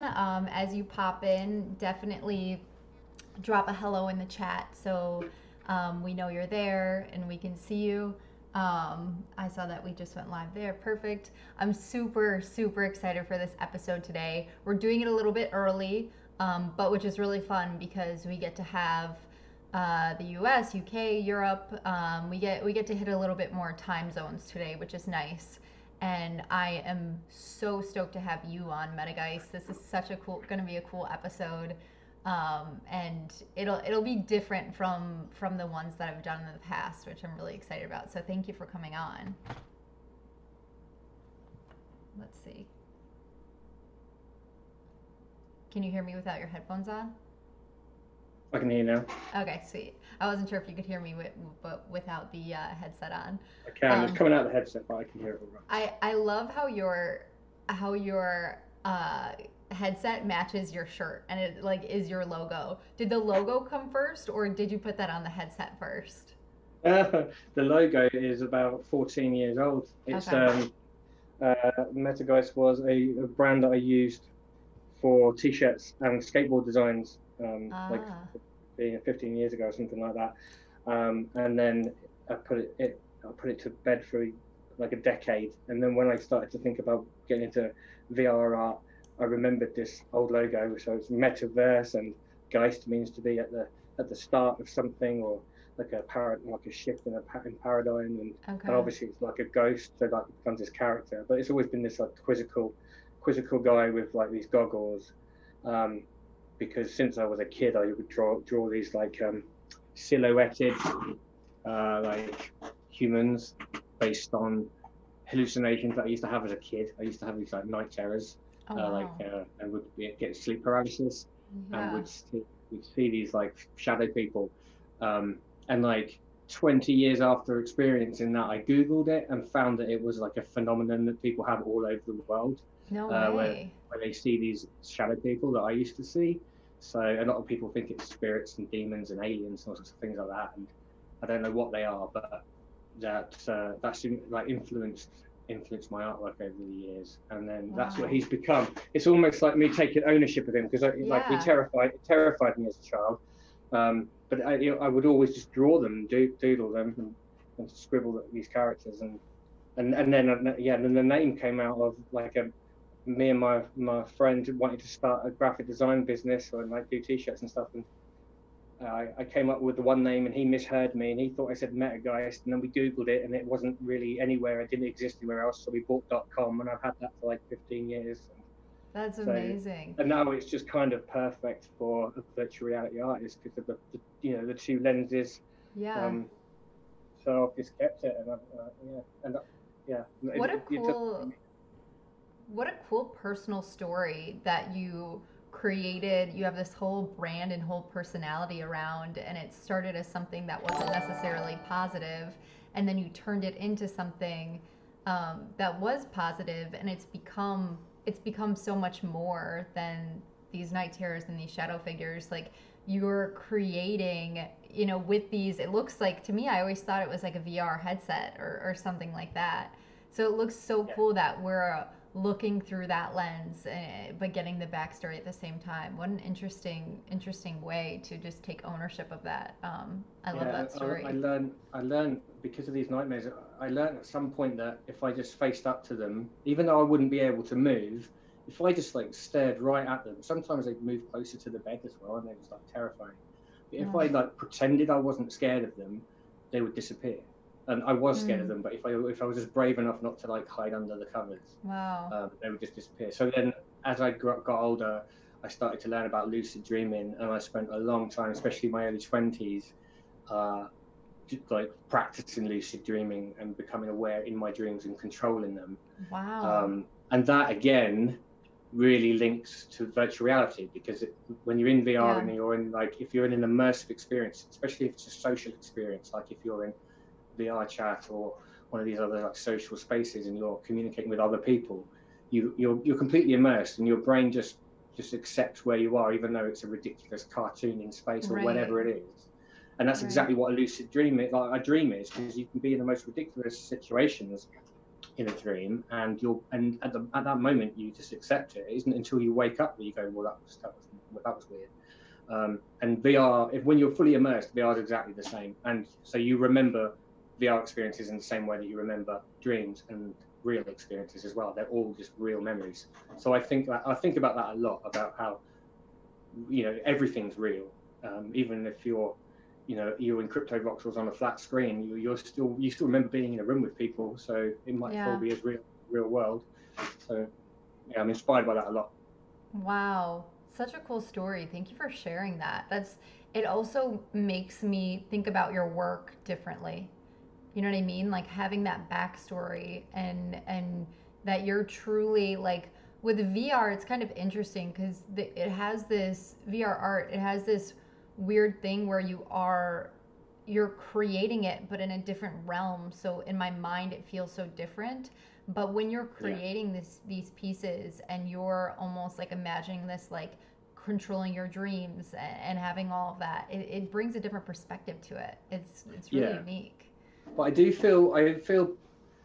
As you pop in, definitely drop a hello in the chat so we know you're there and we can see you. I saw that we just went live there. Perfect. I'm super, super excited for this episode today. We're doing it a little bit early, but which is really fun because we get to have the U.S., U.K., Europe. We get to hit a little bit more time zones today, which is nice. And I am so stoked to have you on Metageist. This is such a going to be a cool episode, and it'll be different from the ones that I've done in the past, which I'm really excited about. So thank you for coming on. Let's see. Can you hear me without your headphones on? I can hear you now. Okay, sweet. I wasn't sure if you could hear me but without the headset on. I can. It's Um, coming out of the headset, but I can hear it all right. I love how your headset matches your shirt and it like is your logo. Did the logo come first or did you put that on the headset first? The logo is about 14 years old. It's Okay. Metageist was a brand that I used for t-shirts and skateboard designs, like Ah. being 15 years ago or something like that. And then I put it to bed for like a decade. And then when I started to think about getting into VR art, I remembered this old logo. So it's metaverse, and Geist means to be at the start of something, or like a shift in paradigm, and Okay. obviously it's like a ghost, so like it becomes this character. But it's always been this like quizzical guy with like these goggles. Um, because since I was a kid, I would draw these like silhouetted like humans based on hallucinations that I used to have as a kid. I used to have these like night terrors, Oh wow. and would get sleep paralysis, and Yeah. would see these like shadow people, and like 20 years after experiencing that, I googled it and found that it was like a phenomenon that people have all over the world, No uh, where way. where they see these shadow people that I used to see. So a lot of people think it's spirits and demons and aliens and all sorts of things like that, and I don't know what they are, but that's like influenced my artwork over the years, and then that's what Wow. he's become. It's almost like me taking ownership of him, because like Yeah. it terrified me as a child. But I would always just draw them, doodle them, and scribble these characters, and then yeah, and then the name came out of like a me and my friend wanted to start a graphic design business or like do t-shirts and stuff, and I came up with the one name, and he misheard me, and he thought I said Metageist, and then we Googled it, and it wasn't really anywhere. It didn't exist anywhere else. So we bought .com, and I've had that for like 15 years. And That's so, amazing. and now it's just kind of perfect for a virtual reality artist because of the two lenses. Yeah. Um, so I've just kept it, and yeah, What a it doesn't. cool what a cool personal story that you created. You have this whole brand and whole personality around, and it started as something that wasn't necessarily positive, and then you turned it into something that was positive, and it's become so much more than these night terrors and these shadow figures. Like you're creating, with these. It looks like to me. I always thought it was like a VR headset or something like that. So it looks so Yeah, cool that we're looking through that lens, but getting the backstory at the same time. What an interesting way to just take ownership of that. I love yeah. that I story. learned because of these nightmares. I learned at some point that if I just faced up to them, even though I wouldn't be able to move, if I just like stared right at them, sometimes they'd move closer to the bed as well, and it was like terrifying. But if I Oh. like pretended I wasn't scared of them, they would disappear. And I was scared of Mm. them, but if I was just brave enough not to like hide under the covers, Wow. they would just disappear. So then, as I got older, I started to learn about lucid dreaming, and I spent a long time, especially my early 20s, uh, like practicing lucid dreaming and becoming aware in my dreams and controlling them. Wow. And that again really links to virtual reality, because when you're in VR Yeah. and you're in like if you're in an immersive experience, especially if it's a social experience, like if you're in VR chat or one of these other like social spaces and you're communicating with other people, you're completely immersed, and your brain just accepts where you are, even though it's a ridiculous cartooning space or Right. whatever it is. And that's Right. exactly what a lucid dream is, like a dream is, because you can be in the most ridiculous situations, in a dream, and at that moment you just accept it. It isn't until you wake up that you go, well, that was weird. And VR, when you're fully immersed, VR is exactly the same, and so you remember VR experiences in the same way that you remember dreams and real experiences as well. They're all just real memories. So I think about that a lot, about how everything's real, even if you're in crypto voxels on a flat screen, you still remember being in a room with people, so it might still be as real world. So yeah, I'm inspired by that a lot. Wow, such a cool story. Thank you for sharing that. It also makes me think about your work differently. You know what I mean? Like having that backstory and that you're truly like with VR, it's kind of interesting because it has this VR art. It has this weird thing where you're creating it, but in a different realm. So in my mind, it feels so different. But when you're Yeah. creating these pieces and you're almost like imagining this like controlling your dreams and having all of that, it brings a different perspective to it. It's really Yeah. unique. But I feel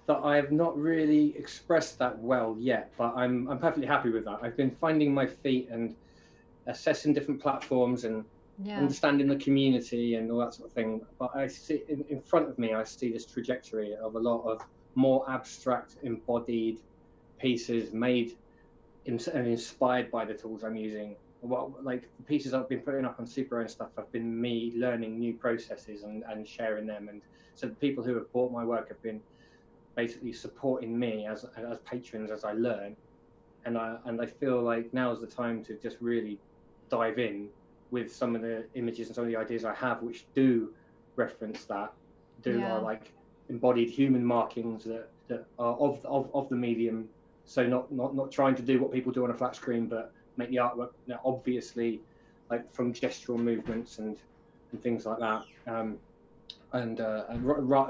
that I have not really expressed that well yet, but I'm perfectly happy with that. I've been finding my feet and assessing different platforms and Yeah. understanding the community and all that sort of thing. But I see in front of me, I see this trajectory of a lot of more abstract, embodied pieces made and inspired by the tools I'm using. Like the pieces I've been putting up on Super and stuff have been me learning new processes and sharing them. And so the people who have bought my work have been basically supporting me as patrons as I learn. And I feel like now is the time to just really dive in with some of the images and some of the ideas I have, which do reference that, are Yeah. like embodied human markings that are of the medium. So not trying to do what people do on a flat screen, but make the artwork obviously like from gestural movements and things like that.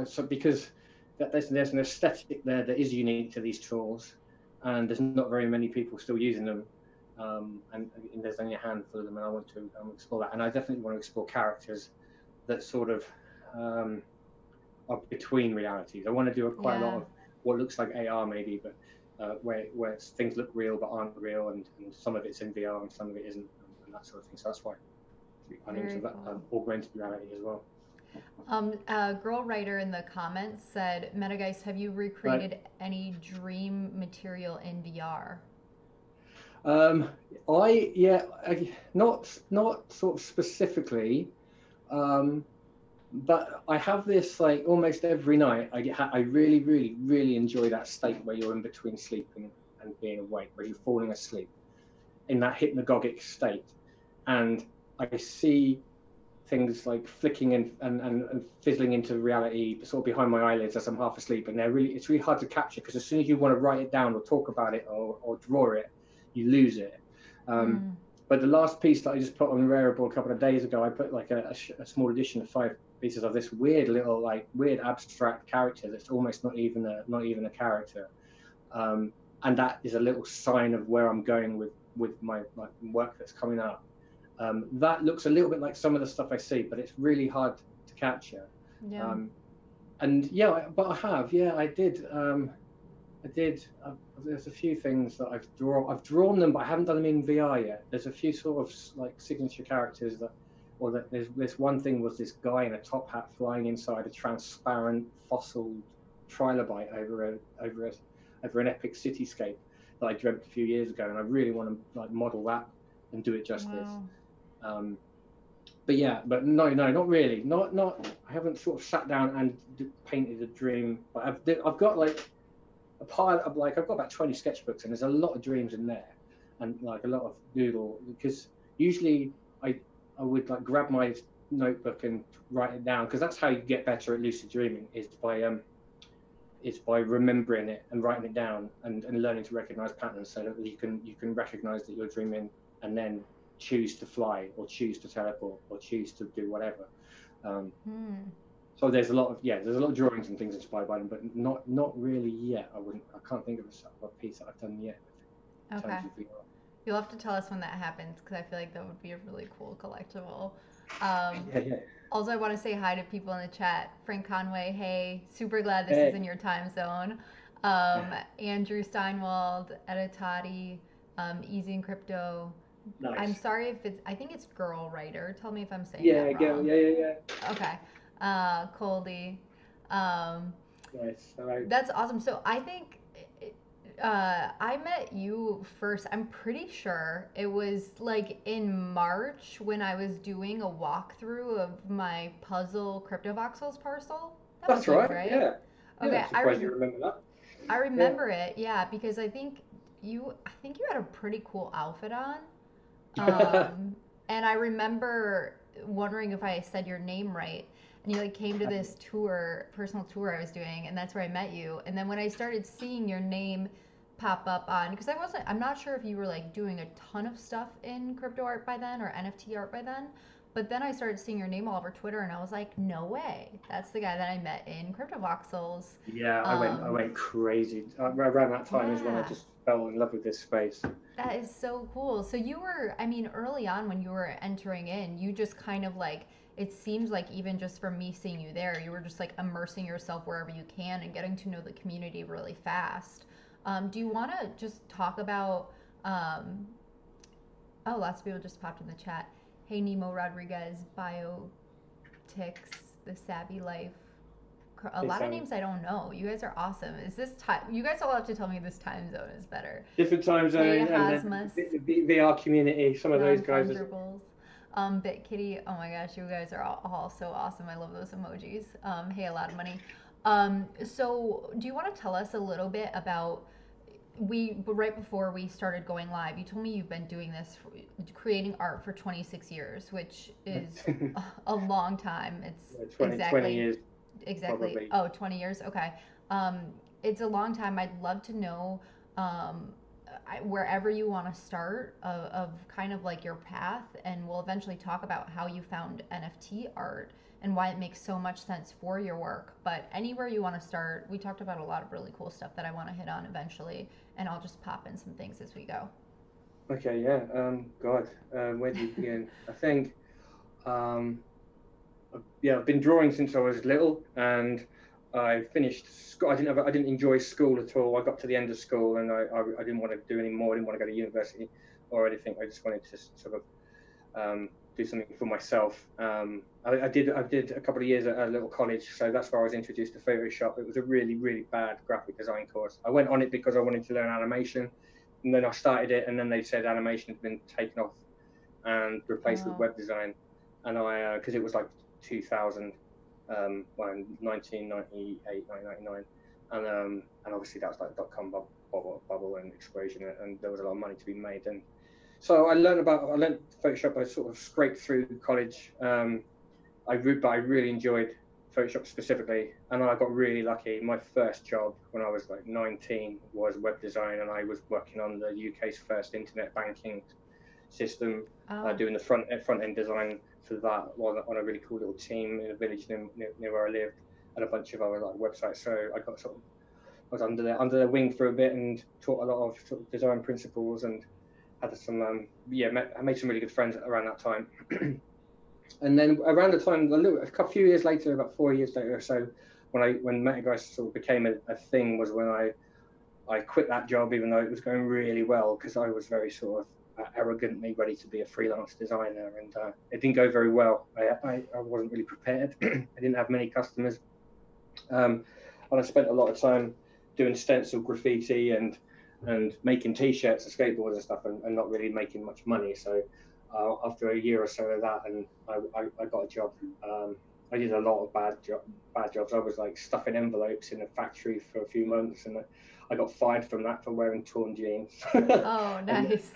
So because there's an aesthetic there that is unique to these tools, and there's not very many people still using them, and there's only a handful of them, and I want to explore that, and I definitely want to explore characters that sort of are between realities. I want to do quite a lot Yeah. of what looks like AR maybe, but where things look real but aren't real, and some of it's in VR and some of it isn't, and that sort of thing. So that's why I'm into Very that cool. augmented reality as well. A girl writer in the comments said, Metageist, have you Right. recreated any dream material in VR? Um, not sort of specifically, um, but I have this like almost every night. I really, really, really enjoy that state where you're in between sleeping and being awake, where you're falling asleep in that hypnagogic state, and I see things like flicking and fizzling into reality sort of behind my eyelids as I'm half asleep, and it's really hard to capture because as soon as you want to write it down or talk about it or draw it, you lose it. um, Mm. but the last piece that I just put on Rarible a couple of days ago, I put like a small edition of 5 pieces of this weird abstract character that's almost not even a character, um, and that is a little sign of where I'm going with my work that's coming up. That looks a little bit like some of the stuff I see, but it's really hard to capture. Yeah. Um, and yeah, but I did. I did. There's a few things that I've drawn them, but I haven't done them in VR yet. There's a few sort of like signature characters that there's this one thing was this guy in a top hat flying inside a transparent fossil trilobite over an epic cityscape that I dreamt a few years ago, and I really want to like model that and do it justice. Wow. Um, but yeah, but no, not really. Not. I haven't sort of sat down and painted a dream. But I've got like a pile of like I've got about 20 sketchbooks, and there's a lot of dreams in there, and like a lot of doodle. Because usually I would like grab my notebook and write it down, because that's how you get better at lucid dreaming, is by remembering it and writing it down, and learning to recognize patterns, so that you can recognize that you're dreaming, and then choose to fly or choose to teleport or choose to do whatever. Um, Hmm. so there's a lot of drawings and things inspired by them, but not really yet. I can't think of a piece that I've done yet in Okay. terms of VR. You'll have to tell us when that happens because I feel like that would be a really cool collectible. Um, Yeah, yeah. Also, I want to say hi to people in the chat. Frank Conway, hey, super glad this is Hey, in your time zone. Andrew Steinwald, Editati, Easy and Crypto. I'm Nice. sorry if it's, I think it's Girl Writer. Tell me if I'm saying that Yeah, wrong. yeah. Okay. Coldy. Um, Nice. All right. that's awesome. So I think I met you first. I'm pretty sure it was like in March when I was doing a walkthrough of my puzzle CryptoVoxels parcel. That was That's you, right. right? Yeah. Yeah. Okay, I'm surprised you remember that. I Yeah. remember it. Yeah, because I think you had a pretty cool outfit on. Um, and I remember wondering if I said your name right. And you like came to this tour, personal tour I was doing, and that's where I met you. And then when I started seeing your name pop up on, because I'm not sure if you were like doing a ton of stuff in crypto art by then or NFT art by then. But then I started seeing your name all over Twitter, and I was like, no way, that's the guy that I met in Crypto Voxels. Yeah, I Um, went crazy. Around that time is when I yeah, just fell in love with this space. that is so cool. So you were, I mean, early on when you were entering in, you just kind of like, it seems like even just from me seeing you there, you were just like immersing yourself wherever you can and getting to know the community really fast. Do you want to just talk about, um, oh, lots of people just popped in the chat. Hey, Nemo Rodriguez, Biotics, The Savvy Life. A It's lot of names I don't know. You guys are awesome. Is this time? You guys all have to tell me this time zone is better. different time Hey, zone, and then Hasmus. the VR community. Some of those Non guys. fungibles. Bit Kitty, oh my gosh, you guys are all so awesome. I love those emojis. Hey, a lot of money. So, do you want to tell us a little bit about right before we started going live? You told me you've been doing this, creating art for 26 years, which is a long time. It's 20 exactly, years exactly. probably. Oh, 20 years. Okay. Um, it's a long time. I'd love to know. Um, Wherever you want to start of kind of like your path, and we'll eventually talk about how you found NFT art and why it makes so much sense for your work. But anywhere you want to start, we talked about a lot of really cool stuff that I want to hit on eventually, and I'll just pop in some things as we go. Okay, yeah. God, where do you begin? I think, um, yeah, I've been drawing since I was little, and I finished school. I didn't enjoy school at all. I got to the end of school, and I didn't want to do any more. I didn't want to go to university or anything. I just wanted to sort of do something for myself. I did a couple of years at a little college, so that's where I was introduced to Photoshop. It was a really bad graphic design course. I went on it because I wanted to learn animation, and then I started it, and then they said animation had been taken off and replaced with Oh, web design, and I because it was like 2000, well, 1998, 1999, and obviously that was like dot-com bubble and explosion, and there was a lot of money to be made. And so I learned Photoshop. I sort of scraped through college. But I really enjoyed Photoshop specifically, and I got really lucky. My first job when I was like 19 was web design, and I was working on the UK's first internet banking system, oh, doing the front end design for that on a really cool little team in a village near where I lived, and a bunch of other like websites. So I got sort of I was under their wing for a bit and taught a lot of sort of design principles, and had some I made some really good friends around that time. And then around the time a few years later, about 4 years later or so, when Metageist sort of became a thing, was when I quit that job, even though it was going really well, because I was very sort of arrogantly ready to be a freelance designer, and it didn't go very well. I wasn't really prepared. I didn't have many customers, and I spent a lot of time doing stencil graffiti and making T-shirts and skateboards and stuff, and not really making much money. So after a year or so of that, and I got a job. I did a lot of bad jobs. I was like stuffing envelopes in a factory for a few months, and I got fired from that for wearing torn jeans. oh, and nice.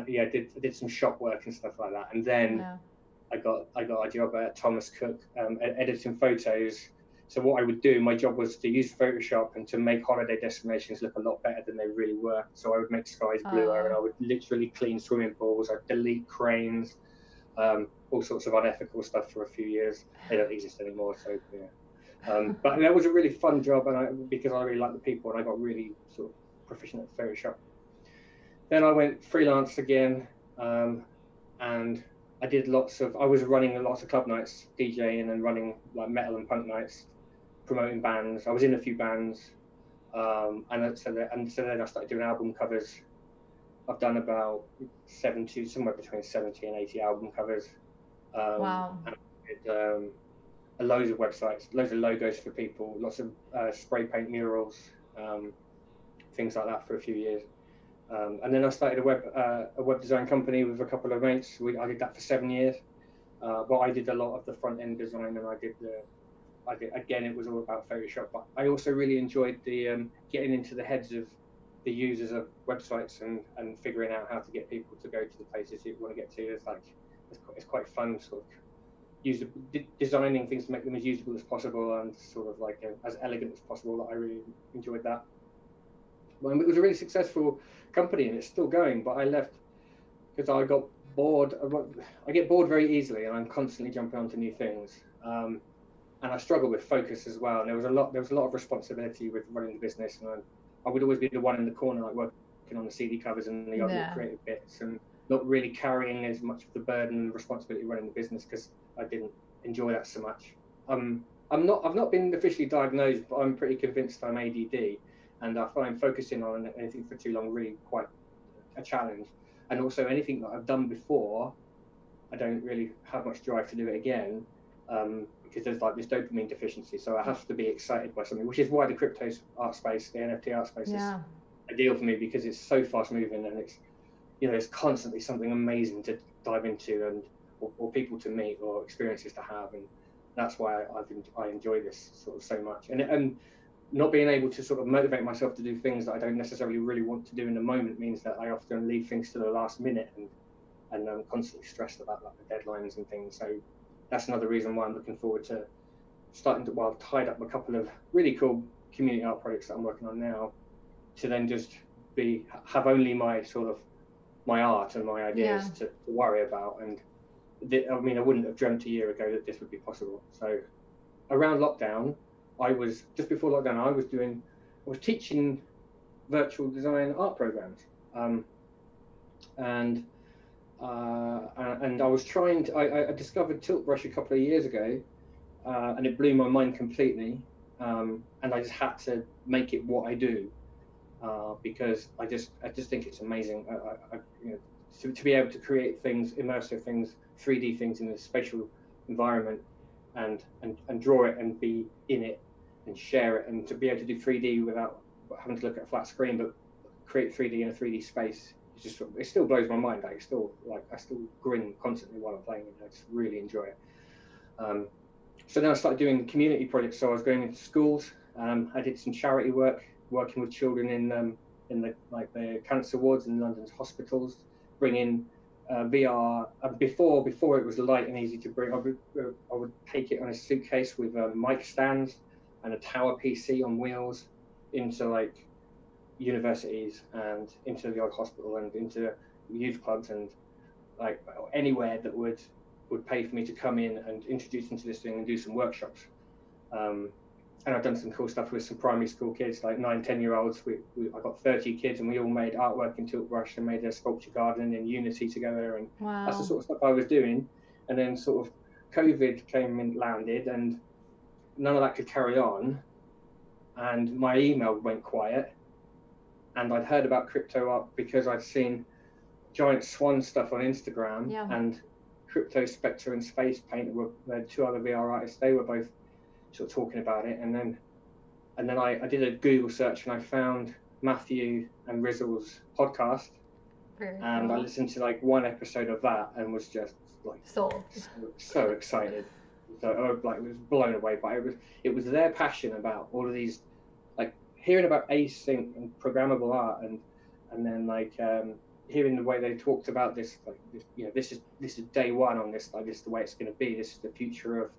yeah, I did some shop work and stuff like that. And then Yeah. I got a job at Thomas Cook, editing photos. So what I would do, my job was to use Photoshop and to make holiday destinations look a lot better than they really were. So I would make skies bluer, and I would literally clean swimming pools. I'd delete cranes, all sorts of unethical stuff for a few years. They don't exist anymore, so yeah. But that was a really fun job, and because I really liked the people, and I got really sort of proficient at Photoshop. Then I went freelance again, and I was running lots of club nights, DJing and running like metal and punk nights. promoting bands. I was in a few bands, and so then I started doing album covers. I've done about somewhere between 70 and 80 album covers. Wow. And I did, loads of websites, loads of logos for people, lots of spray paint murals, things like that for a few years. And then I started a web design company with a couple of mates. I did that for 7 years. But I did a lot of the front end design, and I did again, it was all about Photoshop. But I also really enjoyed the getting into the heads of the users of websites and figuring out how to get people to go to the places you want to get to. It's quite fun, sort of designing things to make them as usable as possible and sort of like as elegant as possible. I really enjoyed that. Well, it was a really successful company, and it's still going. But I left because I got bored. I get bored very easily, and I'm constantly jumping onto new things. And I struggle with focus as well. And there was a lot of responsibility with running the business, and I would always be the one in the corner, like working on the CD covers and the other creative bits, and not really carrying as much of the burden and responsibility running the business because I didn't enjoy that so much. I've not been officially diagnosed, but I'm pretty convinced I'm ADD, and I find focusing on anything for too long really quite a challenge. And also anything that I've done before, I don't really have much drive to do it again, because there's like this dopamine deficiency. So I have to be excited by something, which is why the crypto art space, the NFT art space, is ideal for me, because it's so fast moving, and it's, you know, it's constantly something amazing to dive into, and or people to meet, or experiences to have, and that's why I enjoy this sort of so much. And not being able to sort of motivate myself to do things that I don't necessarily really want to do in the moment means that I often leave things to the last minute, and I'm constantly stressed about like the deadlines and things. So that's another reason why I'm looking forward to starting to, well, I've tied up a couple of really cool community art projects that I'm working on now, to then just have only my art and my ideas to worry about. And I mean, I wouldn't have dreamt a year ago that this would be possible. So around lockdown, just before lockdown, I was teaching virtual design art programs, and I was trying to. I discovered Tilt Brush a couple of years ago, and it blew my mind completely. And I just had to make it what I do, because I just think it's amazing. You know, to be able to create things, immersive things, 3D things in a spatial environment, and draw it and be in it and share it, and to be able to do 3D without having to look at a flat screen, but create 3D in a 3D space, it still blows my mind. I still grin constantly while I'm playing it. I just really enjoy it. So then I started doing community projects. So I was going into schools. I did some charity work, working with children in the cancer wards in London's hospitals, bringing VR. Before it was light and easy to bring, I would take it on a suitcase with mic stands and a tower PC on wheels into like universities and into the old hospital and into youth clubs and like anywhere that would pay for me to come in and introduce them to this thing and do some workshops. And I've done some cool stuff with some primary school kids, like 9-10-year-olds. I got 30 kids, and we all made artwork in Tilt Brush and made a sculpture garden in Unity together. And that's the sort of stuff I was doing. And then sort of COVID came and landed, and none of that could carry on. And my email went quiet. And I'd heard about crypto art because I'd seen Giant Swan stuff on Instagram, and Crypto Spectre and Space Paint were two other VR artists. They were both sort of talking about it, and then I did a Google search, and I found Matthew and Rizzle's podcast. Very cool. I listened to like one episode of that and was just like so excited. So I was blown away by it. It was their passion about all of these, like hearing about async and programmable art, and then like hearing the way they talked about this, like this is day one on this, like this is the way it's going to be. This is the future of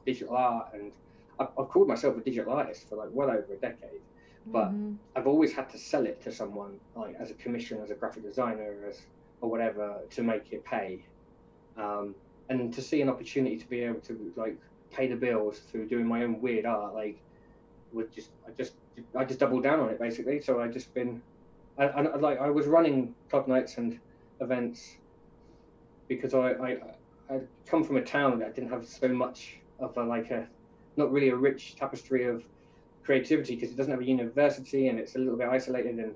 digital art, and I've called myself a digital artist for like well over a decade, but I've always had to sell it to someone, like as a commission, as a graphic designer, or whatever, to make it pay. And to see an opportunity to be able to like pay the bills through doing my own weird art, like I just doubled down on it basically. So I was running club nights and events because I come from a town that didn't have so much of a not really a rich tapestry of creativity because it doesn't have a university and it's a little bit isolated,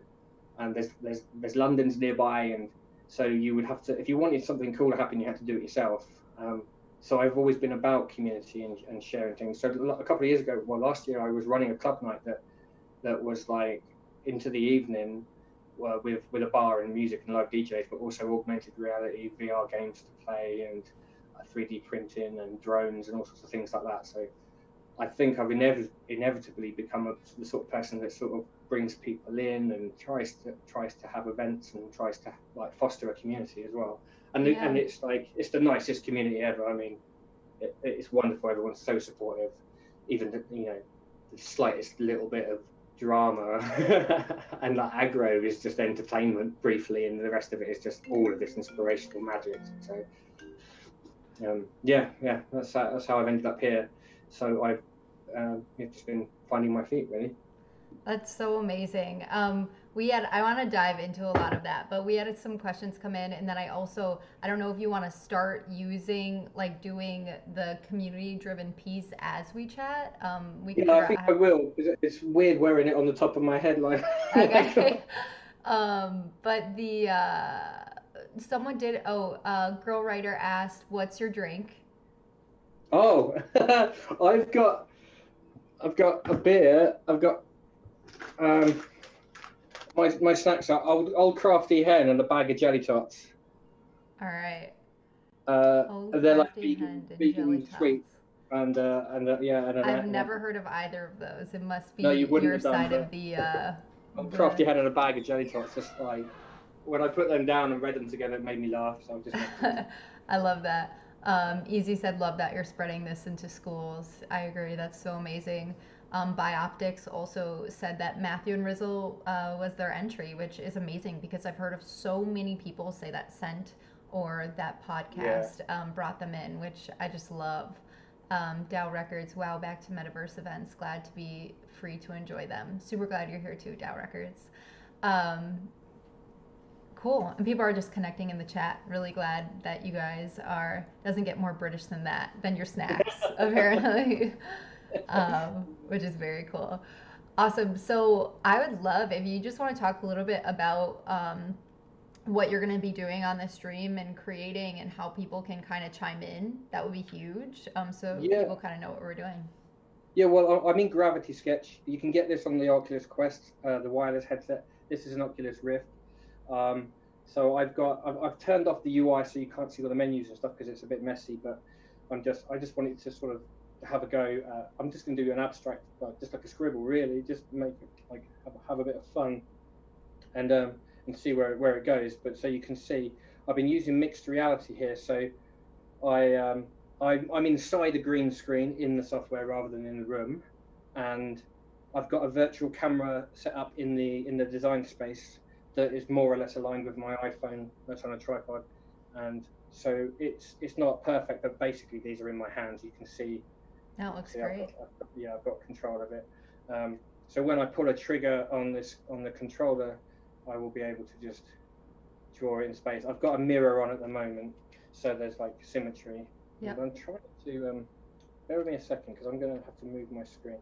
and there's London's nearby, and so you would have to, if you wanted something cool to happen, you had to do it yourself. So I've always been about community and sharing things. So a couple of years ago, well, last year I was running a club night that was like into the evening, with a bar and music and live DJs, but also augmented reality, VR games to play, and 3D printing and drones and all sorts of things like that. So I think I've inevitably become the sort of person that sort of brings people in and tries to have events and tries to like foster a community as well. And Yeah. and it's like it's the nicest community ever. I mean, it's wonderful. Everyone's so supportive. Even the slightest little bit of drama and like aggro is just entertainment briefly, and the rest of it is just all of this inspirational magic. So yeah, that's how I've ended up here. So I've just been finding my feet, really. That's so amazing. I want to dive into a lot of that, but we had some questions come in, and then I don't know if you want to start using, like, doing the community-driven piece as we chat. We can Yeah, I figure out think I how. will. It's weird wearing it on the top of my head, like. Okay. But someone did. Girl writer asked, "What's your drink?" Oh, I've got a beer. I've got um my snacks are old crafty hen and a bag of jelly tots. All right. Uh, Old they're like crafty hand and jelly vegan tots. sweets, and yeah, I've never heard of either of those. It must no, you be wouldn't your have done, side of but old the. crafty hen and a bag of jelly tots. Just like when I put them down and read them together, it made me laugh. So I've just mentioned them. I love that. Easy said, love that you're spreading this into schools. I agree. That's so amazing. Bioptics also said that Matthew and Rizzle was their entry, which is amazing because I've heard of so many people say that Scent or that Yeah. podcast brought them in, which I just love. Dow Records, wow, back to metaverse events. Glad to be free to enjoy them. Super glad you're here too, Dow Records. Um, Cool. And people are just connecting in the chat. Really glad that you guys are, doesn't get more British than that, than your snacks, apparently, which is very cool. Awesome. So I would love if you just want to talk a little bit about what you're going to be doing on the stream and creating and how people can kind of chime in. That would be huge. So Yeah. people kind of know what we're doing. Yeah, well, I'm in Gravity Sketch. You can get this on the Oculus Quest, the wireless headset. This is an Oculus Rift. So I've turned off the UI so you can't see all the menus and stuff because it's a bit messy. But I just wanted to sort of have a go. I'm just going to do an abstract, just like a scribble, really, just make it like have a bit of fun, and see where it goes. But so you can see, I've been using mixed reality here. So I'm inside a green screen in the software rather than in the room, and I've got a virtual camera set up in the design space that is more or less aligned with my iPhone that's on a tripod, and so it's not perfect, but basically these are in my hands. You can see. That looks great. I've got control of it. So when I pull a trigger on the controller, I will be able to just draw it in space. I've got a mirror on at the moment, so there's like symmetry. Yeah. I'm trying to bear with me a second because I'm going to have to move my screen.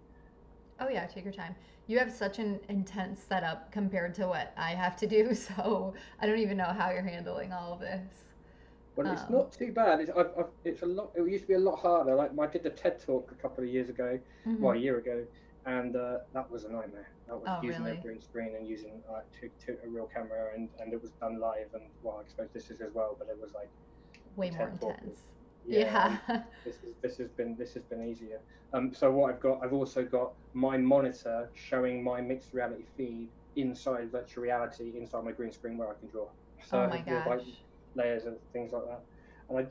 Oh yeah, take your time. You have such an intense setup compared to what I have to do, so I don't even know how you're handling all of this. Well, it's not too bad. It's a lot. It used to be a lot harder. Like I did the TED talk a couple of years ago, well, a year ago, and that was a nightmare. That was using a green screen and using a real camera, and it was done live. And well, I suppose this is as well, but it was like way more intense. Yeah. This has been easier. So what I've also got my monitor showing my mixed reality feed inside virtual reality inside my green screen where I can draw. So oh my gosh. Like layers and things like that. And I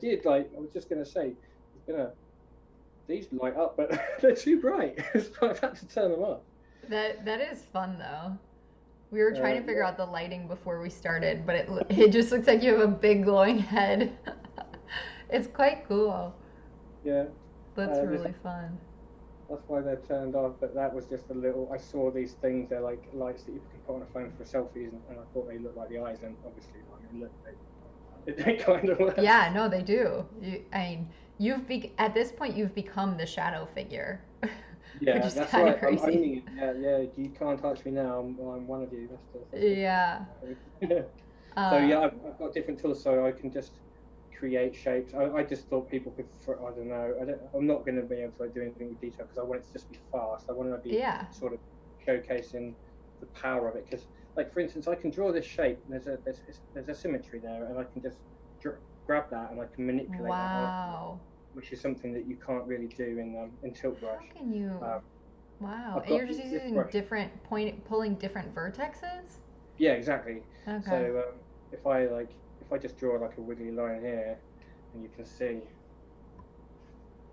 was just going to say, these light up, but they're too bright. So I've had to turn them off. That is fun though. We were trying to figure out the lighting before we started, but it just looks like you have a big glowing head. It's quite cool. Yeah. That's really fun. That's why they're turned off, but that was just a little. I saw these things. They're like lights that you can put on a phone for selfies, and I thought they looked like the eyes, and obviously, they kind of work. Yeah, no, they do. At this point, you've become the shadow figure which Yeah, is that's kind of right. I'm crazy. owning it. Yeah, yeah. You can't touch me now. I'm one of you. That's Yeah. the So yeah, Uh, I've got different tools, so I can just create shapes. I just thought people could. I don't know. I'm not going to be able to like, do anything with detail because I want it to just be fast. I want to be yeah. sort of showcasing the power of it. Because, like for instance, I can draw this shape. And there's a symmetry there, and I can just grab that and I can manipulate that afterwards, Wow. which is something that you can't really do in Tilt How Brush. can you? Um, Wow. I've And got you're just this using brush. different pulling different vertexes? Yeah, exactly. Okay. So if I just draw like a wiggly line here, and you can see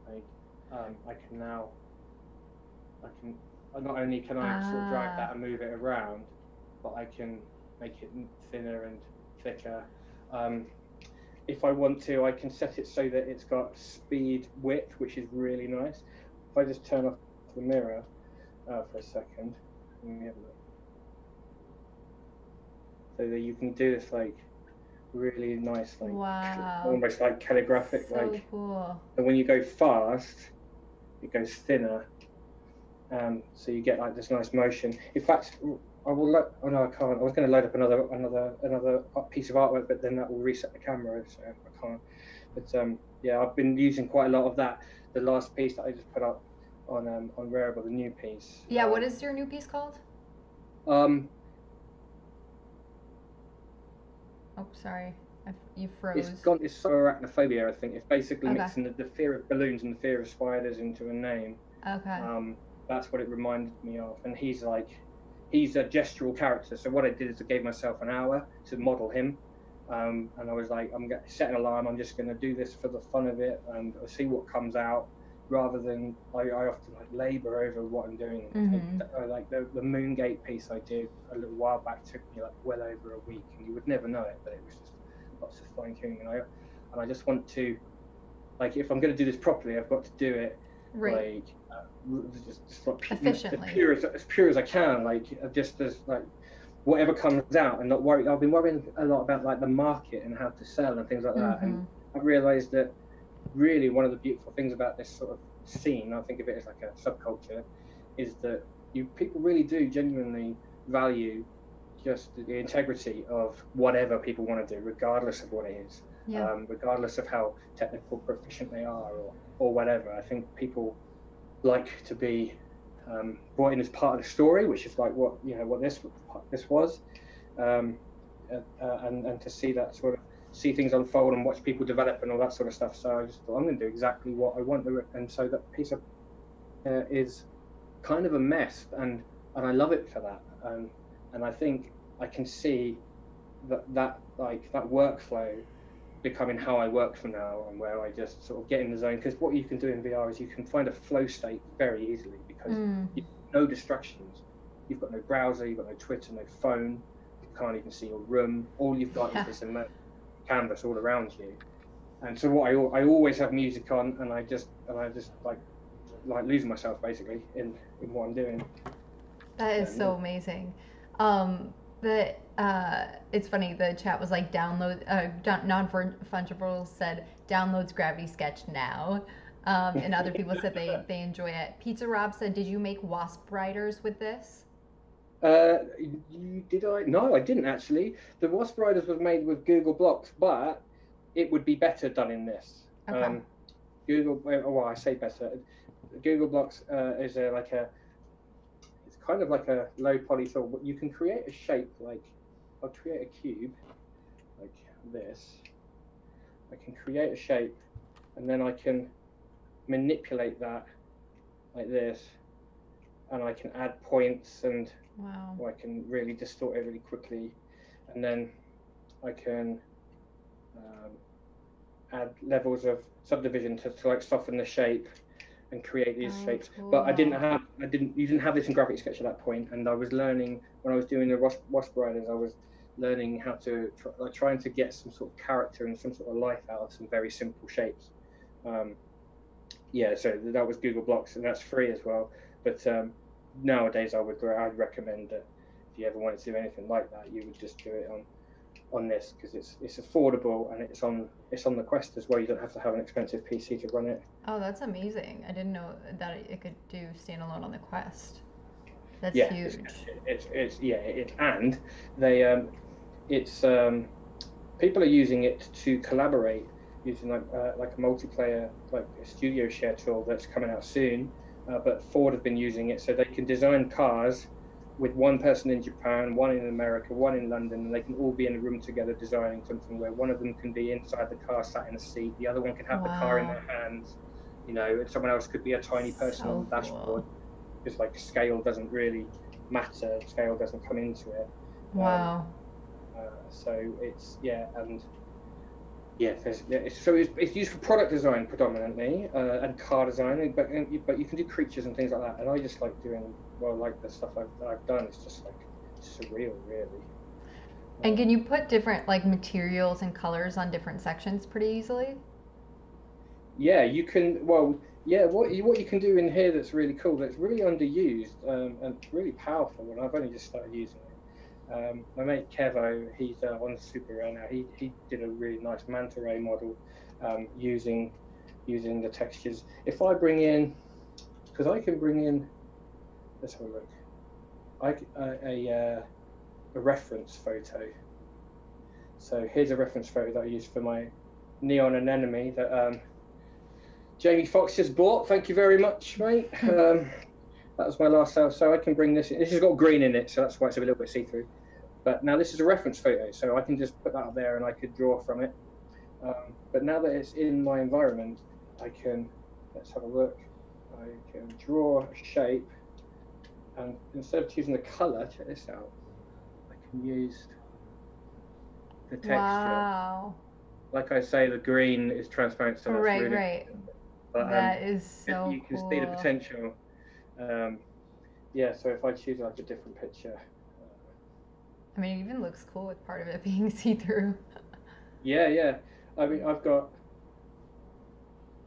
like I can now I can not only can I sort of drag Ah. that and move it around, but I can make it thinner and thicker. Um, if I want to, I can set it so that it's got speed width, which is really nice. If I just turn off the mirror for a second, let me have a look. So that you can do this like really nice, like Wow. almost like calligraphic, So like. cool. And when you go fast, it goes thinner, so you get like this nice motion. In fact, I will. Oh no, I can't. I was going to load up another piece of artwork, but then that will reset the camera, so I can't. But yeah, I've been using quite a lot of that. The last piece that I just put up on Rarible, the new piece. Yeah, what is your new piece called? Um, Oh, sorry. You it's froze. gone. It's arachnophobia. I think it's basically Okay. mixing the fear of balloons and the fear of spiders into a name. Okay. That's what it reminded me of. And he's a gestural character. So what I did is I gave myself an hour to model him. And I was like, I'm going to set an alarm. I'm just going to do this for the fun of it, and I'll see what comes out. Rather than I often like labor over what I'm doing. Mm-hmm. Like the Moongate piece I did a little while back took me like well over a week, and you would never know it, but it was just lots of fine tuning. And I just want to, like, if I'm going to do this properly, I've got to do it Right. like just like Efficiently. as pure as I can, like just as like whatever comes out, and not worry. I've been worrying a lot about like the market and how to sell and things like that, and Mm-hmm. I've realised that really one of the beautiful things about this sort of scene, I think of it as like a subculture, is that people really do genuinely value just the integrity of whatever people want to do, regardless of what it is, Yeah. regardless of how technical proficient they are or whatever. I think people like to be brought in as part of the story, which is like what this was, um, and to see that sort of see things unfold and watch people develop and all that sort of stuff. So I just thought I'm going to do exactly what I want, and so that piece of is kind of a mess, and I love it for that. And I think I can see that like that workflow becoming how I work from now, and where I just sort of get in the zone. Because what you can do in VR is you can find a flow state very easily because Mm. you've no distractions. You've got no browser, you've got no Twitter, no phone. You can't even see your room. All you've got is Yeah. this immense canvas all around you. And so what I always have music on, and I just like losing myself basically in what I'm doing. That is And so amazing. The it's funny. The chat was like download. Non fungible said downloads Gravity Sketch now, and other people said they enjoy it. Pizza Rob said, "Did you make wasp riders with this?" did I? No, I didn't actually. The Wasp Riders was made with Google Blocks, but it would be better done in this. Okay. Well, I say better. Google Blocks is it's kind of like a low poly tool, but you can create a shape like I'll create a cube like this. I can create a shape, and then I can manipulate that like this, and I can add points, and Wow. I can really distort it really quickly, and then I can add levels of subdivision to like soften the shape and create these Oh, shapes. But cool. you didn't have this in Graphic Sketch at that point, and I was learning when I was doing the Wasp Riders. I was learning how to trying to get some sort of character and some sort of life out of some very simple shapes. Yeah, so that was Google Blocks, and that's free as well. But nowadays, I'd recommend that if you ever wanted to do anything like that, you would just do it on this because it's affordable and it's on the Quest as well. You don't have to have an expensive PC to run it. Oh, that's amazing. I didn't know that it could do standalone on the Quest. That's Yeah, huge. it's yeah it and they it's people are using it to collaborate using like a multiplayer like a studio share tool that's coming out soon. But Ford have been using it so they can design cars with one person in Japan, one in America, one in London, and they can all be in a room together designing something where one of them can be inside the car, sat in a seat, the other one can have the car in Wow. their hands, and someone else could be a tiny person on So the dashboard cool. because like scale doesn't really matter, scale doesn't come into it. Um, Wow. so it's and yeah, it's used for product design predominantly and car design, but you can do creatures and things like that. And I just like doing like the stuff I've done. It's just like surreal, really. And Um, can you put different like materials and colors on different sections pretty easily? yeah, you can. Well, yeah, what you can do in here that's really cool, that's really underused and really powerful. And I've only just started using it. My mate Kevo, he's on Super Rare now. He did a really nice manta ray model using the textures. If I bring in, because I can bring in, let's have a look. A reference photo. So here's a reference photo that I used for my Neon Anemone that Jamie Foxx just bought. Thank you very much, mate. That was my last sale. So I can bring this in. This has got green in it, so that's why it's a little bit see-through. But now this is a reference photo, so I can just put that up there and I could draw from it. But now that it's in my environment, let's have a look. I can draw a shape, and instead of choosing the color, check this out. I can use the texture. Wow. Like I say, the green is transparent, so that's Right, really. right. But That is so you can see the cool. potential. Um, yeah, so if I choose like a different picture, I mean, it even looks cool with part of it being see through. yeah. I mean,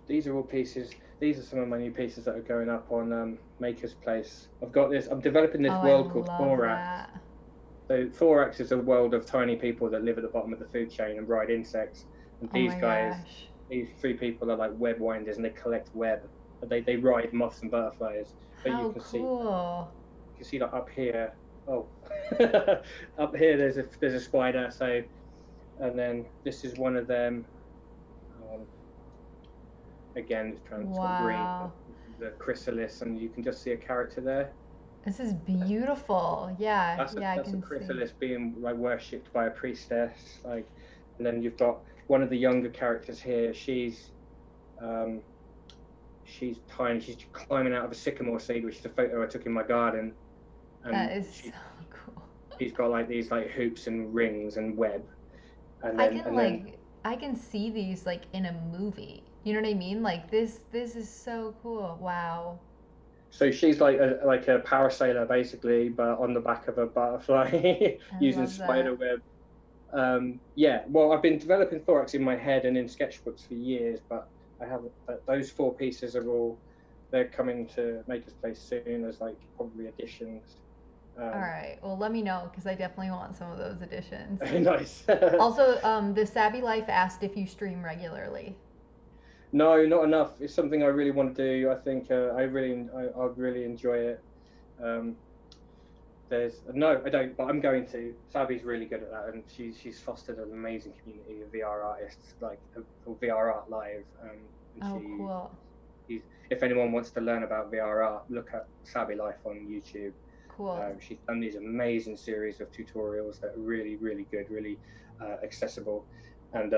these are all pieces. These are some of my new pieces that are going up on Maker's Place. I've got this. I'm developing Oh, this I world called love Thorax. that. So Thorax is a world of tiny people that live at the bottom of the food chain and ride insects. And Oh my gosh. these three people are like web winders, and they collect web. They ride moths and butterflies. But How cool. you can see like up here. Oh, up here there's a spider. So and then this is one of them. Um, Again, it's got green. Wow. The chrysalis, and you can just see a character there. This is beautiful. Yeah, yeah, I That's a can see. chrysalis being like worshipped by a priestess. Like, and then you've got one of the younger characters here. Um, she's tiny. She's climbing out of a sycamore seed, which is a photo I took in my garden. And That is so cool. she's got like these like hoops and rings and web. I can And then like I can see these like in a movie. You know what I mean? Like this is so cool. Wow. so she's like a parasailer basically, but on the back of a butterfly I using love spider that. web. Yeah, well, I've been developing thorax in my head and in sketchbooks for years, but I haven't. But those four pieces are all they're coming to Maker's Place soon as like probably additions. All Um, right. Well, let me know because I definitely want some of those additions. nice. Also, the Savvy Life asked if you stream regularly. No, not enough. It's something I really want to do. I think I'd really enjoy it. Um, there's no, I don't, but I'm going to. Sabi's really good at that, and she's fostered an amazing community of VR artists, like for VR art live. And Oh, cool. she's, if anyone wants to learn about VR art, look at Sabi Life on YouTube. Cool. She's done these amazing series of tutorials that are really, really good, really accessible, and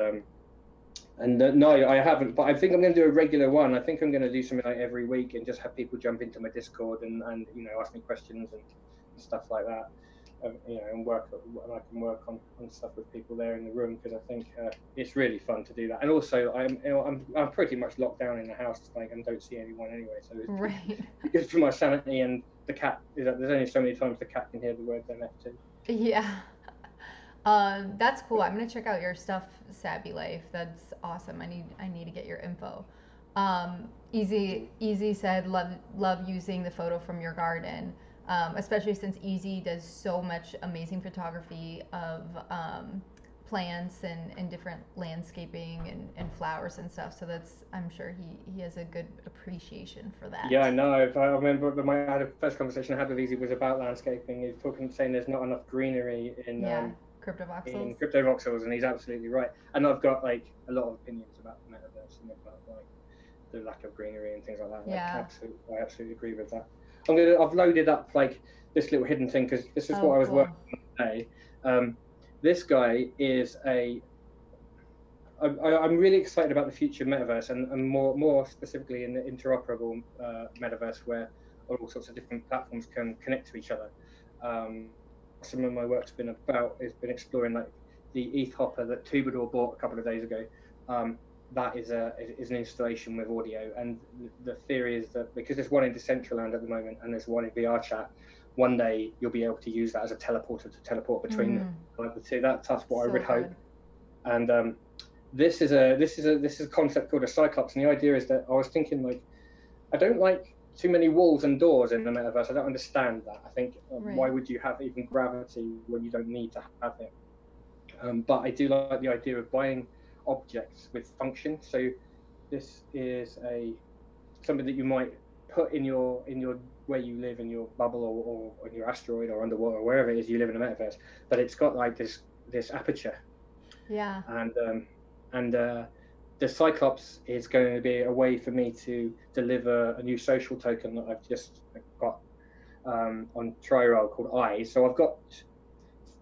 no, I haven't, but I think I'm going to do a regular one. I think I'm going to do something like every week and just have people jump into my Discord and ask me questions and stuff like that. And I can work on stuff with people there in the room because I think it's really fun to do that. And also, I'm pretty much locked down in the house like and don't see anyone anyway, so Right. it's good for my sanity. And the cat there's only so many times the cat can hear the words MF2. Yeah. That's cool. I'm gonna check out your stuff, Savvy Life. That's awesome. I need to get your info. Easy said love using the photo from your garden, especially since Easy does so much amazing photography of plants and different landscaping and flowers and stuff. So that's, I'm sure he has a good appreciation for that. Yeah, I know. If I remember I had a first conversation I had with Easy was about landscaping. He was talking, saying there's not enough greenery Yeah, crypto voxels. in crypto voxels, and he's absolutely right. And I've got like a lot of opinions about the metaverse and about like the lack of greenery and things like that. Like, Yeah. absolutely, I absolutely agree with that. I've loaded up like this little hidden thing because this is Oh, what I was cool. working on today. This guy is I'm really excited about the future metaverse and more specifically in the interoperable metaverse where all sorts of different platforms can connect to each other. Some of my work's been exploring like the ETH hopper that Tubador bought a couple of days ago. That is an installation with audio, and the theory is that because there's one in Decentraland at the moment and there's one in VR chat, one day you'll be able to use that as a teleporter to teleport between like the two. That's what I would hope. And this is a concept called a cyclops, and the idea is that I was thinking like I don't like too many walls and doors in the metaverse. I don't understand that. I think why would you have even gravity when you don't need to have it? But I do like the idea of buying objects with function. So this is something that you might put in your where you live in your bubble or in your asteroid or underwater or wherever it is you live in the metaverse. But it's got like this aperture. Yeah. And the Cyclops is going to be a way for me to deliver a new social token that I've just got on Triroll called Eyes. So I've got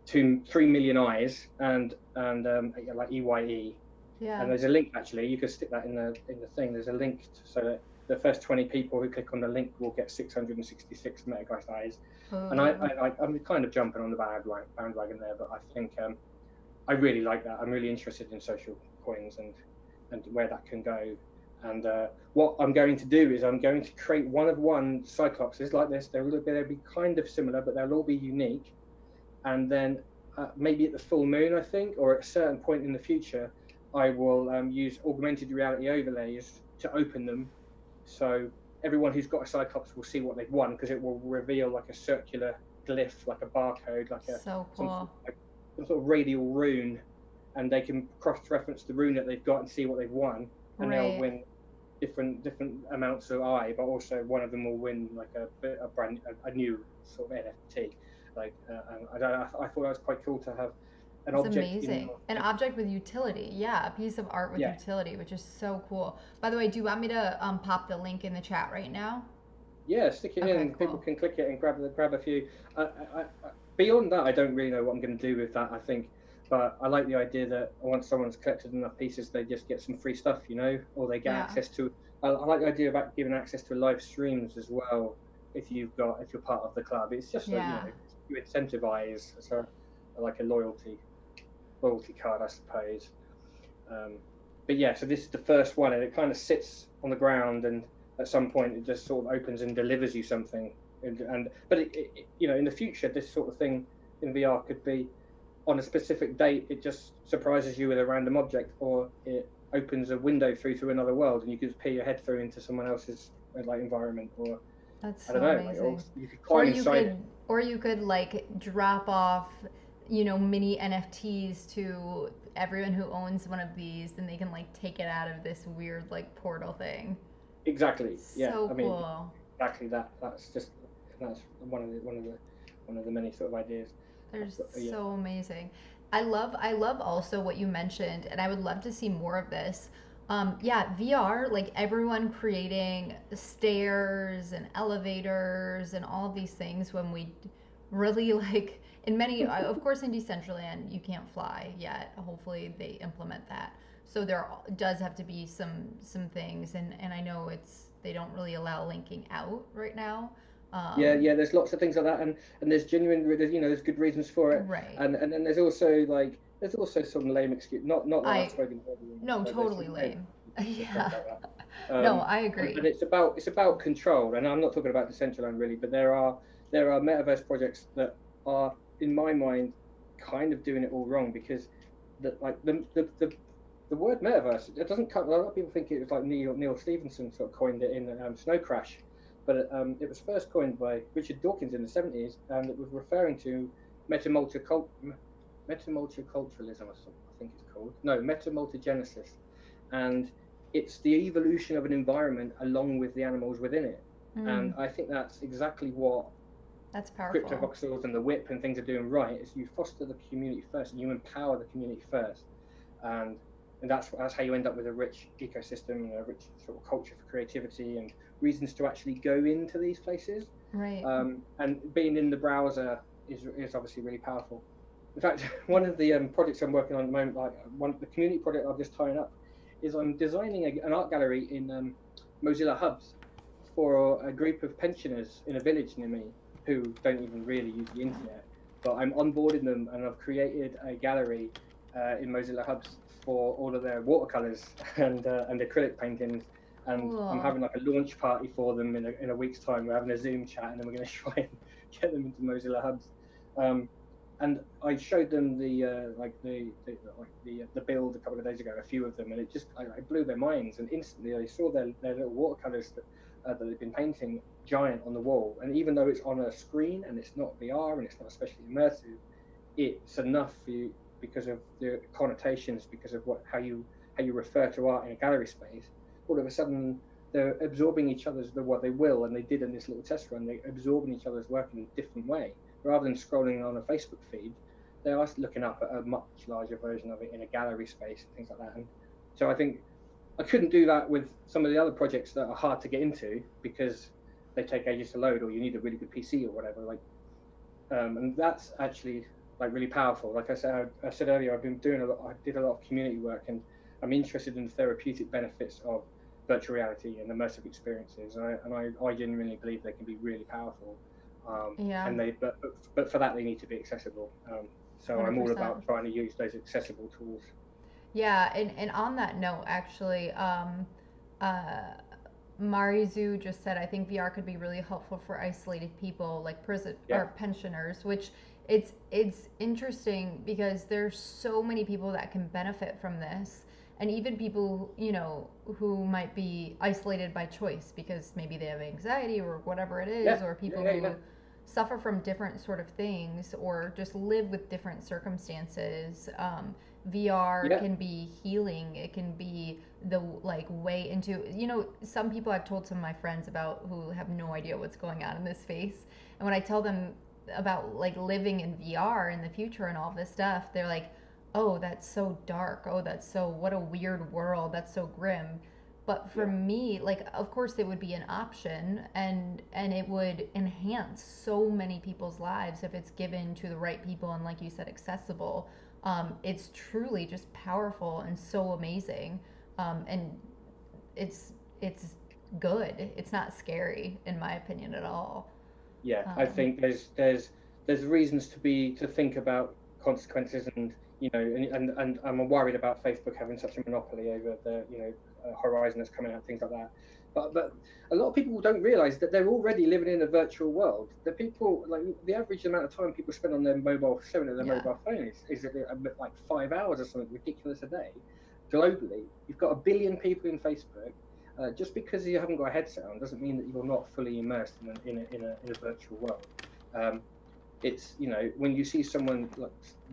3 million eyes and like EYE. Yeah. And there's a link actually. You could stick that in the thing. There's a link so that the first 20 people who click on the link will get 666 Metageist eyes. And I'm kind of jumping on the bandwagon there, but I think I really like that. I'm really interested in social coins and where that can go. And what I'm going to do is I'm going to create one Cyclopses like this. They'll be kind of similar, but they'll all be unique. And then maybe at the full moon, I think, or at a certain point in the future, I will use augmented reality overlays to open them. So everyone who's got a Cyclops will see what they've won because it will reveal like a circular glyph, like a barcode, like so cool. some sort of radial rune, and they can cross-reference the rune that they've got and see what they've won, and they'll win different amounts of eye, but also one of them will win like a new sort of NFT. Like I thought that was quite cool to have an object. Amazing. An object with utility. Yeah, a piece of art with utility, which is so cool. By the way, do you want me to pop the link in the chat right now? Yeah, stick it in and people can click it and grab a few. Beyond that, I don't really know what I'm going to do with that, I think. But I like the idea that once someone's collected enough pieces, they just get some free stuff, or they get access to. I like the idea about giving access to live streams as well. If you're part of the club, it's just like, you incentivize like a loyalty card, I suppose. But yeah, so this is the first one, and it kind of sits on the ground, and at some point it just sort of opens and delivers you something. But in the future, this sort of thing in VR could be on a specific date. It just surprises you with a random object, or it opens a window through to another world, and you could just peer your head through into someone else's like environment, or that's I don't know, amazing. like, you could climb inside. Or you could like drop off, mini NFTs to everyone who owns one of these, and they can like take it out of this weird like portal thing. Exactly. Yeah. So cool. Exactly that. That's one of the many sort of ideas. They're so amazing. I love also what you mentioned, and I would love to see more of this. VR, like everyone creating stairs and elevators and all of these things when we really like in many, of course, in Decentraland you can't fly yet. Hopefully they implement that. So there does have to be some things, and I know they don't really allow linking out right now. Yeah, there's lots of things like that, and there's there's good reasons for it, right? And then there's also some lame excuse, not outspoken. No, totally lame. Yeah. No, I agree. And it's about control, and I'm not talking about Decentraland really, but there are metaverse projects that are, in my mind, kind of doing it all wrong, because the word metaverse, it doesn't come. A lot of people think it was like Neil Stephenson sort of coined it in Snow Crash. But it was first coined by Richard Dawkins in the 70s, and it was referring to metamulticulturalism, I think it's called. No, metamultigenesis, and it's the evolution of an environment along with the animals within it. Mm, And I think that's exactly what that's powerful. cryptovoxels and the whip and things are doing right. Is you foster the community first, and you empower the community first, and that's how you end up with a rich ecosystem, a rich sort of culture for creativity and reasons to actually go into these places. Right. And being in the browser is obviously really powerful. In fact, one of the projects I'm working on at the moment, the community project I'm just tying up, is I'm designing an art gallery in Mozilla Hubs for a group of pensioners in a village near me who don't even really use the internet. But I'm onboarding them, and I've created a gallery in Mozilla Hubs for all of their watercolors and acrylic paintings. And I'm Cool. having like a launch party for them in a week's time. We're having a Zoom chat, and then we're going to try and get them into Mozilla Hubs. And I showed them the build a couple of days ago, a few of them, and it blew their minds. And instantly they saw their little watercolors that they've been painting giant on the wall. And even though it's on a screen and it's not VR and it's not especially immersive, it's enough for you because of the connotations, because of how you refer to art in a gallery space. All of a sudden they're absorbing each other's what they will, and they did in this little test run. They're absorbing each other's work in a different way. Rather than scrolling on a Facebook feed, they are looking up at a much larger version of it in a gallery space and things like that. And so I think I couldn't do that with some of the other projects that are hard to get into because they take ages to load, or you need a really good PC or whatever. And that's actually really powerful. Like I said earlier, I did a lot of community work, and I'm interested in the therapeutic benefits of virtual reality and immersive experiences. And I genuinely believe they can be really powerful. Yeah. But for that they need to be accessible. So I'm all 100%. about trying to use those accessible tools. Yeah, and on that note, actually, uh, Marizu just said, I think VR could be really helpful for isolated people like prison Yeah, or pensioners, which it's interesting because there's so many people that can benefit from this, and even people who might be isolated by choice because maybe they have anxiety or whatever it is, yeah, or yeah, people yeah, who yeah, suffer from different sort of things or just live with different circumstances. VR yeah, can be healing. It can be the way into some people I've told some of my friends about who have no idea what's going on in this space, and when I tell them about living in VR in the future and all this stuff, they're like, "Oh, that's so dark. Oh, that's so what a weird world. That's so grim." But for yeah, me, of course it would be an option, and it would enhance so many people's lives if it's given to the right people and, like you said, accessible. It's truly just powerful and so amazing, and it's good. It's not scary in my opinion at all. yeah. I Um, think there's reasons to think about consequences, and and I'm worried about Facebook having such a monopoly over the horizon that's coming out, things like that. But a lot of people don't realize that they're already living in a virtual world. The people, like, the average amount of time people spend on their mobile yeah, phone is like 5 hours or something ridiculous a day. Globally, you've got 1 billion people in Facebook. Just because you haven't got a headset on doesn't mean that you're not fully immersed in a virtual world. Um, it's when you see someone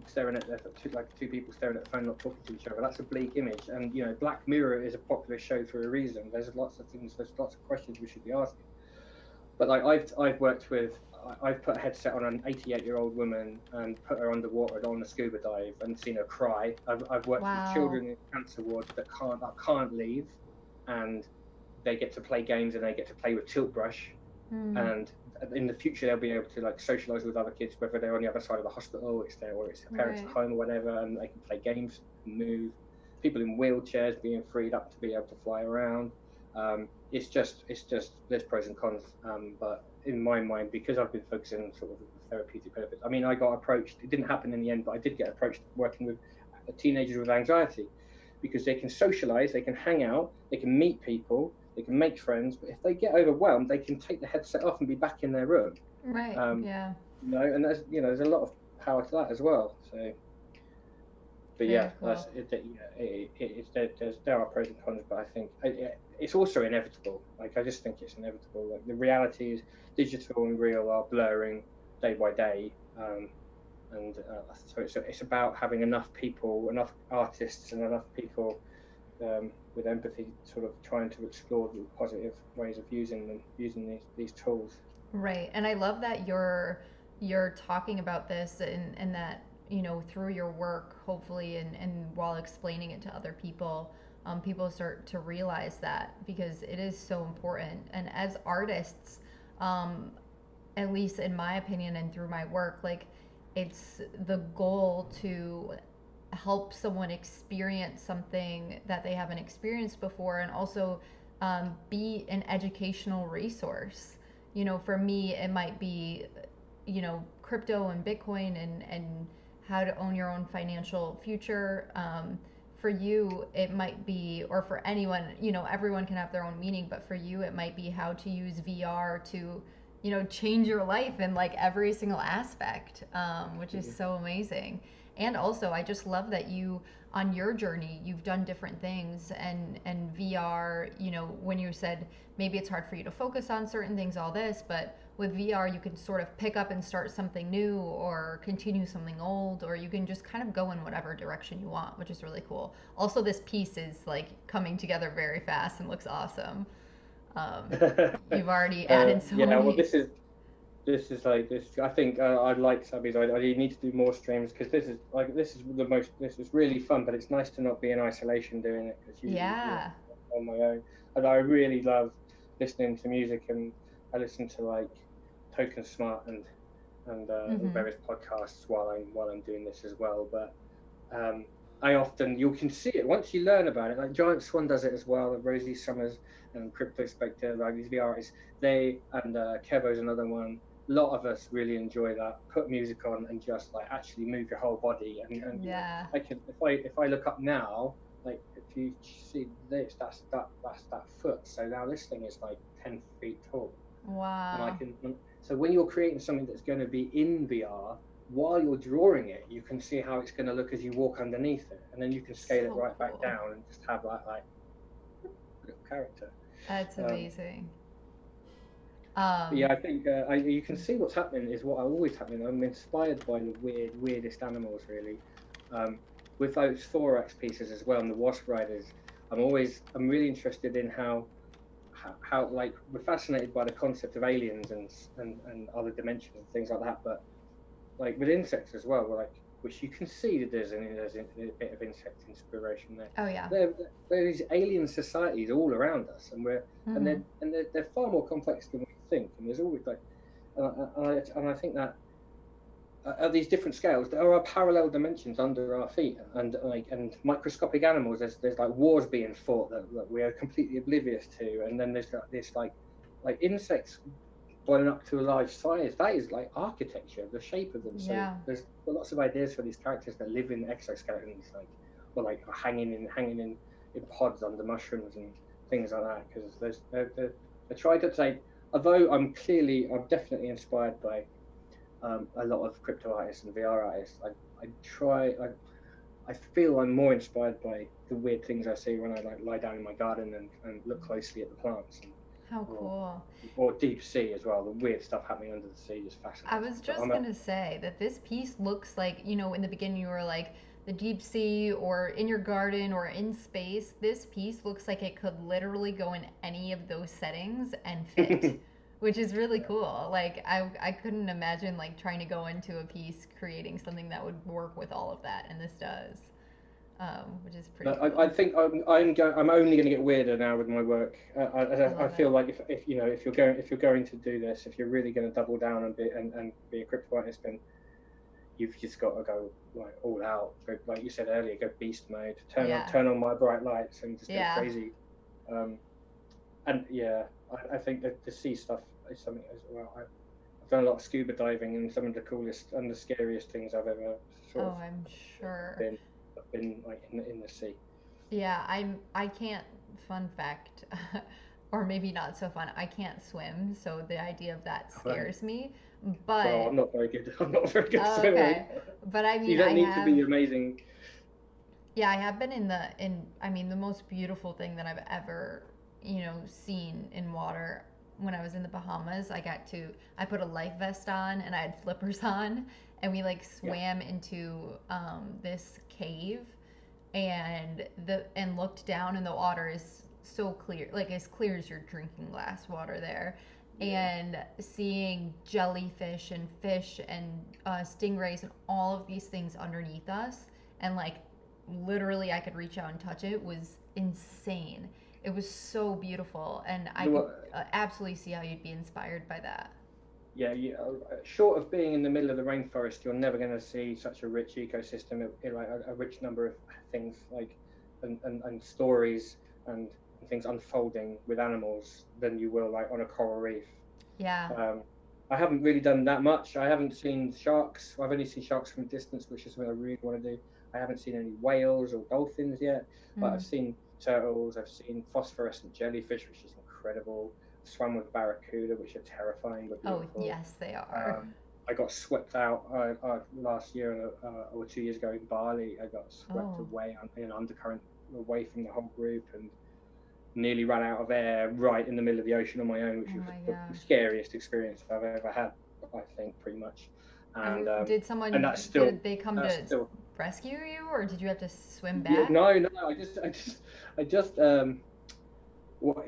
staring at two people staring at the phone, not talking to each other, that's a bleak image. And Black Mirror is a popular show for a reason. There's lots of questions we should be asking. But like I've put a headset on an 88-year-old woman and put her underwater on a scuba dive and seen her cry. I've worked with wow. children in cancer wards that can't leave, and they get to play games and they get to play with tilt brush. Hmm. And in the future they'll be able to socialize with other kids, whether they're on the other side of the hospital, it's their parents at Right. home or whatever, and they can play games, move. People in wheelchairs being freed up to be able to fly around. It's just there's pros and cons, but in my mind, because I've been focusing on sort of the therapeutic benefits, I mean, I got approached, it didn't happen in the end, but I did get approached working with teenagers with anxiety, because they can socialize, they can hang out, they can meet people, they can make friends, but if they get overwhelmed, they can take the headset off and be back in their room. Right. Um, Yeah. and there's a lot of power to that as well. So, but yeah, Very cool. there are pros and cons, but I think it's also inevitable. Like, I just think it's inevitable. Like, the realities, digital and real, are blurring day by day. and so it's about having enough people, enough artists, and enough people with empathy, sort of trying to explore the positive ways of using them, using these tools. Right. And I love that you're talking about this, and that, through your work, hopefully, and while explaining it to other people, people start to realize that, because it is so important. And as artists, um, at least in my opinion and through my work, like, it's the goal to help someone experience something that they haven't experienced before, and also be an educational resource. For me, it might be, crypto and Bitcoin, and how to own your own financial future. For you, it might be, or for anyone, everyone can have their own meaning, but for you, it might be how to use VR to, change your life in like every single aspect, which is so amazing. And also, I just love that on your journey, you've done different things, and VR, when you said maybe it's hard for you to focus on certain things, all this, but with VR, you can sort of pick up and start something new, or continue something old, or you can just kind of go in whatever direction you want, which is really cool. Also, this piece is like coming together very fast and looks awesome. Um, you've already added so Yeah, well, many. this is like this. I think I'd like Sabby's. I need to do more streams, because this is really fun. But it's nice to not be in isolation doing it, because usually Yeah. on my own. And I really love listening to music, and I listen to like Token Smart and Mm-hmm. various podcasts while I'm doing this as well. But um, I often, you can see it once you learn about it. Like Giant Swan does it as well. Rosie Summers and Crypto Spectre, like these VR artists, they and Kevo's another one. A lot of us really enjoy that. Put music on and just like actually move your whole body. And Yeah. I can, if I look up now, like if you see this, that's that foot. So now this thing is like 10 feet tall, and I Wow. can. So when you're creating something that's going to be in VR, while you're drawing it, you can see how it's going to look as you walk underneath it, and then you can scale it So right back cool. down and just have like little character. That's Um, amazing. but Um, yeah, I think you can see what's happening is what always happening. I'm inspired by the weirdest animals, really. Um, with those thorax pieces as well, and the wasp riders, I'm really interested in how like we're fascinated by the concept of aliens and other dimensions and things like that, but like with insects as well, we're like, which you can see that there's a bit of insect inspiration there. oh yeah. There are these alien societies all around us, and Mm-hmm. they're far more complex than we think. And there's always like, and I think that at these different scales, there are parallel dimensions under our feet, and microscopic animals. There's like wars being fought that we are completely oblivious to, and then there's got this like insects blown up to a large size. That is like architecture, the shape of them. So Yeah. there's lots of ideas for these characters that live in exoskeletons, like or like hanging in pods under mushrooms and things like that. Because I try to say, although I'm definitely inspired by a lot of crypto artists and VR artists. I try. I feel I'm more inspired by the weird things I see when I like lie down in my garden and look closely at the plants, How or cool. or deep sea as well. The weird stuff happening under the sea just I fascinates was me. But just gonna say that this piece looks like, in the beginning you were like the deep sea or in your garden or in space. This piece looks like it could literally go in any of those settings and fit, which is really cool. Like, I couldn't imagine like trying to go into a piece creating something that would work with all of that, and this does, which is pretty I cool. think I'm only going to get weirder now with my work. I I love feel it. like if you're going to do this, if you're really going to double down and be a crypto artist, then you've just got to go like all out. Go, like you said earlier, go beast mode. Yeah. Turn on my bright lights and just go Yeah. crazy. Um, and yeah, I think that the sea stuff is something as well. I've done a lot of scuba diving, and some of the coolest and the scariest things I've ever sort Oh, of I'm sure. been been like in the sea. Yeah, I can't, fun fact, or maybe not so fun. I can't swim, so the idea of that Right. scares me. Well, But I'm not very good. I'm not a very good oh, swimmer okay. either. But I You mean, don't need to be amazing. yeah, I have been in I mean, the most beautiful thing that I've ever, seen in water. When I was in the Bahamas, I put a life vest on and I had flippers on, and we like Yeah. swam into this cave, and looked down, and the water is so clear, like as clear as your drinking glass water there. Yeah. And seeing jellyfish and fish and stingrays and all of these things underneath us, and like literally I could reach out and touch it, was insane. It was so beautiful, and I You know could what? absolutely see how you'd be inspired by that. Yeah, short of being in the middle of the rainforest, you're never going to see such a rich ecosystem, like a rich number of things, like and stories and things unfolding with animals than you will like on a coral reef. Yeah. Um, I haven't really done that much. I haven't seen sharks. I've only seen sharks from a distance, which is something I really want to do. I haven't seen any whales or dolphins yet, but Mm. I've seen turtles. I've seen phosphorescent jellyfish, which is incredible. I've swam with barracuda, which are terrifying but Oh, beautiful. yes, they are. Um, I got swept out last year or 2 years ago in Bali. I got swept Oh. away in an undercurrent away from the whole group and nearly ran out of air right in the middle of the ocean on my own, Oh which was my the gosh. scariest experience I've ever had, I think, pretty much. And Did and someone, that's still did they come that's to still rescue you, or did you have to swim yeah, back? no, no. I just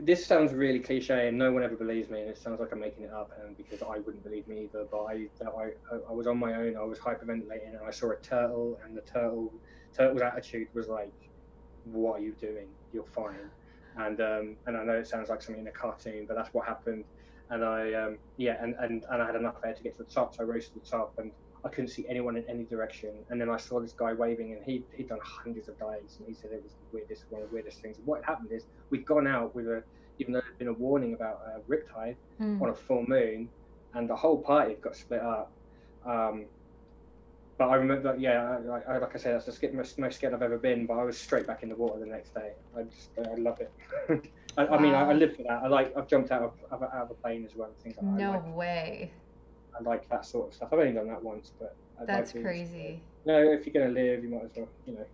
this sounds really cliche, and no one ever believes me, and it sounds like I'm making it up, and because I wouldn't believe me either. But I was on my own. I was hyperventilating, and I saw a turtle, and the turtle's attitude was like, "What are you doing? You're fine." And I know it sounds like something in a cartoon, but that's what happened. And I had enough air to get to the top, so I rose to the top, and I couldn't see anyone in any direction. And then I saw this guy waving, and he'd done hundreds of dives, and he said it was the weirdest, one of the weirdest things. What happened is we'd gone out with even though there'd been a warning about a riptide Mm. on a full moon, and the whole party had got split up. Um, but I remember, yeah, like I said, that's the most scared I've ever been. But I was straight back in the water the next day. I love it. I mean, I Wow. live for that. I've jumped out of a plane as well, and things like that. No way. I like that sort of stuff. I've only done that once, but I'd like That's to do this again. crazy. No, if you're gonna live, you might as well,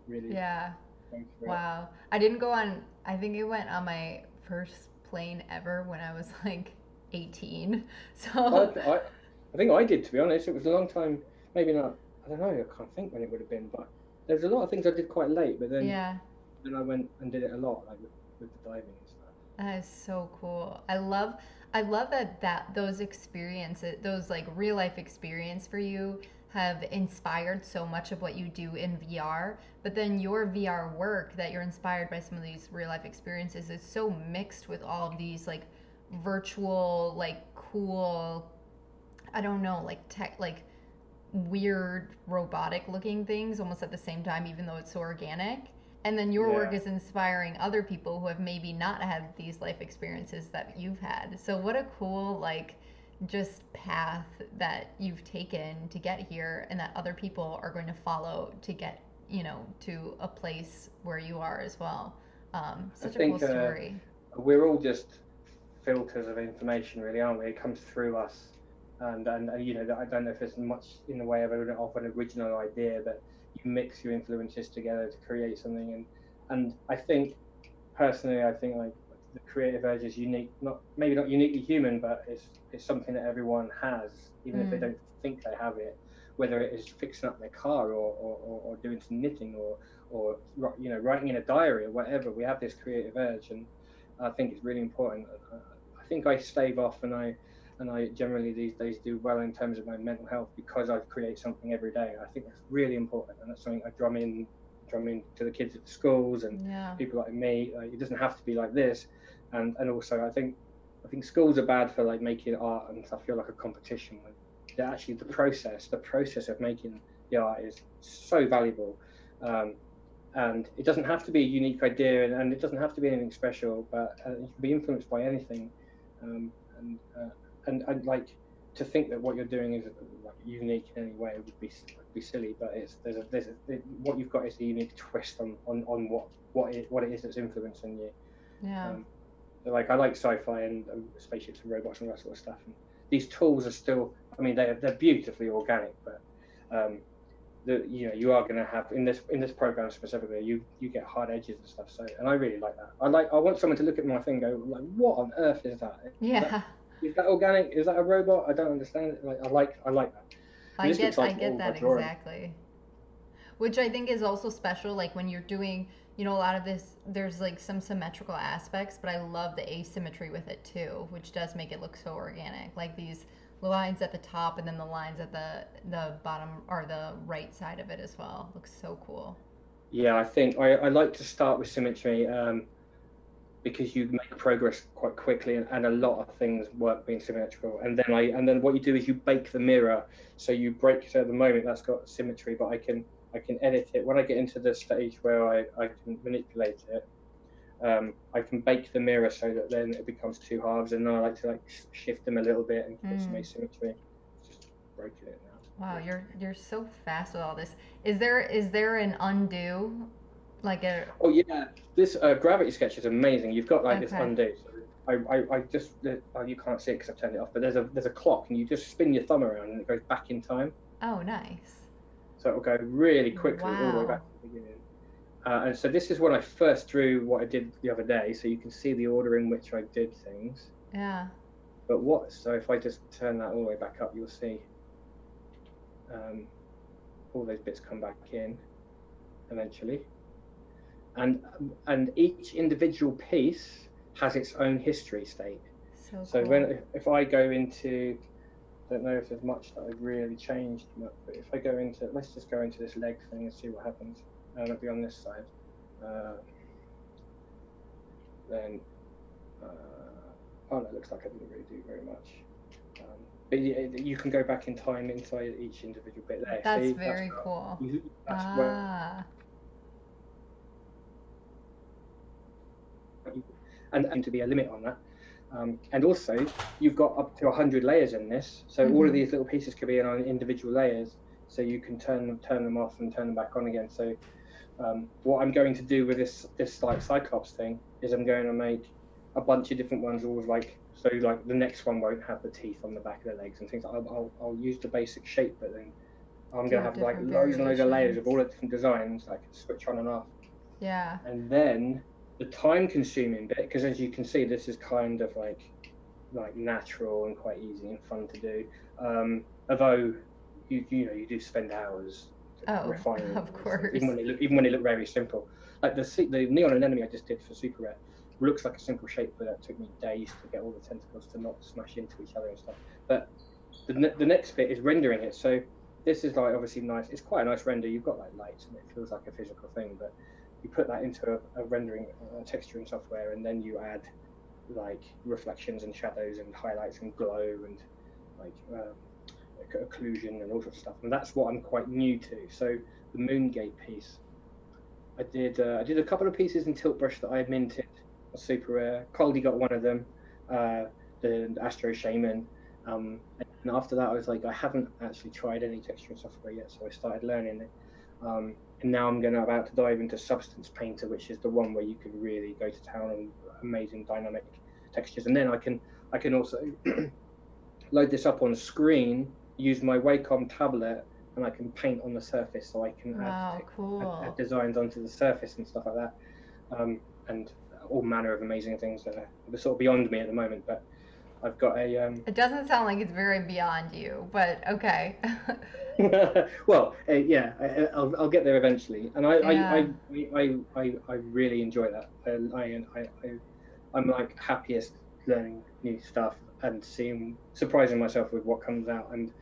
really Yeah. go for it. Wow. I didn't go on, I think I went on my first plane ever when I was like 18. I, So, I, I think I did, to be honest. It was a long time. Maybe not. I don't know. I can't think when it would have been, but there's a lot of things I did quite late. But yeah, then I went and did it a lot, like with the diving and stuff. that is so cool. I love that those experiences, those like real life experience for you have inspired so much of what you do in VR, but then your VR work that you're inspired by some of these real life experiences is so mixed with all of these like virtual, like cool, I don't know, like tech, like weird robotic looking things almost at the same time, even though it's so organic. And then your work Yeah, is inspiring other people who have maybe not had these life experiences that you've had. So, what a cool, like, just path that you've taken to get here, and that other people are going to follow to get, to a place where you are as well. I Such a cool think story. we're all just filters of information, really, aren't we? It comes through us, and I don't know if there's much in the way of an original idea, but you mix your influences together to create something, and I think personally, I think like the creative urge is unique, not maybe not uniquely human, but it's something that everyone has, even if they Mm. don't think they have it. Whether it is fixing up their car or doing some knitting or writing in a diary or whatever, we have this creative urge, and I think it's really important. I think I stave off, and I generally these days do well in terms of my mental health because I create something every day. I think that's really important, and that's something I drum in to the kids at the schools and Yeah. people like me. Like, it doesn't have to be like this, and also I think schools are bad for like making art and stuff feel like a competition when actually the process of making the art is so valuable. Um, and it doesn't have to be a unique idea, and it doesn't have to be anything special, but it can be influenced by anything. Um, and, uh, and like to think that what you're doing is like unique in any way would be silly, but what you've got is a unique twist on what it is that's influencing you. Yeah. Um, so like I like sci-fi and spaceships and robots and all that sort of stuff. And these tools are still, I mean, they're beautifully organic, but um, you are going to have in this program specifically, you get hard edges and stuff. So, and I really like that. I want someone to look at my thing and go like, what on earth is that? Is that Yeah. is that organic? Is that a robot? I don't understand it. Like I like that. This looks I like get all my that drawing. exactly. Which I think is also special, like when you're doing, a lot of this, there's like some symmetrical aspects, but I love the asymmetry with it too, which does make it look so organic. Like these lines at the top and then the lines at the bottom or the right side of it as well. Looks so cool. Yeah, I think I like to start with symmetry, because you make progress quite quickly, and a lot of things work being symmetrical. And then what you do is you bake the mirror. So you break. So at the moment that's got symmetry, but I can edit it when I get into the stage where I can manipulate it. I can bake the mirror so that then it becomes two halves, and then I like to like shift them a little bit and put some Mm. asymmetry. Just breaking it now. Wow, Yeah. you're so fast with all this. Is there an undo, like a Oh yeah, this gravity sketch is amazing. You've got like this okay? undo. So I just oh, you can't see it because I've turned it off, but there's a clock, and you just spin your thumb around and it goes back in time. Oh, nice. So it'll go really quickly all the way back Wow. to the beginning. And so this is when I first drew what I did the other day. So you can see the order in which I did things. Yeah. But what? So if I just turn that all the way back up, you'll see um, all those bits come back in eventually. And each individual piece has its own history state. So So cool. if I go into, I don't know if there's much that I've really changed, but if I go into, let's just go into this leg thing and see what happens. It'll be on this side. Then, oh, that looks like I didn't really do very much. But you can go back in time inside each individual bit there. That's See, very cool. that's where Ah. and to be a limit on that. And also, you've got up to 100 layers in this, so all of Mhm. these little pieces could be in on individual layers, so you can turn them off and turn them back on again. So what I'm going to do with this like Cyclops thing is I'm going to make a bunch of different ones, all like so like the next one won't have the teeth on the back of the legs and things. I'll use the basic shape, but then I'm Do going to have like different loads and loads of layers of all variations. the different designs that I can switch on and off. Yeah. And then the time consuming bit, because as you can see, this is kind of like natural and quite easy and fun to do. Although you do spend hours Oh, refining of these things, course. even when they look very simple. Like the neon anemone I just did for Super Rare looks like a simple shape, but that took me days to get all the tentacles to not smash into each other and stuff. But the next bit is rendering it. So this is like obviously nice. It's quite a nice render. You've got like lights and it feels like a physical thing, but you put that into a rendering texturing software, and then you add like reflections and shadows and highlights and glow and like occlusion and all sorts of stuff. And that's what I'm quite new to. So the Moongate piece, I did a couple of pieces in tilt brush that I minted, a super rare. Caldy got one of them, the Astro Shaman. And after that, I was like, I haven't actually tried any texturing software yet, so I started learning it. And now I'm about to dive into Substance Painter, which is the one where you can really go to town on amazing dynamic textures. And then I can also load this up on screen, use my Wacom tablet, and I can paint on the surface, so I can Wow, add cool. designs onto the surface and stuff like that, and all manner of amazing things that are sort of beyond me at the moment. But I've got a It doesn't sound like it's very beyond you, but okay. well, yeah, I'll get there eventually, and Yeah. I really enjoy that. I'm like happiest learning new stuff and surprising myself with what comes out, and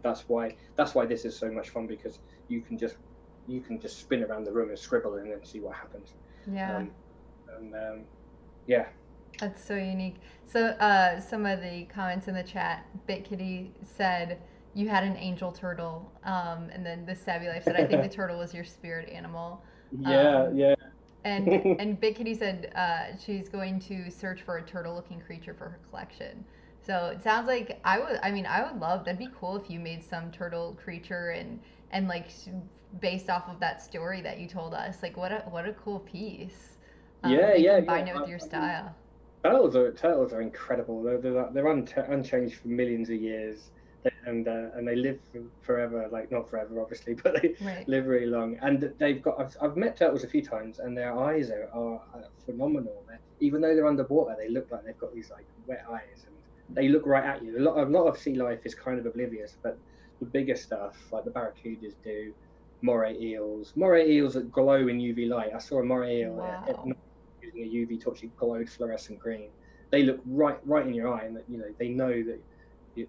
that's why this is so much fun, because you can just spin around the room and scribble and then see what happens. Yeah. Um, and yeah, That's so unique. So, some of the comments in the chat, BitKitty said you had an angel turtle, and then the Savvy Life said, I think the turtle was your spirit animal. yeah, Um, yeah. and BitKitty said she's going to search for a turtle-looking creature for her collection. So it sounds like I mean, I would love. That'd be cool if you made some turtle creature and like based off of that story that you told us. Like, what a cool piece. Yeah, And yeah, yeah. combine it with your I mean, style. turtles are incredible. They're unchanged for millions of years, and they live forever. Like not forever, obviously, but they Right. live really long. And they've got. I've met turtles a few times, and their eyes are phenomenal. Even though they're underwater, they look like they've got these like wet eyes, and they look right at you. A lot of sea life is kind of oblivious, but the bigger stuff like the barracudas do, moray eels that glow in UV light. I saw a moray eel Wow. using a UV torch. It glowed fluorescent green. They look right in your eye, and that they know that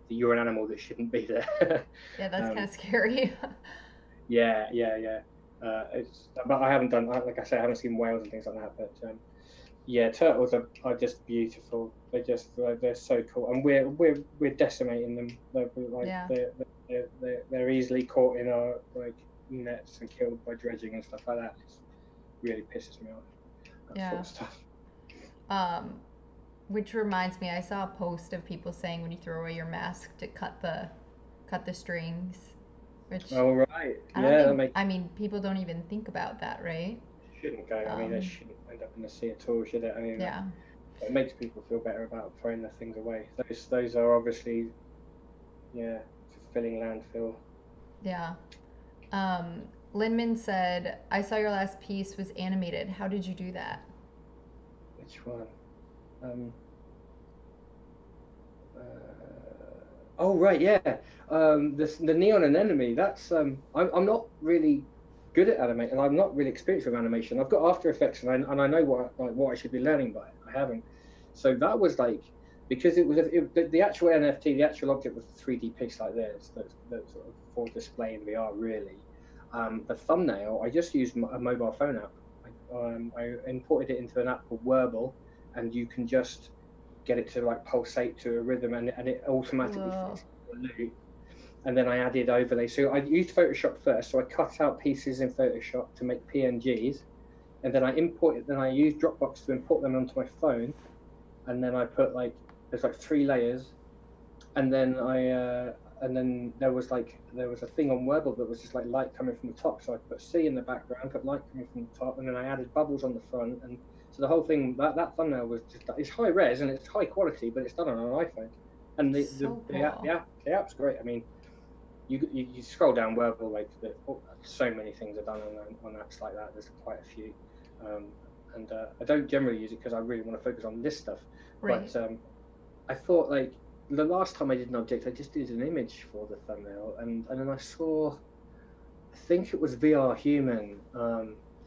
you're an animal that shouldn't be there. Yeah, that's kind um, of scary. yeah. But I haven't done, like I say, I haven't seen whales and things like that. But yeah, turtles are just beautiful. They're so cool, and we're decimating them. Yeah. They're easily caught in our like nets and killed by dredging and stuff like that. It really pisses me off, that sort Yeah. of stuff. Um, which reminds me, I saw a post of people saying when you throw away your mask to cut the strings, which All right, I don't yeah, that think. makes I mean, people don't even think about that, right? shouldn't go. I mean, they Um, shouldn't end up in the sea at all, should it? I mean, yeah. it makes people feel better about throwing their things away. Those are obviously, yeah, fulfilling landfill. Yeah. Um, Linman said, "I saw your last piece was animated. How did you do that?" Which one? Um, oh right, yeah. The neon anemone. That's I'm not really good at animation. I'm not really experienced with animation. I've got After Effects, and I know what I should be learning by it. I haven't. So that was like, because the actual NFT, the actual object was a 3D piece like this that's sort of for display in VR really. The thumbnail, I just used a mobile phone app. I imported it into an app called Wordle, and you can just get it to like pulsate to a rhythm, and it automatically Cool. fits into a loop. And then I added overlay. So I used Photoshop first. So I cut out pieces in Photoshop to make PNGs, and then I used Dropbox to import them onto my phone, and then I put like there's like 3 layers, and then there was a thing on Wordle that was just like light coming from the top. So I put C in the background, put light coming from the top, and then I added bubbles on the front, and so the whole thing that thumbnail was just it's high res and it's high quality, but it's done on an iPhone, and So cool. the app's great. I mean, you scroll down Wordle, like so many things are done on apps like that. There's quite a few, um, and I don't generally use it because I really want to focus on this stuff, Right. but I thought like the last time I did an object, I just did an image for the thumbnail, and then I saw, I think it was VR Human,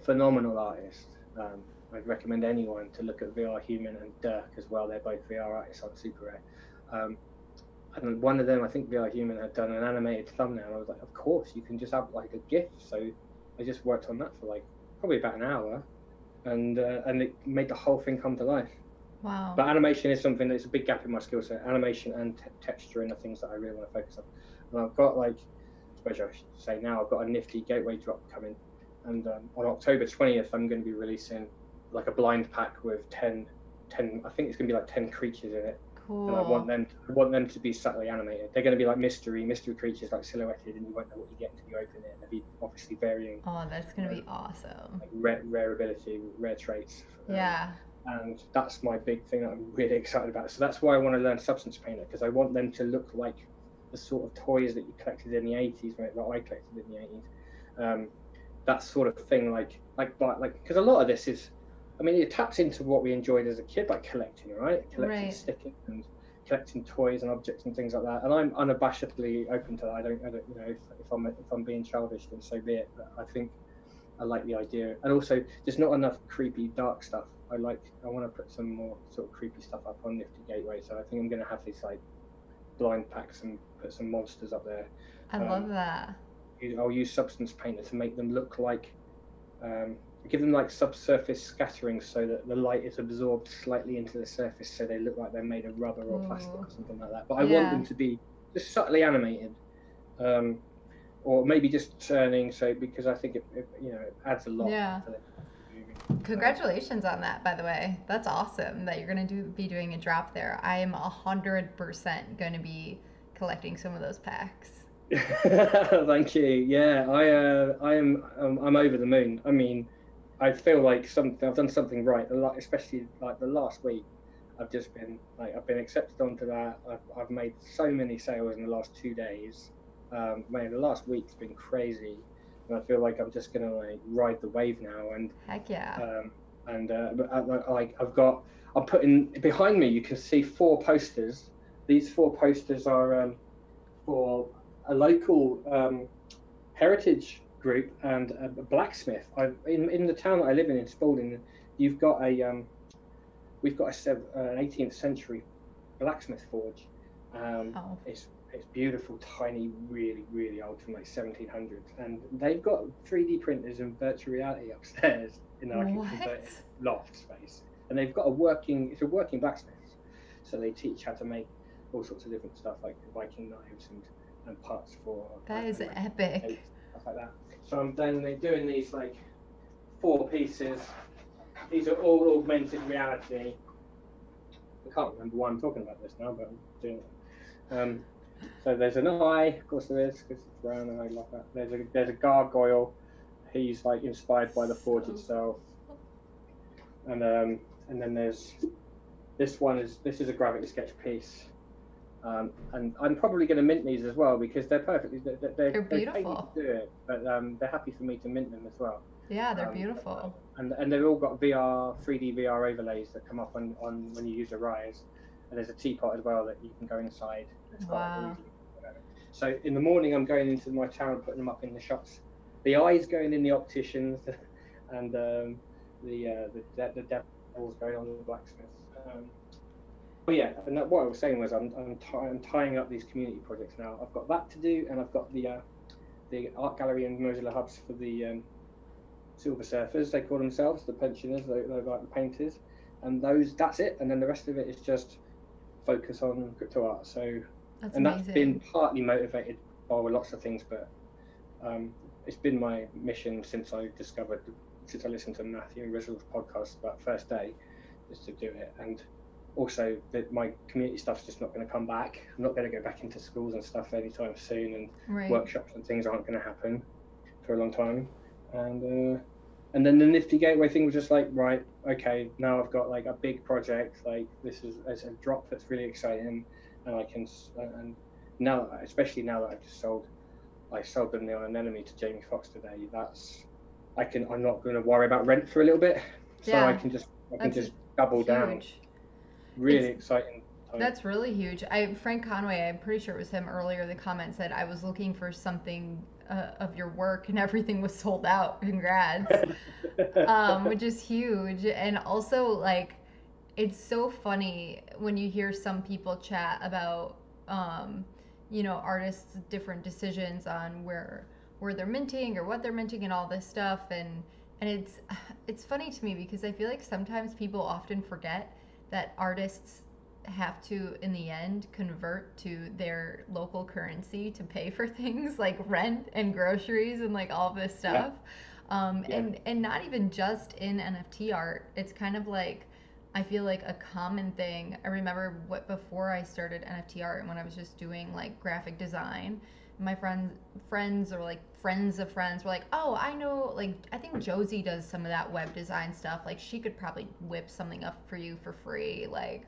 phenomenal artist. I'd recommend anyone to look at VR Human and Dirk as well. They're both VR artists on Super Rare. And one of them, I think VR Human, had done an animated thumbnail. I was like, of course, you can just have like a GIF. So I just worked on that for like probably about an hour, and it made the whole thing come to life. Wow. But animation is something that's a big gap in my skill set. Animation and texture are things that I really want to focus on. And I've got like, I suppose I should say now, I've got a nifty gateway drop coming, and on October 20th, I'm going to be releasing like a blind pack with 10. I think it's going to be like 10 creatures in it, and Cool. I want them to be subtly animated. They're going to be like mystery creatures, like silhouetted, and you won't know what you get until you open it. And they'll be obviously varying, Oh, that's gonna uh, be awesome. like rare ability, rare traits. Yeah. And that's my big thing that I'm really excited about. So that's why I want to learn Substance Painter, because I want them to look like the sort of toys that you collected in the 80s, that I collected in the 80s. That sort of thing, because a lot of this is, I mean, it taps into what we enjoyed as a kid, like collecting, right? Collecting Right. stickers and collecting toys and objects and things like that. And I'm unabashedly open to that. I don't, if I'm being childish, then so be it. But I think I like the idea, and also there's not enough creepy dark stuff. I want to put some more sort of creepy stuff up on Nifty Gateway, so I think I'm going to have these like blind packs and put some monsters up there. I love Um, that. I'll use Substance Painter to make them look like, give them like subsurface scattering, so that the light is absorbed slightly into the surface, so they look like they're made of rubber or plastic Ooh. or something like that. But I want Yeah. them to be just subtly animated. Um, or maybe just turning, so because I think it adds a lot Yeah. to the movie. Congratulations on that, by the way. That's awesome that you're gonna be doing a drop there. I am 100% gonna be collecting some of those packs. Thank you. Yeah, I'm over the moon. I mean, I feel like I've done something right. Especially like the last week, I've been accepted onto that. I've made so many sales in the last 2 days. Man, the last week's been crazy, and I feel like I'm just gonna like ride the wave now. Heck yeah. Um, like I'm putting behind me. You can see 4 posters. These 4 posters are for a local heritage group and a blacksmith. In the town that I live in Spalding, you've got we've got an 18th century blacksmith forge. Oh, It's beautiful, tiny, really old from like 1700s, and they've got 3D printers and virtual reality upstairs in like a what? converted loft space, and they've got it's a working blacksmith, so they teach how to make all sorts of different stuff like Viking knives and parts for That is like epic. stuff like that. So I'm then they're doing these like 4 pieces. These are all augmented reality. I can't remember why I'm talking about this now, but I'm doing it. So there's an eye, of course there is, because it's round and I love that. There's a gargoyle. He's like inspired by the forge itself. And then there's this is a gravity sketch piece. And I'm probably going to mint these as well because they're perfectly they're beautiful. To do it, but they're happy for me to mint them as well. Yeah, they're beautiful. And they've all got 3D VR overlays that come up on when you use a Rise. And there's a teapot as well that you can go inside. Wow. So in the morning, I'm going into my town, putting them up in the shops. The eye's going in the opticians, and the devil's going on the blacksmiths. But yeah, and what I was saying was I'm tying up these community projects now. I've got that to do, and I've got the art gallery and modular hubs for the silver surfers. They call themselves the pensioners. They're like the painters, and that's it. And then the rest of it is just focus on crypto art. So That's and amazing. that's been partly motivated by lots of things, but it's been my mission since I listened to Matthew and Rizal's podcast about first day, is to do it. And also that my community stuff's just not going to come back. I'm not going to go back into schools and stuff anytime soon, and workshops and things aren't going to happen for a long time. And then the Nifty Gateway thing was just like, right, okay, now I've got like a big project, like this is a drop that's really exciting, and I can, and now, especially now that I sold them the Enemy to Jamie Foxx today, I'm not going to worry about rent for a little bit, so I can just double huge. down. Really exciting time. That's really huge. Frank Conway, I'm pretty sure it was him earlier, the comment said, I was looking for something of your work and everything was sold out. Congrats. Which is huge. And also, like, it's so funny when you hear some people chat about, artists' different decisions on where they're minting or what they're minting and all this stuff. And it's funny to me because I feel like sometimes people often forget that artists have to, in the end, convert to their local currency to pay for things like rent and groceries and like all this stuff. And not even just in NFT art. It's kind of like, I feel like a common thing. I remember before I started NFT art and when I was just doing like graphic design, my friends or like friends of friends were like, oh, I know, like, I think Josie does some of that web design stuff. Like, she could probably whip something up for you for free. Like,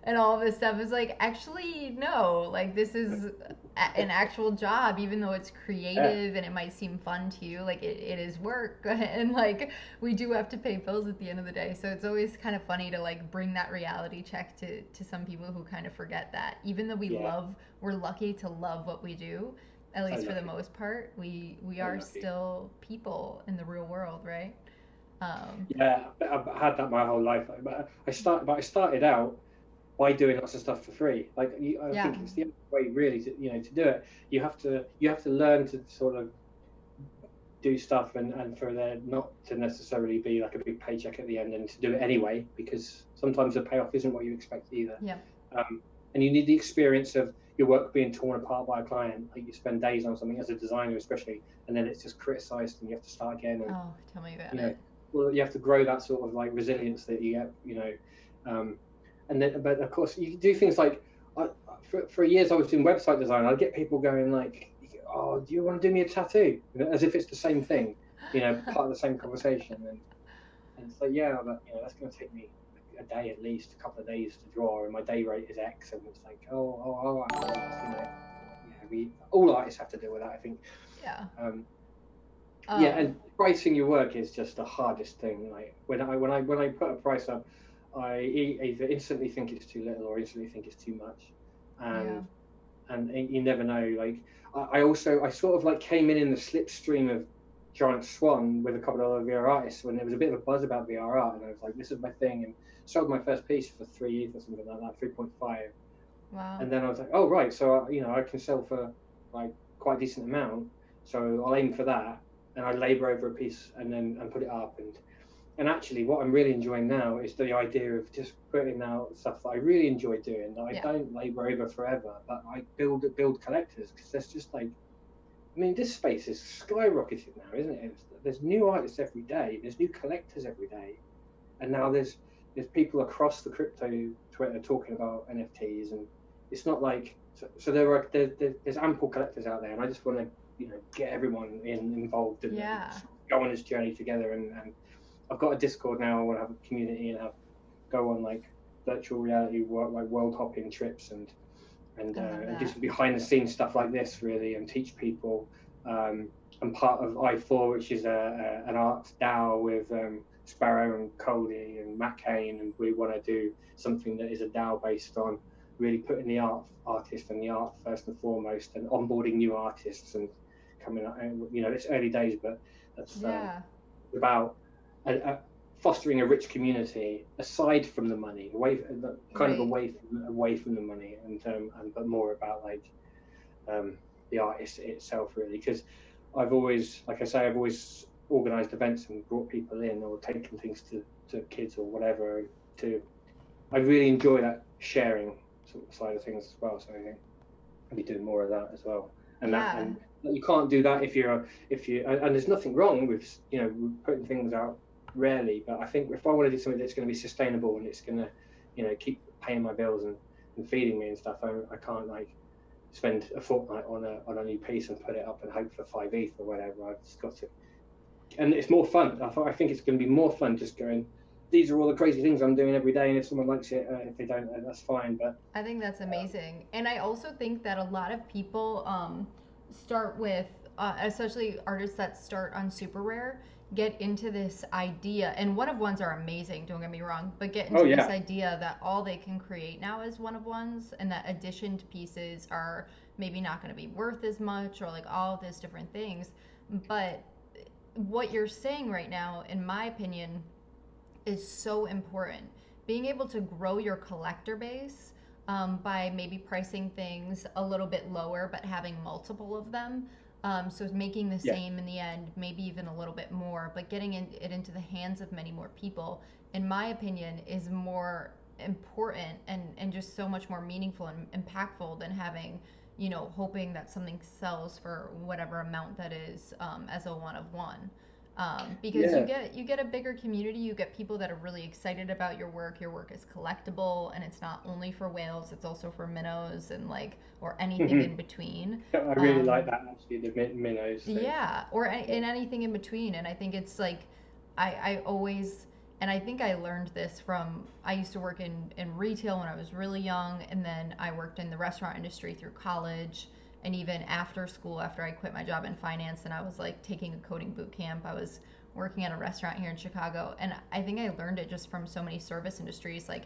and all of this stuff is like, actually, no, like, this is an actual job, even though it's creative and it might seem fun to you. Like, it is work. And like, we do have to pay bills at the end of the day. So it's always kind of funny to like bring that reality check to some people who kind of forget that. Even though we're lucky to love what we do, at least for the most part, we are still people in the real world, right? I've had that my whole life. But I started out by doing lots of stuff for free. Like I think it's the only way really to do it. You have to learn to sort of do stuff and for there not to necessarily be like a big paycheck at the end, and to do it anyway, because sometimes the payoff isn't what you expect either. And you need the experience of your work being torn apart by a client. Like you spend days on something as a designer, especially, and then it's just criticized and you have to start again. And, tell me about it. Well, you have to grow that sort of like resilience that you get, and then, but of course, you do things like, for years I was doing website design. I'd get people going like, "Oh, do you want to do me a tattoo?" As if it's the same thing, part of the same conversation. And so but that's going to take me a day at least, a couple of days to draw, and my day rate is X, and it's like, all artists have to deal with that, I think. And pricing your work is just the hardest thing. Like when I put a price up, I either instantly think it's too little or instantly think it's too much, and you never know. Like I sort of like came in the slipstream of Giant Swan with a couple of other VR artists when there was a bit of a buzz about VR art, and I was like, this is my thing, and sold my first piece for 3 ETH or something like that, 3.5. Wow. And then I was like, oh right, so I can sell for like quite a decent amount, so I'll aim for that, and I labour over a piece and put it up. And actually, what I'm really enjoying now is the idea of just putting out stuff that I really enjoy doing, that I don't labour over forever, but I build collectors, because there's just like, I mean, this space is skyrocketing now, isn't it? There's new artists every day, there's new collectors every day, and now there's people across the crypto Twitter talking about NFTs, and it's not like so there's ample collectors out there, and I just want to get everyone involved and go on this journey together. And I've got a Discord now. I want to have a community and go on like virtual reality world hopping trips and do some behind the scenes stuff like this really, and teach people. I'm part of I4, which is an arts DAO with Sparrow and Cody and Matt Kane, and we want to do something that is a DAO based on really putting the artist and the art first and foremost, and onboarding new artists and coming up. It's early days, but that's about fostering a rich community aside from the money, away from the money, and but more about like the artist itself really, because I've always organised events and brought people in, or taken things to kids or whatever. I really enjoy that sharing side of things as well. So I think I'll be doing more of that as well. And and you can't do that if you and there's nothing wrong with putting things out rarely, but I think if I want to do something that's going to be sustainable and it's going to keep paying my bills and feeding me and stuff, I can't like spend a fortnight on a new piece and put it up and hope for 5 ETH or whatever. I've just got to, and it's more fun. I think it's going to be more fun just going, these are all the crazy things I'm doing every day, and if someone likes it, if they don't, that's fine. But I think that's amazing. And I also think that a lot of people start with, especially artists that start on super rare, get into this idea, and one of ones are amazing, don't get me wrong, but get into this idea that all they can create now is one of ones, and that additioned pieces are maybe not going to be worth as much, or like all of these different things. But what you're saying right now, in my opinion, is so important. Being able to grow your collector base by maybe pricing things a little bit lower, but having multiple of them. So making the same in the end, maybe even a little bit more, but getting it into the hands of many more people, in my opinion, is more important and just so much more meaningful and impactful than having, hoping that something sells for whatever amount that is as a one of one. Because you get a bigger community, you get people that are really excited about your work. Your work is collectible, and it's not only for whales; it's also for minnows and or anything in between. I really like that actually, the minnows thing. Yeah, or in anything in between. And I think it's like I always, and I think I learned this from, I used to work in retail when I was really young, and then I worked in the restaurant industry through college. And even after school, after I quit my job in finance and I was like taking a coding boot camp, I was working at a restaurant here in Chicago. And I think I learned it just from so many service industries. Like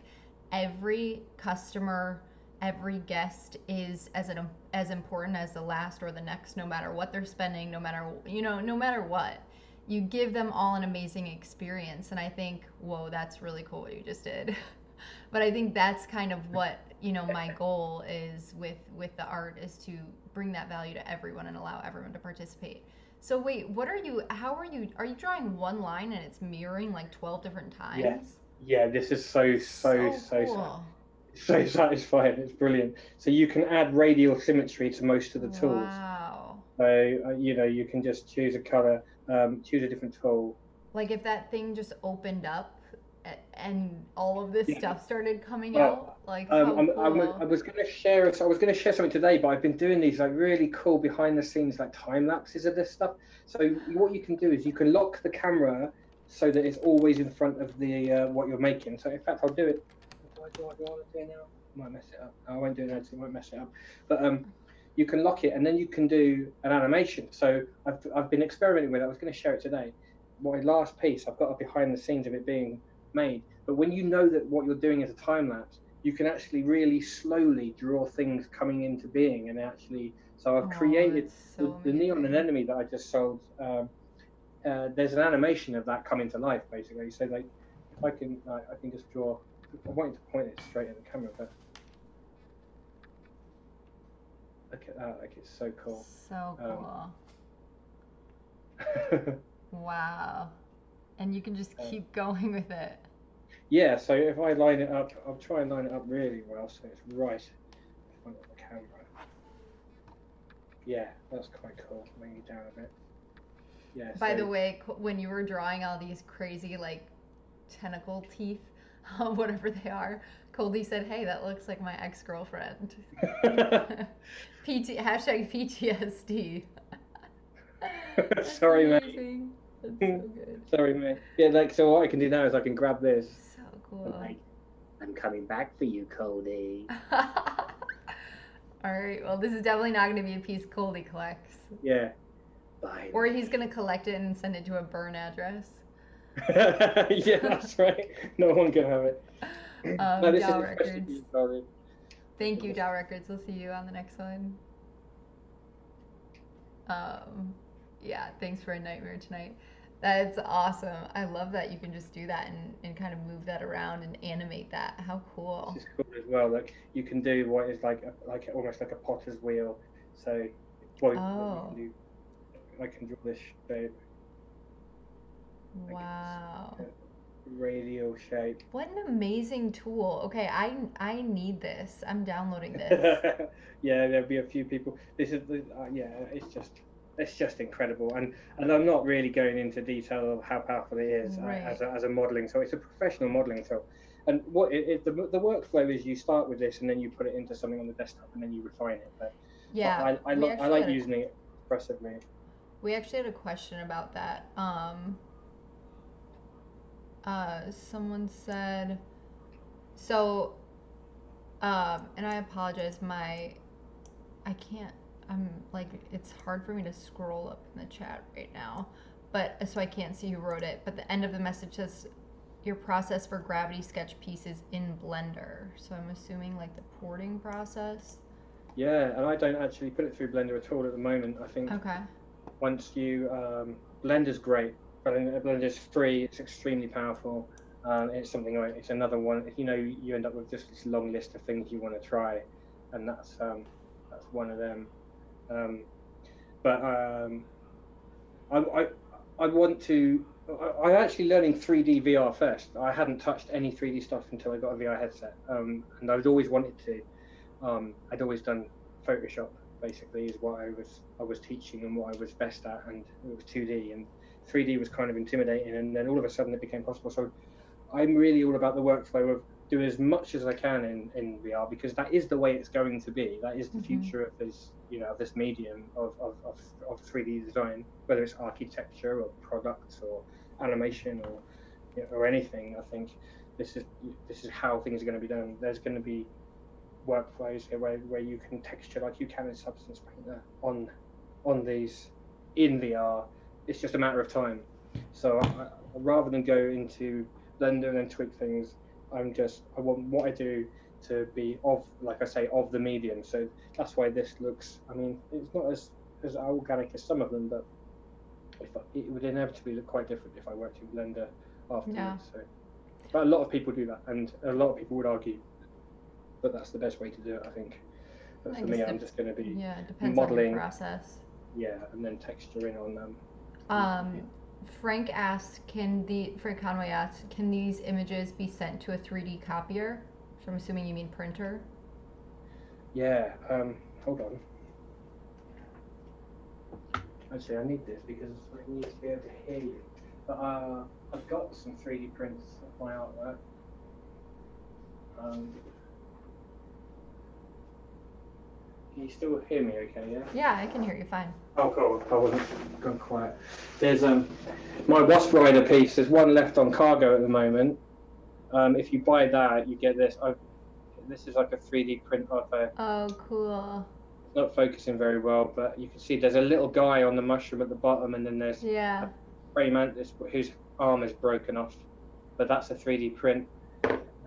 every customer, every guest is as important as the last or the next, no matter what they're spending, no matter what. You give them all an amazing experience. And I think, whoa, that's really cool what you just did. But I think that's kind of what my goal is with the art, is to bring that value to everyone and allow everyone to participate. So wait, how are you drawing one line and it's mirroring like 12 different times? Yeah, this is so cool. So satisfying. It's brilliant. So you can add radial symmetry to most of the tools. Wow. So you can just choose a color, choose a different tool. Like if that thing just opened up and all of this stuff started coming out, like how cool. I was going to share something today, but I've been doing these like really cool behind the scenes like time lapses of this stuff. So what you can do is you can lock the camera so that it's always in front of the what you're making. So in fact, I'll do it. Do I want to do it now? I might mess it up. I won't do it now, so I won't mess it up. But you can lock it, and then you can do an animation. So I've been experimenting with it. I was going to share it today. My last piece, I've got a behind the scenes of it being made, but when you know that what you're doing is a time lapse, you can actually really slowly draw things coming into being, and actually. So I've Oh, created that's so the neon amazing. anemone that I just sold. There's an animation of that coming to life, basically. So like, if I can just draw. I wanted to point it straight at the camera, but look at that! Like, it's so cool. So Um, cool. Wow. And you can just keep going with it. yeah. So if I line it up, I'll try and line it up really well, so it's right in front of the camera. Yeah, that's quite cool. Bring it down a bit. Yeah. By the So way, when you were drawing all these crazy, like, tentacle teeth, whatever they are, Coldy said, "Hey, that looks like my ex-girlfriend." Hashtag PTSD. That's sorry, mate. amazing. That's so good. Sorry, mate. Yeah, like, so what I can do now is I can grab this. So I'm cool. like, I'm coming back for you, Cody. All right. Well, this is definitely not going to be a piece Coldy collects. Yeah. Bye. Or he's going to collect it and send it to a burn address. Yeah, that's right. No one can have it. No, this is Dow especially for Records. you, Cody. Thank you, Dow Records. We'll see you on the next one. Yeah, thanks for a nightmare tonight. That's awesome. I love that you can just do that and kind of move that around and animate that. How cool. This is cool as well. Like, you can do what is like almost like a potter's wheel. So what Oh. you can do, I can draw this shape. Wow. Like radial shape. What an amazing tool. Okay, I need this. I'm downloading this. Yeah, there'll be a few people. This is yeah, it's just incredible, and I'm not really going into detail of how powerful it is Right. as a modeling. So it's a professional modeling tool, and what the workflow is, you start with this and then you put it into something on the desktop and then you refine it. But Yeah, I like using it expressively. We actually had a question about that. Someone said, so, and I apologize, I can't, I'm like, it's hard for me to scroll up in the chat right now, but so I can't see who wrote it. But the end of the message says, your process for gravity sketch pieces in Blender. So I'm assuming like the porting process. Yeah, and I don't actually put it through Blender at all at the moment. I think Okay. once you Blender's great, but Blender's free. It's extremely powerful. It's something like, it's another one. You know, you end up with just this long list of things you want to try, and that's one of them. But I want to. I'm actually learning 3D VR first. I hadn't touched any 3D stuff until I got a VR headset, and I'd always wanted to. I'd always done Photoshop, basically, is what I was teaching and what I was best at, and it was 2D, and 3D was kind of intimidating, and then all of a sudden it became possible. So I'm really all about the workflow of doing as much as I can in VR, because that is the way it's going to be. That is the future of this, of this medium of 3D design, whether it's architecture or products or animation or anything. I think this is how things are going to be done. There's going to be workflows here where you can texture like you can in Substance Painter on these in VR. It's just a matter of time. So rather than go into Blender and then tweak things, I want what I do to be like I say, of the medium. So that's why this looks, I mean, it's not as organic as some of them, but it would inevitably look quite different if I worked in Blender afterwards. Yeah. So, but a lot of people do that, and a lot of people would argue but that's the best way to do it, I think. But for me, I'm just going to be modeling, on your process. Yeah, and then texturing on them. Frank Conway asked, can these images be sent to a 3D copier? So I'm assuming you mean printer. Yeah. Hold on. Actually, I need this because I need to be able to hear you. But I've got some 3D prints of my artwork. Can you still hear me okay, yeah? Yeah, I can hear you fine. Oh, cool. I wasn't gone quiet. There's my Wasp Rider piece. There's one left on cargo at the moment. If you buy that, you get this. This is like a 3D print of a... Oh, cool. It's not focusing very well, but you can see there's a little guy on the mushroom at the bottom, and then there's a praying mantis whose arm is broken off. But that's a 3D print.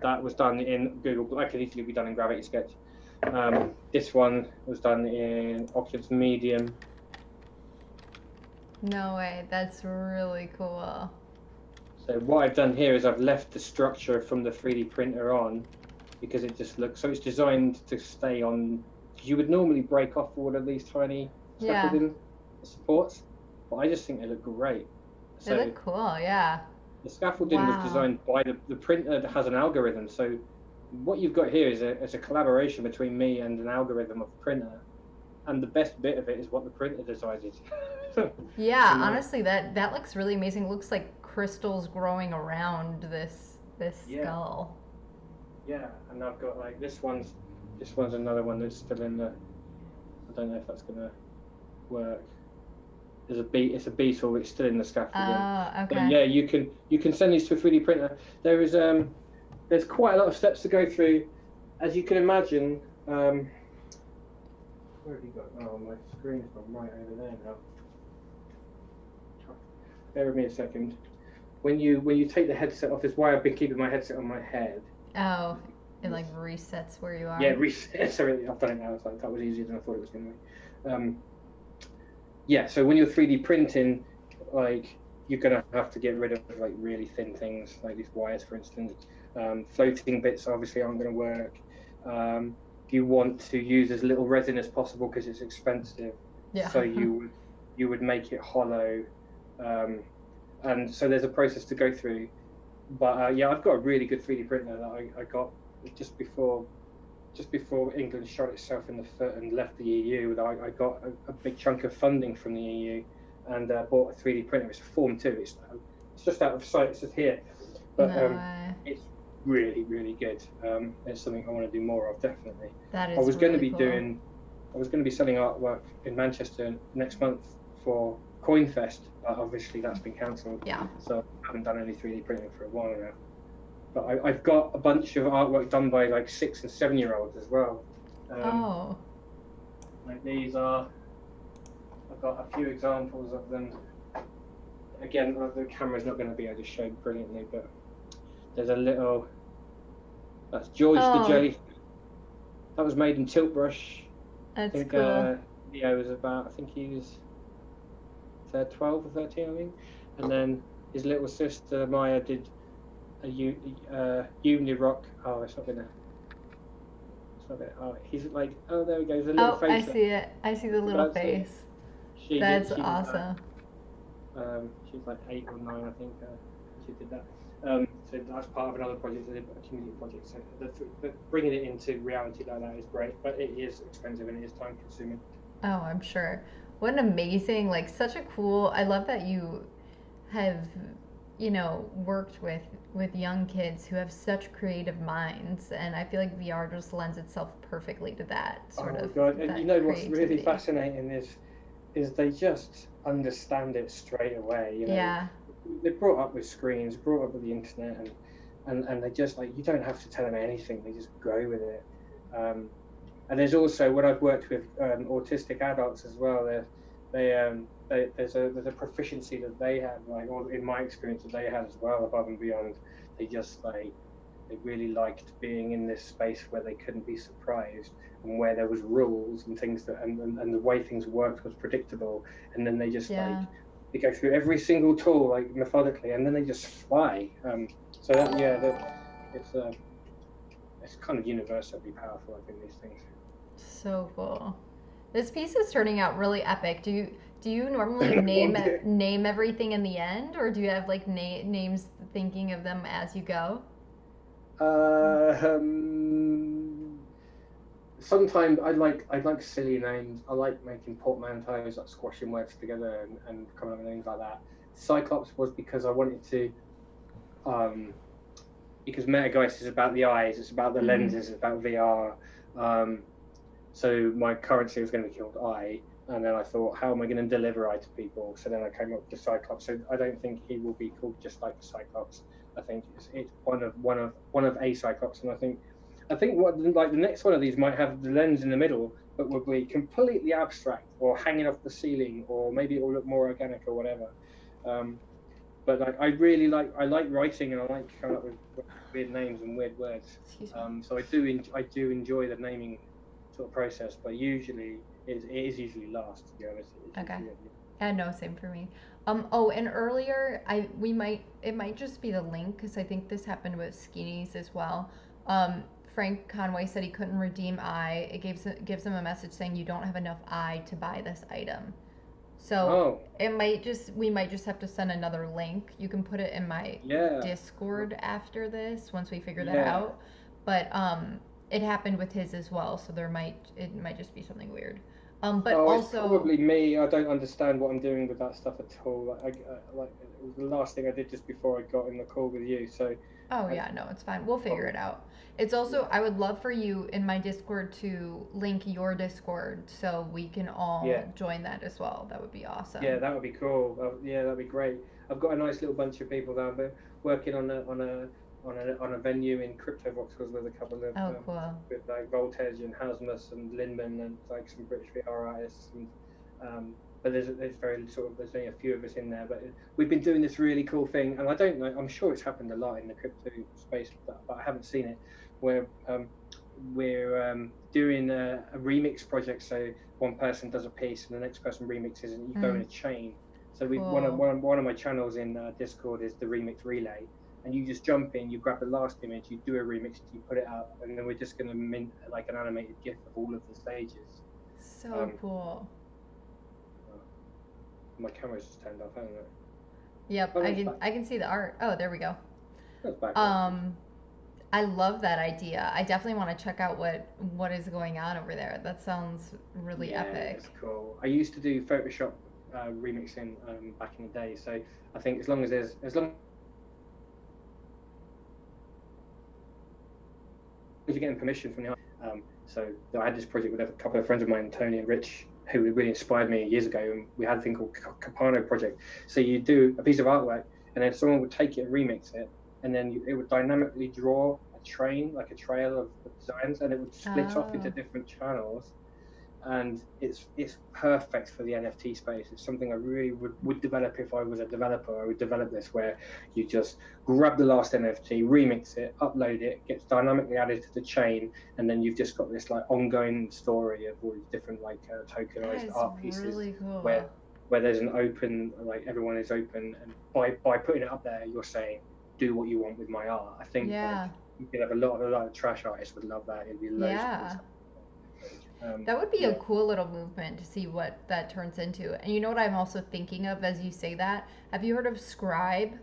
that was done in Google. That could easily be done in Gravity Sketch. This one was done in Oculus Medium. No way, that's really cool. So what I've done here is I've left the structure from the 3D printer on, because it just looks, so it's designed to stay on. You would normally break off all of these tiny scaffolding supports, but I just think they look great. They look cool, yeah. The scaffolding was designed by the printer that has an algorithm. So what you've got here is a collaboration between me and an algorithm of the printer, and the best bit of it is what the printer decided. Yeah, honestly, that looks really amazing. It looks like crystals growing around this skull. Yeah, and I've got like this one's another one that's still in the. I don't know if that's gonna work. It's a beetle. It's still in the scaffolding. Oh, okay. But yeah, you can send these to a 3D printer. There's quite a lot of steps to go through, as you can imagine. Where have you got? Oh, my screen's gone right over there now. Bear with me a second. When you take the headset off, is why I've been keeping my headset on my head. Oh, it like resets where you are. Yeah, reset. Sorry, I've done it now. It's like that was easier than I thought it was going to be. Yeah, so when you're 3D printing, like you're gonna have to get rid of like really thin things, like these wires, for instance. Floating bits obviously aren't going to work. You want to use as little resin as possible because it's expensive. Yeah. So you would make it hollow, and so there's a process to go through. But yeah, I've got a really good 3D printer that I got just before England shot itself in the foot and left the EU. I got a big chunk of funding from the EU and bought a 3D printer. It's a Form 2. It's just out of sight. It's just here, but it's really, really good. It's something I want to do more of, definitely. That is. I was going to be cool. I was going to be selling artwork in Manchester next month for Coinfest, but obviously that's been cancelled. Yeah. So I haven't done any 3D printing for a while now. But I've got a bunch of artwork done by like 6 and 7 year olds as well. Like these are. I've got a few examples of them. Again, the camera's not going to be able to show brilliantly, but there's a little. That's George the jelly. That was made in tilt brush. That's I think, cool. Leo was about. I think he was 12 or 13, I think. And then his little sister Maya did a unirock. Oh, it's not gonna. Oh, he's like. Oh, there we go. There's a little face. I see it. I see the little face. That's awesome. She's like 8 or 9, I think. She did that. So that's part of another project, a community project. So bringing it into reality like that is great, but it is expensive and it is time consuming. Oh, I'm sure. What an amazing, like, such a cool. I love that you have, worked with young kids who have such creative minds, and I feel like VR just lends itself perfectly to that sort of. God. And what's really creativity. fascinating is they just understand it straight away. Yeah. They're brought up with screens, brought up with the internet, and they just like, you don't have to tell them anything. They just go with it. And there's also, when I've worked with autistic adults as well, there's a proficiency that they have, like, or in my experience, that they had as well, above and beyond. They really liked being in this space where they couldn't be surprised, and where there was rules and things and the way things worked was predictable, and then they just they go through every single tool like methodically, and then they just fly. So it's kind of universally powerful, I think, these things. So cool. This piece is turning out really epic. Do you normally name everything in the end, or do you have like names, thinking of them as you go? Sometimes I like silly names. I like making portmanteaus, like squashing words together and coming up with things like that. Cyclops was because I wanted to, because Metageist is about the eyes, it's about the lenses, it's about VR. So my currency was going to be called Eye, and then I thought, how am I going to deliver Eye to people? So then I came up with the Cyclops. So I don't think he will be called just like the Cyclops. I think it's one of a Cyclops, and I think what like the next one of these might have the lens in the middle, but will be completely abstract or hanging off the ceiling, or maybe it will look more organic or whatever. but like I like writing, and I like coming up with weird names and weird words. Excuse me. So I do enjoy the naming sort of process, but usually it is usually last. To be honest, it's Okay. usually Yeah, no, same for me. Oh, and earlier, it might just be the link because I think this happened with Skinnies as well. Frank Conway said he couldn't redeem I. It gives him a message saying you don't have enough I to buy this item. So oh we might just have to send another link. You can put it in my yeah Discord after this once we figure that yeah. out. But it happened with his as well, so it might just be something weird. But Oh, it's also, probably me. I don't understand what I'm doing with that stuff at all. Like it was the last thing I did just before I got in the call with you. So, oh I, yeah, no, it's fine. We'll figure oh, it out. It's yeah, also I would love for you in my Discord to link your Discord so we can yeah, all join that as well. That would be yeah. awesome. That would be cool. Yeah, that'd be great. I've got a nice little bunch of people down there working on a venue in crypto voxels with a couple of Oh, cool. with like Voltage and Hasmus and Linman and like some British VR artists and but there's very sort of there's only a few of us in there, but we've been doing this really cool thing, and I don't know, I'm sure it's happened a lot in the crypto space, but I haven't seen it, where we're doing a remix project. So one person does a piece and the next person remixes, and you go in Mm, a chain. So we cool. one of my channels in Discord is the remix relay, and you just jump in, you grab the last image, you do a remix, you put it out, and then we're just going to mint like an animated GIF of all of the stages. So Um, cool. uh, my camera's just turned off, hasn't it? Yep, Oh no, it's back. I can see the art. Oh, there we go. It's back now. Um, I love that idea. I definitely want to check out what is going on over there. That sounds really Yeah, it's epic. cool. I used to do Photoshop remixing back in the day, so I think as long as you're getting permission from the so I had this project with a couple of friends of mine, Tony and Rich, who really inspired me years ago, and we had a thing called Capano project. So you do a piece of artwork, and then someone would take it and remix it, and then it would dynamically draw a train, like a trail of the designs, and it would split off into Oh, different channels, and it's perfect for the NFT space. It's something I really would develop if I was a developer. I would develop this where you just grab the last NFT, remix it, upload it, gets dynamically added to the chain, and then you've just got this like ongoing story of all these different like that tokenized is art pieces really where cool. there's an open, like everyone is open, and by putting it up there, you're saying do what you want with my art. I think like Yeah. you could have a lot of trash artists would love that. It'd be loads of cool Yeah. stuff. That would be a Yeah. cool little movement to see what that turns into. And you know what I'm also thinking of as you say that? Have you heard of Scribe?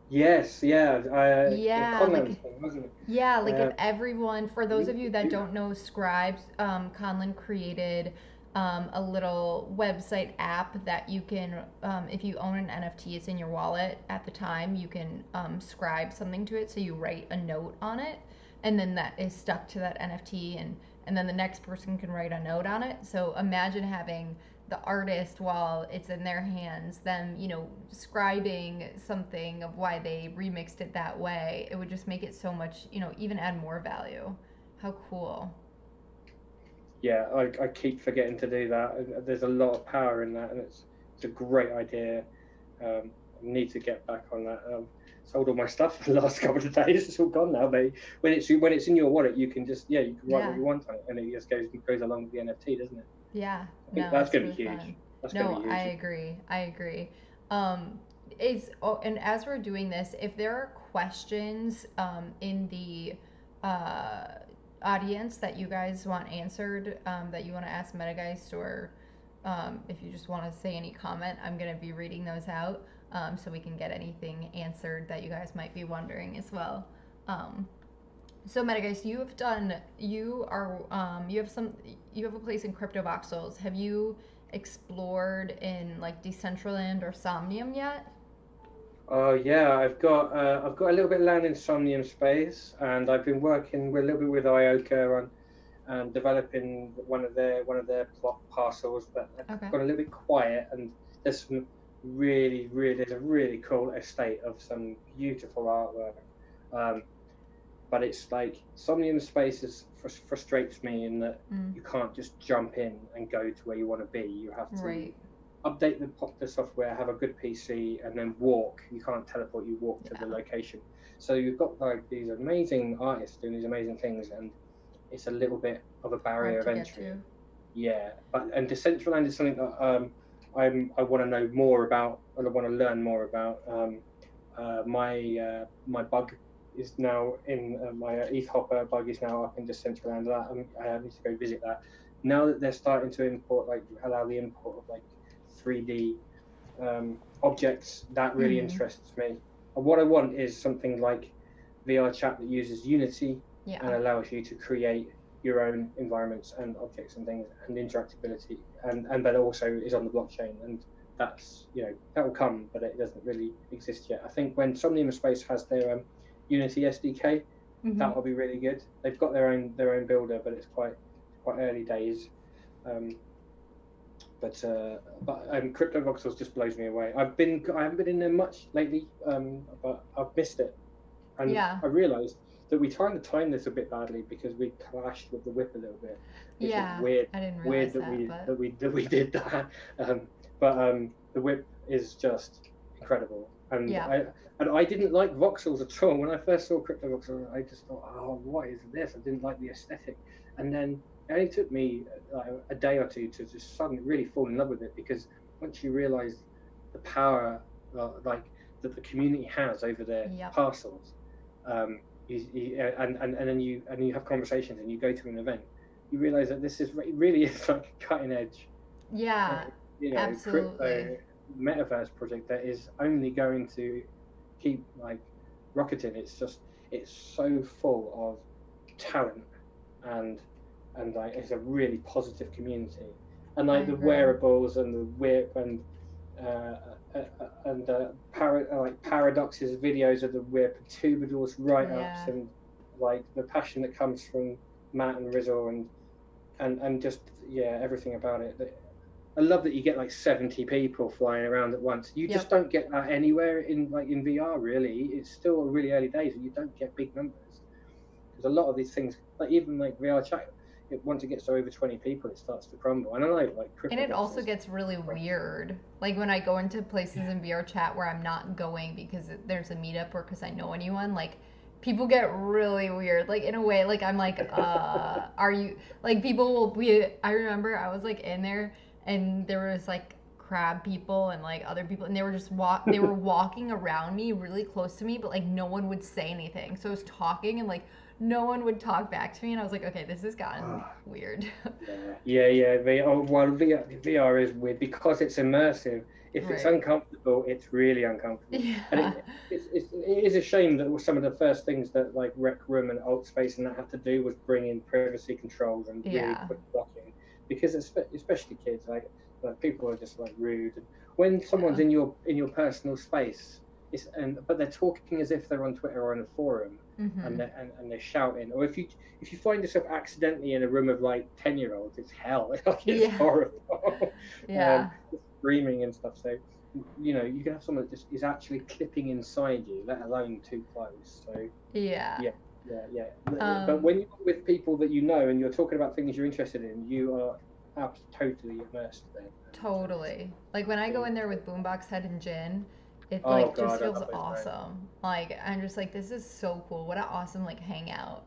Yes, yeah, Yeah, Conlan's thing, wasn't it? yeah, like if Uh, everyone, for those we of you could that do don't that. know Scribes, Conlon created a little website app that you can, if you own an NFT, it's in your wallet at the time, you can scribe something to it. So you write a note on it, and then that is stuck to that NFT, and then the next person can write a note on it. So imagine having the artist while it's in their hands, them, scribing something of why they remixed it that way. It would just make it so much, even add more value. How cool. Yeah, I keep forgetting to do that. There's a lot of power in that, and it's a great idea. I need to get back on that. Sold all my stuff for the last couple of days. It's all gone now, but when it's in your wallet, you can just you can write what Yeah. you want on it, and it just goes along with the NFT, doesn't it? Yeah. I think No, that's it's going to really be huge. fun. That's going to No, be I huge. agree. I agree. Um, and as we're doing this, if there are questions in the uh, audience that you guys want answered, that you want to ask Metageist, or if you just want to say any comment, I'm going to be reading those out so we can get anything answered that you guys might be wondering as well. Um, so Metageist, you have a place in Crypto Voxels. Have you explored in like Decentraland or Somnium yet? Oh yeah, I've got a little bit of land in Somnium space, and I've been working with a little bit with Ioka on developing one of their plot parcels, but I've Okay. gone a little bit quiet. And there's some there's a really cool estate of some beautiful artwork. Um, but it's like Somnium spaces frustrates me in that Mm, you can't just jump in and go to where you want to be. You have to right. update the software, have a good PC, and then walk. You can't teleport, you walk to the location. So you've got like these amazing artists doing these amazing things, and it's a little bit of a barrier Hard of to get entry. to. Yeah, and Decentraland is something that I want to know more about, and I want to learn more about. My bug is now in my ETH Hopper bug is now up in Decentraland. That I need to go visit that. Now that they're starting to import, like allow the import of like 3D objects, that really interests me. And what I want is something like VR chat that uses Unity and allows you to create your own environments and objects and things and interactability, and that also is on the blockchain. And that's, that will come, but it doesn't really exist yet. I think when Somnium Space has their Unity SDK, that will be really good. They've got their own builder, but it's quite early days. But Crypto Voxels just blows me away. I haven't been in there much lately, but I've missed it, and I realised that we tried to time this a bit badly because we clashed with the whip a little bit. Which is weird. I didn't realize that we did that. But the whip is just incredible, and I didn't like voxels at all when I first saw Crypto Voxels. I just thought, oh, what is this? I didn't like the aesthetic, and then it only took me a day or two to just suddenly really fall in love with it, because once you realise the power like that the community has over their parcels, and then you have conversations and you go to an event, you realise that this really is like a cutting edge, absolutely, crypto metaverse project that is only going to keep like rocketing. It's so full of talent, and like it's a really positive community, and like the wearables and the whip and Paradox's videos of the whip, Tubador's write-ups, and like the passion that comes from Matt and Rizzo, and just everything about it. I love that you get like 70 people flying around at once. You just don't get that anywhere in VR, really. It's still really early days, and you don't get big numbers, because a lot of these things, like even like VR chat, once it gets to over 20 people, it starts to crumble. And I know, like, and it also gets really weird. Like when I go into places in VR chat where I'm not going because there's a meetup or because I know anyone, like people get really weird. Like in a way, like I'm like, are you, like people will be. I remember I was like in there and there was like crab people and like other people, and they were just they were walking around me really close to me, but like no one would say anything. So I was talking and like no one would talk back to me, and I was like, okay, this has gotten weird. VR is weird because it's immersive. If it's uncomfortable, it's really uncomfortable. And it is a shame that some of the first things that like Rec Room and Alt Space and that had to do was bring in privacy controls and really quick blocking, because especially kids, like people are just like rude. And when someone's in your personal space, but they're talking as if they're on Twitter or on a forum, and they're shouting. Or if you find yourself accidentally in a room of like 10-year-olds, it's hell. It's horrible. Screaming and stuff. So you can have someone that just is actually clipping inside you, let alone too close. So but when you're with people that you know and you're talking about things you're interested in, you are totally immersed then. Totally. Like when I go in there with Boombox Head and Jin, it just feels awesome. Like I'm just like, this is so cool. What an awesome like hangout,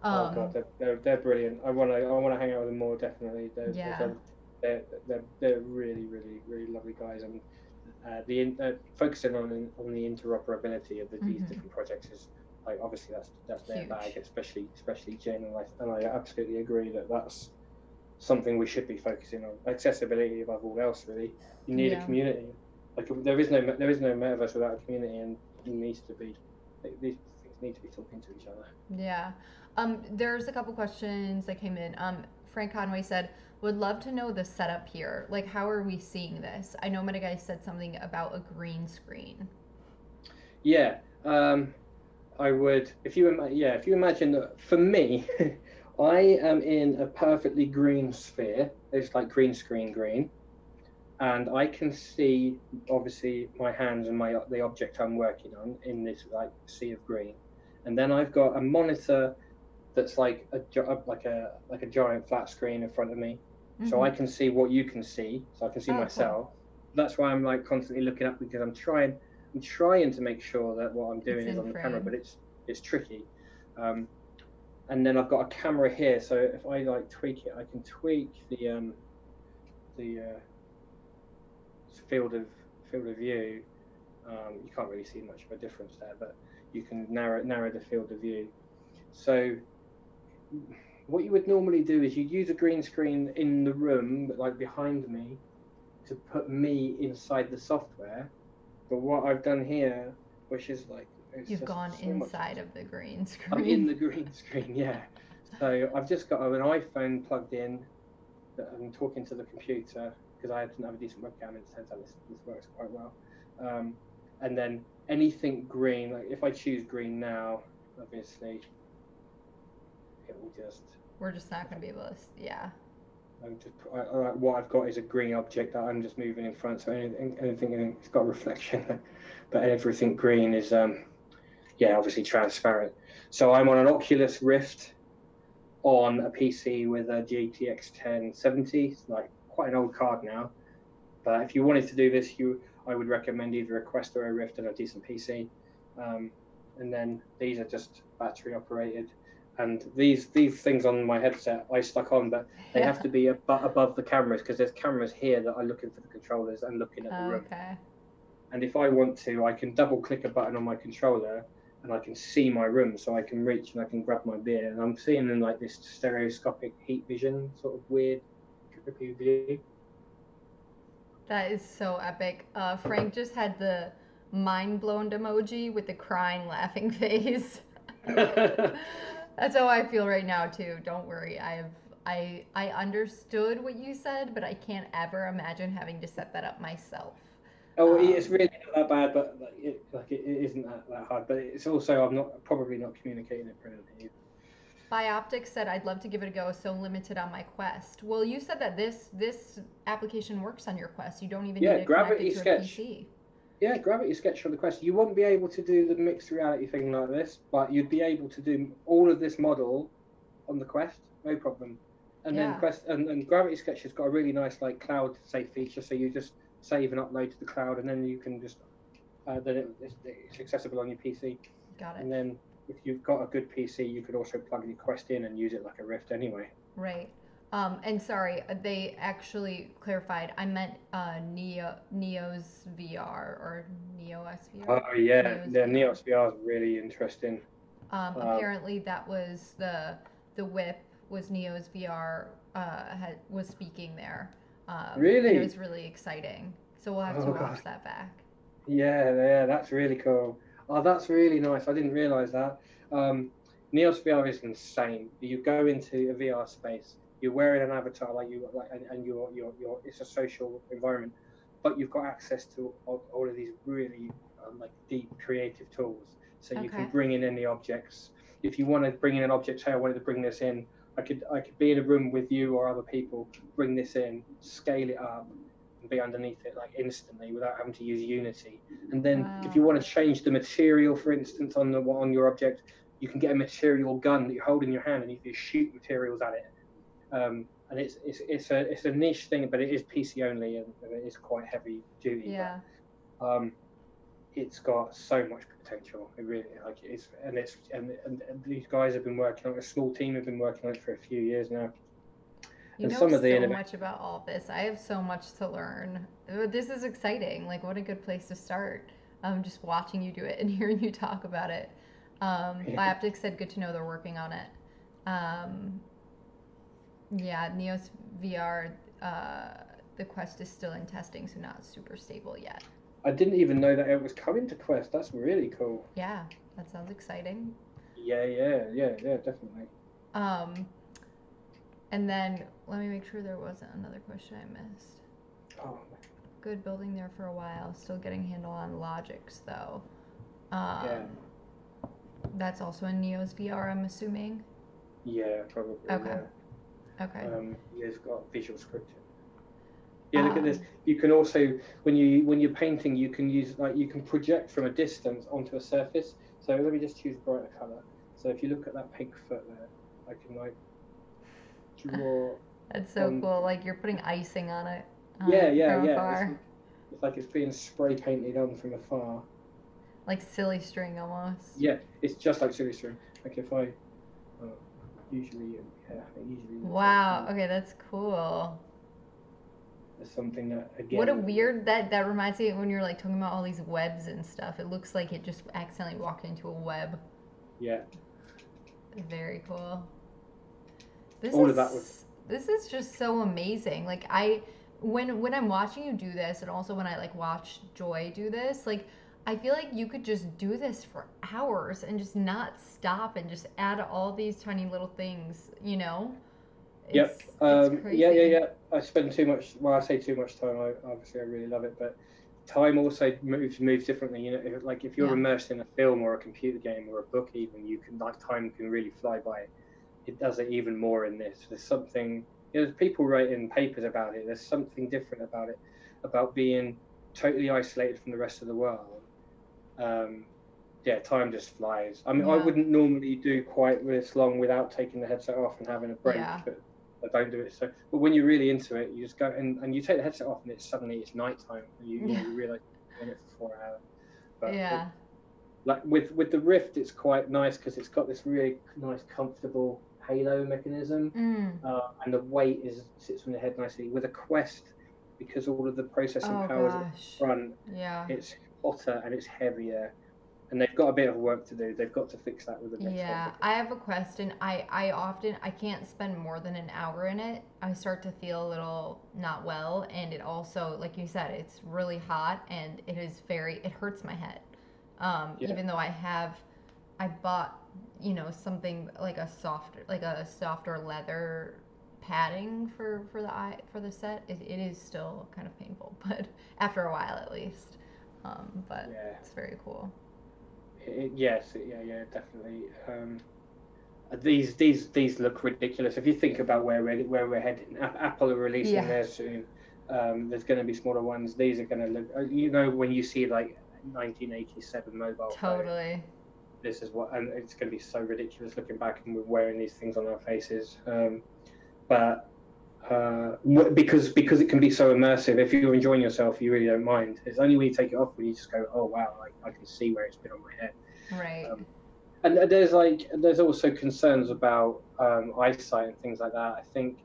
Oh god, they're brilliant. I want to hang out with them more, definitely. They're really really really lovely guys, and focusing on the interoperability of these different projects is like, obviously that's their bag, especially Jen, and I absolutely agree that that's something we should be focusing on. Accessibility above all else, really. You need a community. Like there is no metaverse without a community, and these things need to be talking to each other. Yeah. There's a couple questions that came in. Frank Conway said, would love to know the setup here. Like, how are we seeing this? I know Metageist said something about a green screen. Yeah. I would, if you imagine that, for me, I am in a perfectly green sphere. It's like green screen green. And I can see, obviously, my hands and the object I'm working on in this like sea of green, and then I've got a monitor that's like a giant flat screen in front of me, so I can see what you can see, so I can see Oh, cool. myself. That's why I'm like constantly looking up, because I'm trying to make sure that what I'm It's doing is in on the camera, frame. but it's tricky. And then I've got a camera here, so if I like tweak it, I can tweak the field of view. You can't really see much of a difference there, but you can narrow the field of view. So what you would normally do is you'd use a green screen in the room, like behind me, to put me inside the software. But what I've done here, which is like, it's You've just gone so much. inside of the green I'm in screen. the green screen, yeah. So I've just got an iPhone plugged in that I'm talking to the computer, because I didn't have a decent webcam, and it turns out this works quite well. And then anything green, like if I choose green now, obviously it will just. We're just not going to be able to, yeah. What I've got is a green object that I'm just moving in front. So anything it's got a reflection, but everything green is obviously transparent. So I'm on an Oculus Rift on a PC with a GTX 1070. It's like quite an old card now. But if you wanted to do this, I would recommend either a Quest or a Rift and a decent PC. And then these are just battery operated. And these things on my headset I stuck on, but they have to be above the cameras, because there's cameras here that are looking for the controllers and looking at the room. Okay. And if I want to, I can double click a button on my controller and I can see my room, so I can reach and I can grab my beer. And I'm seeing in like this stereoscopic heat vision, sort of weird, trippy view. That is so epic. Frank just had the mind blown emoji with the crying laughing face. That's how I feel right now too. Don't worry. I understood what you said, but I can't ever imagine having to set that up myself. Oh, it's really not that bad, but it isn't that hard. But it's also, I'm probably not communicating it brilliantly. Bioptics said I'd love to give it a go, so limited on my Quest. Well, you said that this application works on your Quest. You don't even need to connect it to a PC. Yeah, Gravity Sketch on the Quest. You won't be able to do the mixed reality thing like this, but you'd be able to do all of this model on the Quest, no problem. And then Quest and Gravity Sketch has got a really nice like cloud save feature, so you just save and upload to the cloud, and then you can just then it's accessible on your PC. Got it. And then if you've got a good PC, you could also plug your Quest in and use it like a Rift anyway. Right. And sorry, they actually clarified. I meant Neo's VR or Neos VR. Oh yeah, Neos VR is really interesting. Apparently, that was the whip was Neo's VR was speaking there. Really? And it was really exciting. So we'll have to watch that back. Yeah, that's really cool. Oh, that's really nice. I didn't realize that. Neos VR is insane. You go into a VR space, you're wearing an avatar and you're it's a social environment, but you've got access to all of these really like deep creative tools. So you can bring in any objects. If you want to bring in an object, say I wanted to bring this in, I could be in a room with you or other people, bring this in, scale it up, and be underneath it like instantly without having to use Unity. And then if you want to change the material, for instance, on your object, you can get a material gun that you hold in your hand and you can shoot materials at it. And it's a niche thing, but it is PC only, and it is quite heavy duty. Yeah. But, it's got so much potential. It really and these guys have been working on it. A small team have been working on it for a few years now. You know so much about all this. I have so much to learn. This is exciting. Like, what a good place to start. Just watching you do it and hearing you talk about it. Bioptics said, good to know they're working on it. Yeah, Neos VR, the Quest is still in testing, so not super stable yet. I didn't even know that it was coming to Quest. That's really cool. Yeah, that sounds exciting. Yeah, definitely. And then let me make sure there wasn't another question I missed. Oh. Good building there for a while. Still getting handle on logics though. That's also in Neos VR, I'm assuming. Yeah, probably. Okay. Yeah. Okay. It's got visual scripting. Yeah, look at this. You can also, when you're painting, you can you can project from a distance onto a surface. So let me just choose brighter color. So if you look at that pink foot there, I can draw That's so on. cool. Like you're putting icing on it Yeah, yeah, from yeah. afar. It's like it's being spray painted on from afar. Like silly string almost. Yeah, it's just like silly string. Like if I uh, usually, yeah, it usually looks like Wow. Okay, that's cool. there's something that What a again, weird that reminds me when you're like talking about all these webs and stuff. It looks like it just accidentally walked into a web. yeah, Very cool. This all of that was is just so amazing. Like I when I'm watching you do this and also when I like watch Joy do this, like I feel like you could just do this for hours and just not stop and just add all these tiny little things, you know? yep. It's Yeah, yeah, crazy. yeah. I spend too much. Well, I say too much time. Obviously I really love it, but time also moves differently. You know, like if you're Yeah. immersed in a film or a computer game or a book, even you can like time can really fly by. It does it even more in this. There's something. There's people writing papers about it. There's something different about it, about being totally isolated from the rest of the world. Um, yeah, time just flies. I mean, I Yeah. wouldn't normally do quite this long without taking the headset off and having a break, Yeah. but I don't do it. So, but when you're really into it, you just go and you take the headset off, and it's suddenly it's nighttime, and Yeah. you realize you're doing it for 4 hours. But Yeah. like with the Rift, it's quite nice because it's got this really nice, comfortable halo mechanism, Mm. and the weight sits on the head nicely. With a Quest, because all of the processing Oh powers at the gosh. front, Yeah. it's hotter and it's heavier, and they've got a bit of work to do. They've got to fix that with the next one Yeah, because I have a question. I often I can't spend more than an hour in it. I start to feel a little not well, and it also, like you said, it's really hot and it hurts my head. yeah, Even though I bought, something like a softer leather padding for the set. It is still kind of painful, but after a while at least. But yeah, it's very cool. yes, yeah, yeah, definitely. These look ridiculous. If you think about where we're heading, Apple are releasing Yeah, theirs soon. There's going to be smaller ones. These are going to look. You know, when you see like 1987 mobile phone, totally. this is what, and it's going to be so ridiculous looking back, and we're wearing these things on our faces. But because it can be so immersive. If you're enjoying yourself, you really don't mind. It's only when you take it off when you just go, "Oh wow, I can see where it's been on my head." Right. Um, and there's also concerns about eyesight and things like that. I think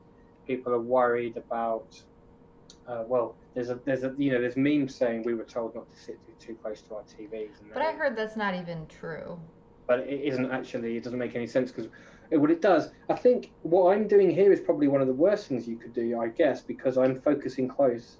people are worried about. Well, there's memes saying we were told not to sit too close to our TVs, and But I heard that's not even true. but it isn't actually. It doesn't make any sense because what it does, I think, what I'm doing here is probably one of the worst things you could do, I guess, because I'm focusing close,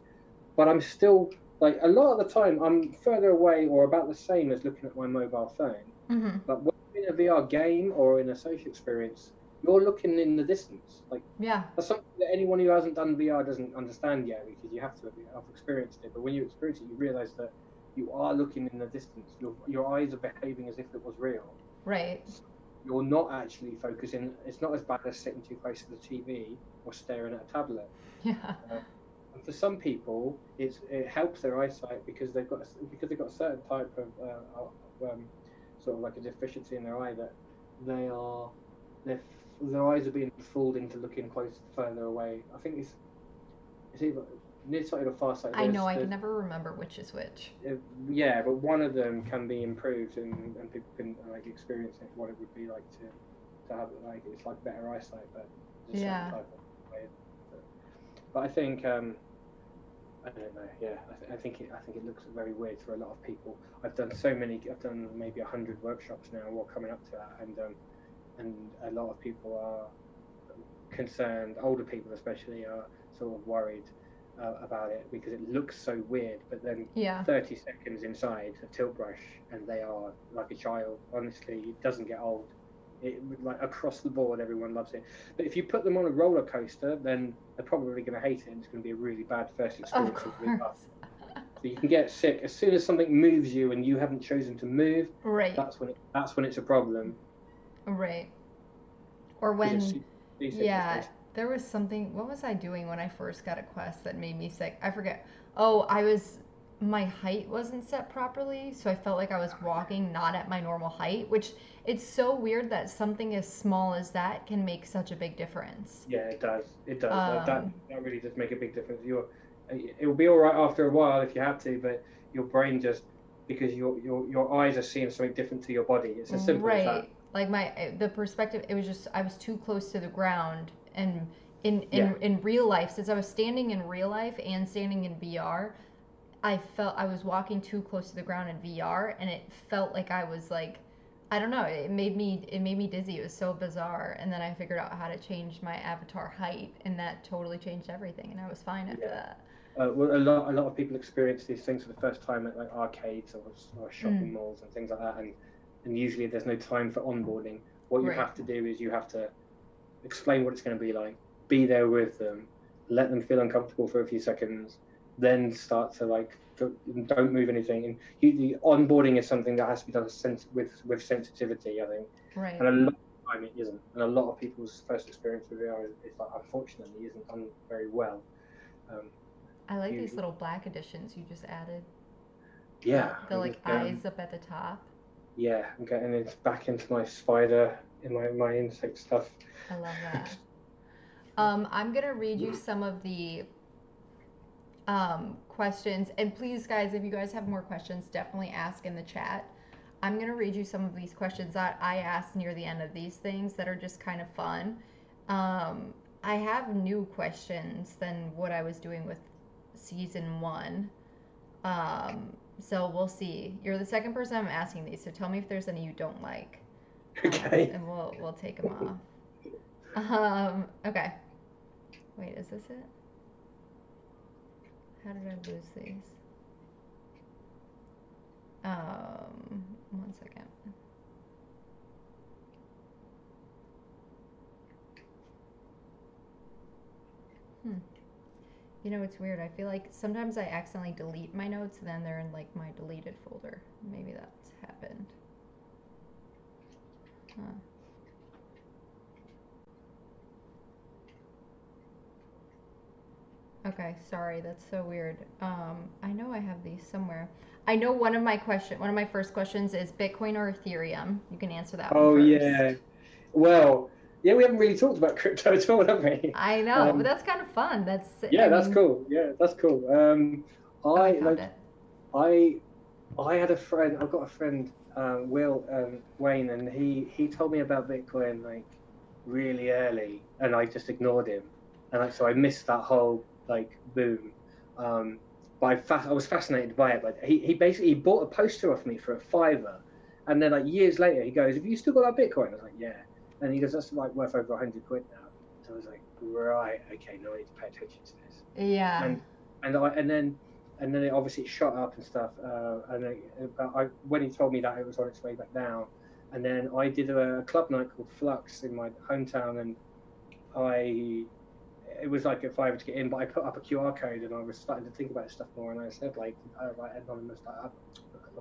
but I'm still like a lot of the time I'm further away or about the same as looking at my mobile phone. Mm-hmm. But when you're in a VR game or in a social experience, you're looking in the distance. Like Yeah. that's something that anyone who hasn't done VR doesn't understand yet because you have to have experienced it. But when you experience it, you realize that you are looking in the distance. Your eyes are behaving as if it was real. Right. You're not actually focusing. It's not as bad as sitting too close to the TV or staring at a tablet. Yeah. And for some people, it helps their eyesight because they've got a certain type of sort of like a deficiency in their eye that they are their their eyes are being fooled into looking further away. I think it's either nearsighted or farsighted. I know. I can never remember which is which. Yeah, but one of them can be improved, and people can like experience it, what it would be like to have like it's like better eyesight, but there's a certain Yeah. type of way. But I think I don't know. Yeah, I think it looks very weird for a lot of people. I've done so many. I've done maybe 100 workshops now, or coming up to that, and a lot of people are concerned. Older people, especially, are sort of worried about it because it looks so weird. But then Yeah. 30 seconds inside a tilt brush, and they are like a child. Honestly, it doesn't get old. It like across the board, everyone loves it. But if you put them on a roller coaster, then they're probably going to hate it, and it's going to be a really bad first Of experience of VR. course. So you can get sick as soon as something moves you and you haven't chosen to move. Right. That's when it's a problem Right. Or because when, you're too sick in yeah, space. there was something. What was I doing when I first got a Quest that made me sick? I forget. Oh, I was. my height wasn't set properly, so I felt like I was walking not at my normal height, which it's so weird that something as small as that can make such a big difference. Yeah, it does. It does. Um, That really does make a big difference. It will be all right after a while if you have to, but your brain just because your eyes are seeing something different to your body. It's as simple as that. right. Like the perspective, it was just I was too close to the ground, and Yeah, in real life, since I was standing in real life and standing in VR, I felt I was walking too close to the ground in VR, and it felt like I was like, I don't know, it made me dizzy. It was so bizarre, and then I figured out how to change my avatar height, and that totally changed everything, and I was fine after yeah. that. Well, a lot of people experience these things for the first time at like arcades or Mm, shopping malls and things like that, and usually there's no time for onboarding. What you right. have to do is you have to explain what it's going to be like, be there with them, let them feel uncomfortable for a few seconds, then start to like don't move anything. And the onboarding is something that has to be done with sensitivity, I think, Right. and a lot of the time it isn't. And a lot of people's first experience with VR is like unfortunately isn't done very well. Um, I like these usually, little black additions you just added. yeah, The I'm like just eyes up at the top. I'm getting it back into my spider in my insect stuff. I love that. I'm gonna read you some of the questions, and please, guys, if you guys have more questions, definitely ask in the chat. I'm gonna read you some of these questions that I asked near the end of these things that are just kind of fun. I have new questions than what I was doing with season one. So we'll see. You're the second person I'm asking these, so tell me if there's any you don't like, Okay. and we'll take them off. Okay. Wait, is this it? How did I lose these? One second. Hmm. You know, it's weird. I feel like sometimes I accidentally delete my notes, and then they're in like my deleted folder. Maybe that's happened. Huh. Okay, sorry, that's so weird. I know I have these somewhere. I know one of my first questions is Bitcoin or Ethereum. You can answer that one Oh first. yeah. Well, yeah, we haven't really talked about crypto at all, have we? I know, but Um, that's kind of fun. I yeah, that's mean, cool. Yeah, that's cool. oh, I I found like it. I I had a friend. I've got a friend, Will Wayne, and he told me about Bitcoin like really early, and I just ignored him, and like so I missed that whole like boom. Um, but I was fascinated by it. But he basically he bought a poster off me for a fiver, and then like years later he goes, "Have you still got that Bitcoin?" I was like, "Yeah," and he goes, "That's like worth over 100 quid now." So I was like, "Right, okay, now I need to pay attention to this." Yeah. And and I and then it obviously shot up and stuff. But when he told me that it was on its way back down, and then I did a club night called Flux in my hometown, and I it was like a fiver to get in, but I put up a QR code, and I was starting to think about this stuff more, and I said like, like anonymous, not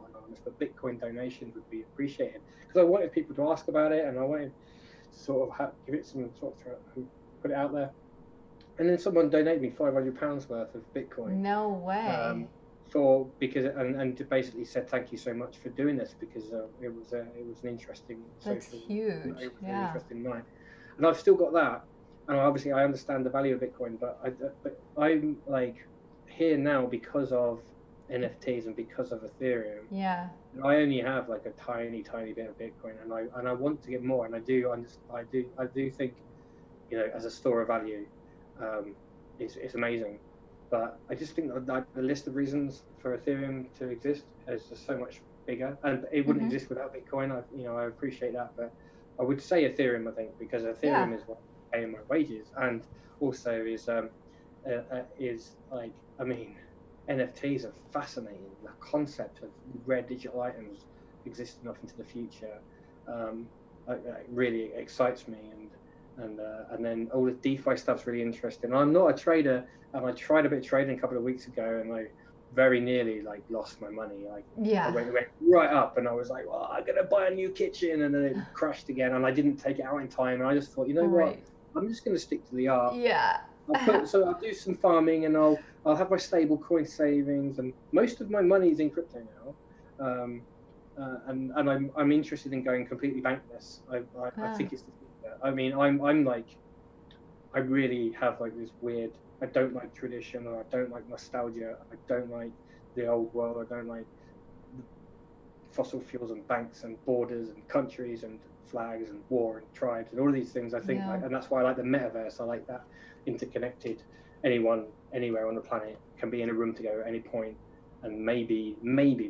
anonymous, but Bitcoin donations would be appreciated because I wanted people to ask about it, and I wanted to sort of give it some sort of put it out there. And then someone donated me £500 worth of Bitcoin No way. um, for because and basically said thank you so much for doing this because it was an interesting That's social huge. it was an Yeah. interesting night, and I've still got that, and obviously I understand the value of Bitcoin, but I'm like here now because of NFTs and because of Ethereum. Yeah. I only have like a tiny bit of Bitcoin, and I want to get more, and I do think as a store of value, um, it's amazing. But I just think that the list of reasons for Ethereum to exist is just so much bigger, and it wouldn't Mhm. exist without Bitcoin. I appreciate that, but I would say Ethereum. I think because Yeah. Ethereum is what paying my wages, and also is like I mean, NFTs are fascinating. The concept of rare digital items existing off into the future really excites me, and then all the DeFi stuff's really interesting. I'm not a trader, and I tried a bit of trading a couple of weeks ago, and I very nearly like lost my money. Like Yeah. it went right up, and I was like, "Well, I'm gonna buy a new kitchen," and then it crashed again, and I didn't take it out in time. And I just thought, you know what? Right. I'm just gonna stick to the art. Yeah. I'll do some farming, and I'll have my stable coin savings, and most of my money is in crypto now. And I'm interested in going completely bankless. I Ah, think it's the future. I mean, I'm like, I really have like this weird. I don't like tradition, or I don't like nostalgia. I don't like the old world. I don't like fossil fuels and banks and borders and countries and flags and war and tribes and all of these things. I think, yeah. and that's why I like the metaverse. I like that interconnected. Anyone anywhere on the planet can be in a room together at any point, and maybe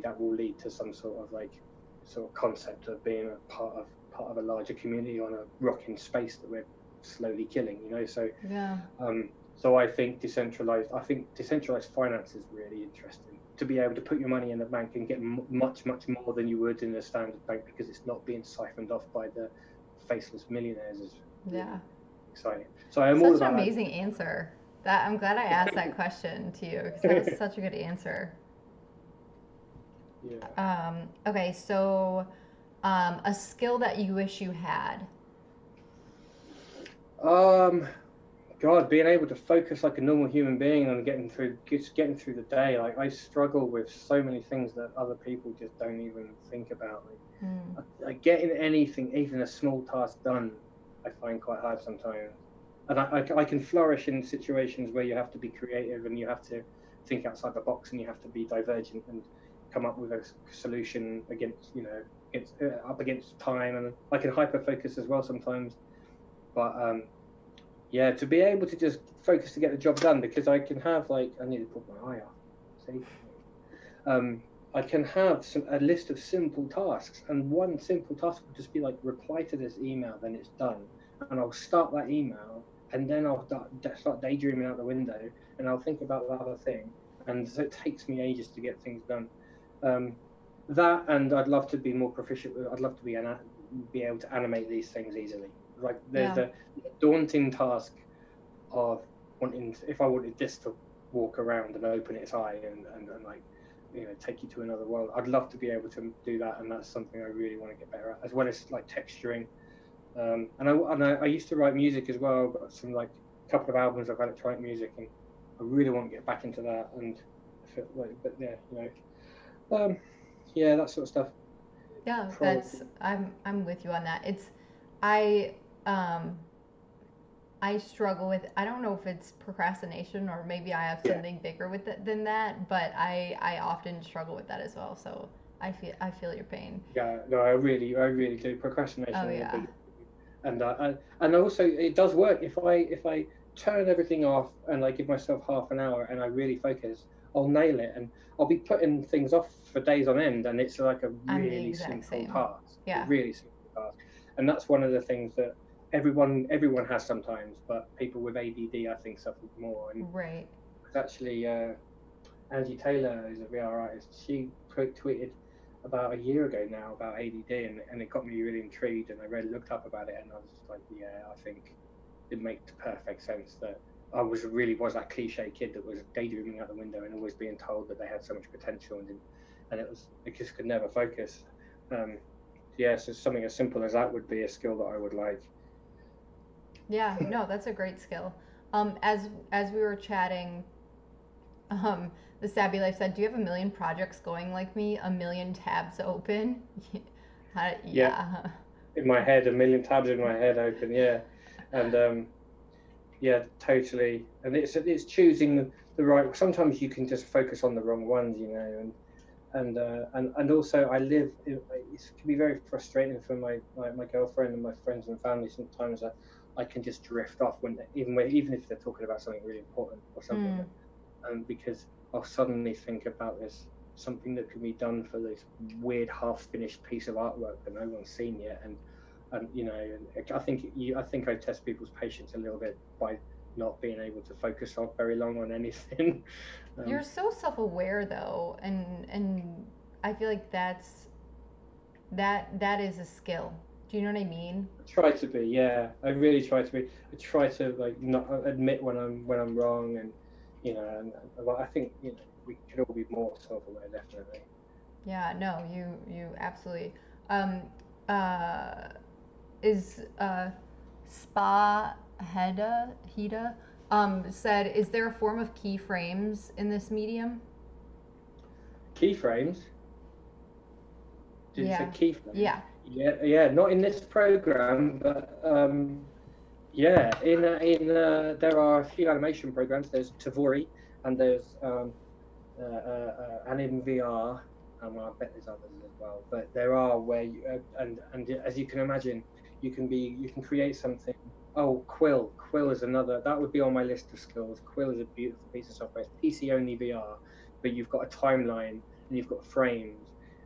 that will lead to some sort of concept of being a part of a larger community on a rock in space that we're slowly killing. Yeah. So I think decentralized finance is really interesting. To be able to put your money in a bank and get much more than you would in a standard bank, because it's not being siphoned off by the faceless millionaires, is Yeah. really exciting. So I'm all Such an about amazing answer. That I'm glad I asked that question to you because that was that. such a good answer. Yeah. Okay, so a skill that you wish you had. Um, God, being able to focus like a normal human being on getting through the day. Like, I struggle with so many things that other people just don't even think about. Hmm. Like getting anything, even a small task done, I find quite hard sometimes. And I can flourish in situations where you have to be creative and you have to think outside the box and you have to be divergent and come up with a solution up against time. And I can hyper focus as well sometimes. But yeah, to be able to just focus to get the job done, because I can have, like, I need to put my eye off. See, I can have a list of simple tasks, and one simple task will just be like, reply to this email, then it's done, and I'll start that email, and then I'll start daydreaming out the window, and I'll think about the other thing, and so it takes me ages to get things done. Um, that, and I'd love to be more proficient with. I'd love to be able to animate these things easily. Like, there's Yeah. the daunting task of if I wanted this to walk around and open its eye and like, take you to another world. I'd love to be able to do that, and that's something I really want to get better at, as well as like texturing. And I used to write music as well. I've got some, like, couple of albums of electronic music, and I really want to get back into that. And I feel like, but yeah, yeah, that sort of stuff. Yeah, that's Probably. I'm with you on that. I um I struggle with, I don't know if it's procrastination or maybe I have Yeah. something bigger with it than that, but I often struggle with that as well. So I feel your pain. Yeah, no, I really do. Oh Procrastination is a yeah. big, and also it does work if I turn everything off and I give myself half an hour and I really focus. I'll nail it, and I'll be putting things off for days on end, and it's like a I'm the really exact simple same. task, a Yeah. really simple task, and that's one of the things that everyone has sometimes, but people with ADD, I think, suffer more. And Right. it's actually, Angie Taylor, who's a VR artist, she tweeted about a year ago now about ADD, and it got me really intrigued. And I looked up about it, and I was just like, yeah, I think it makes perfect sense that I was that cliche kid that was daydreaming out the window and always being told that they had so much potential, and it just could never focus. Um, yeah, so something as simple as that would be a skill that I would like. Yeah, no, that's a great skill. As we were chatting, um, the Stabby Life said, "Do you have a million projects going like me? A million tabs open?" Yeah, Yeah. in my head, a million tabs in my head open. Yeah, and yeah, totally. And it's choosing the right. Sometimes you can just focus on the wrong ones, and also it can be very frustrating for my girlfriend and my friends and family. Sometimes I can just drift off even if they're talking about something really important or something, Mm, because I'll suddenly think about this something that can be done for this weird half finished piece of artwork that no one's seen yet. And I think I test people's patience a little bit by not being able to focus on very long on anything. you're um, so self-aware though, and I feel like that is a skill. Do you know what I mean? I try to be, yeah. I really try to be. I try to, like, not admit when I'm wrong, and well, I think, we could all be more self-aware, definitely. Yeah, no, you absolutely. Um, is Spa Heda said, is there a form of keyframes in this medium? Keyframes? Did you say Yeah. keyframes? Yeah. Yeah, not in this program, but yeah, there are a few animation programs. There's Tavori, and there's and in VR, and I bet there's others as well. But there are where you and as you can imagine, you can create something. Oh, Quill is another. That would be on my list of skills. Quill is a beautiful piece of software. It's PC only VR, but you've got a timeline and you've got frames,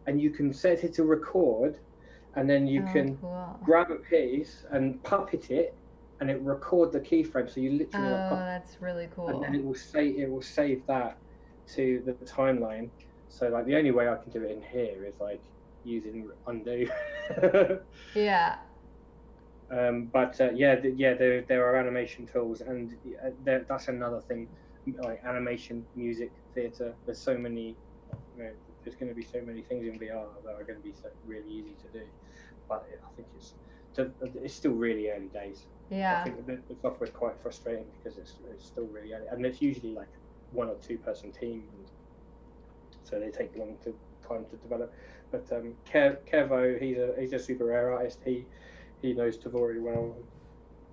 and you can set it to record, and then you Oh, can cool. grab a piece and puppet it, and it record the keyframe. So you literally like Oh, puppet, that's really and cool. then it will save that to the timeline. So like the only way I can do it in here is like using undo. Yeah. But yeah, there are animation tools, and that's another thing. Like animation, music, theatre. There's so many. There's going to be so many things in VR that are going to be really easy to do. But I think it's still really early days. I Yeah. think the software is quite frustrating because it's still really early, and it's usually like 1 or 2 person team, and so they take time to develop. But Kevo, he's a super rare artist. He knows Tavori well.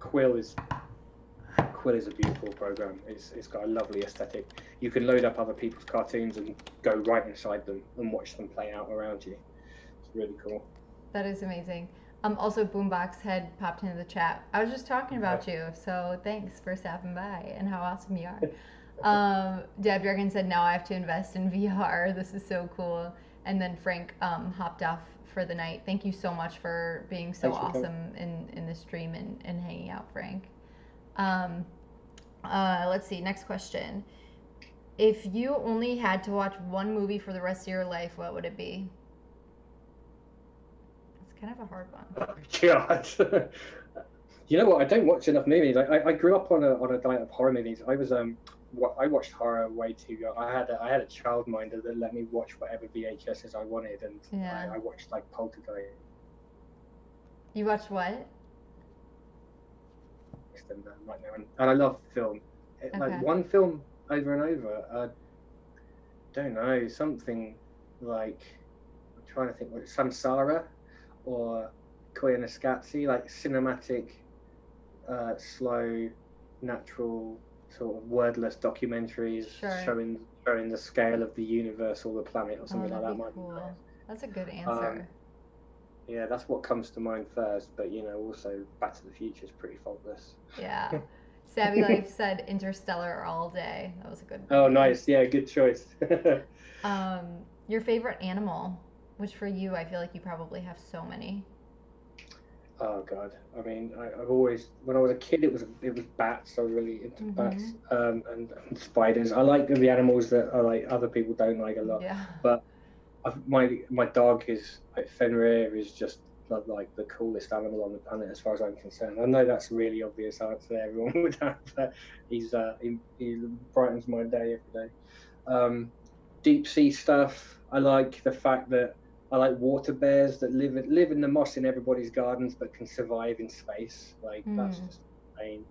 Quill is a beautiful program. It's got a lovely aesthetic. You can load up other people's cartoons and go right inside them and watch them play out around you. It's really cool. That is amazing. Also, Boombox had popped into the chat. I was just talking about you, so thanks for stopping by and how awesome you are. Dad Dragon said, now I have to invest in VR. This is so cool. And then Frank hopped off for the night. Thank you so much for being so awesome in the stream and hanging out, Frank. Let's see. Next question. If you only had to watch one movie for the rest of your life, what would it be? It's kind of a hard one. Oh, God. You know what? I don't watch enough movies. I grew up on a diet of horror movies. I watched horror way too young. I had a childminder that let me watch whatever VHSs I wanted, and Yeah. I watched like Poltergeist. You watched what? And I love film. Like one film over and over. I don't know, something like, I'm trying to think, what Samsara or Koyaanisqatsi, like cinematic, slow, natural, sort of wordless documentaries showing the scale of the universe or the planet or something like that. Might cool. be nice. That's a good answer. Yeah, that's what comes to mind first, but also Back to the Future is pretty faultless. Yeah. Savvy Life said Interstellar all day. That was a good movie. Oh, nice. Yeah, good choice. Your favorite animal, which for you, I feel like you probably have so many. Oh God! I mean, I've always, when I was a kid, it was bats. I was really into bats and spiders. I like the animals that other people don't like a lot. Yeah. But my dog is like Fenrir is just like the coolest animal on the planet as far as I'm concerned. I know that's a really obvious answer everyone would have, but he brightens my day every day. Deep sea stuff. I like the fact that I like water bears that live in the moss in everybody's gardens, but can survive in space. Like that's just insane.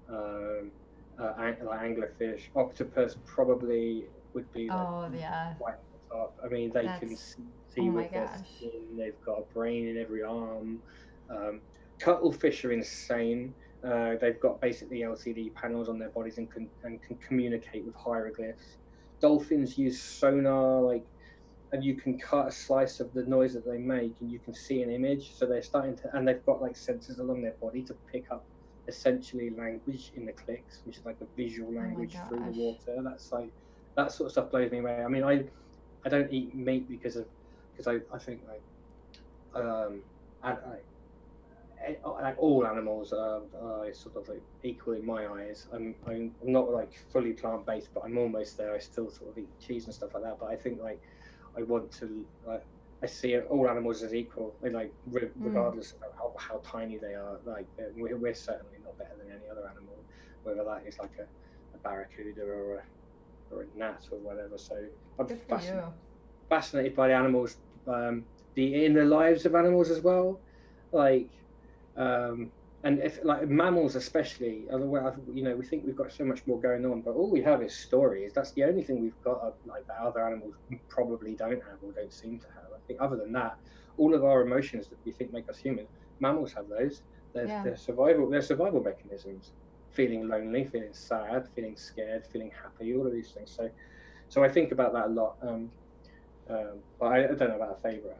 Like anglerfish, octopus probably would be. Like, oh yeah. Right at the top. I mean, they can see with their skin. They've got a brain in every arm. Cuttlefish are insane. They've got basically LCD panels on their bodies and can communicate with hieroglyphs. Dolphins use sonar, and you can cut a slice of the noise that they make and you can see an image. So they're starting to, and they've got like sensors along their body to pick up essentially language in the clicks, which is like a visual language through the water. That's like, that sort of stuff blows me away. I mean, I don't eat meat because I think like all animals are sort of like equal in my eyes. I'm not like fully plant based, but I'm almost there. I still sort of eat cheese and stuff like that. But I think like I want to I see all animals as equal, regardless of how tiny they are. Like we're certainly not better than any other animal, whether that is like a barracuda or a gnat or whatever. So I'm fascinated by the animals, the inner lives of animals as well. Like and if like mammals especially, you know, we think we've got so much more going on, but all we have is stories. That's the only thing we've got like that other animals probably don't have or don't seem to have. I think other than that, all of our emotions that we think make us human, mammals have those. Yeah. They're survival mechanisms. Feeling lonely, feeling sad, feeling scared, feeling happy, all of these things. So I think about that a lot. But I don't know about a favorite.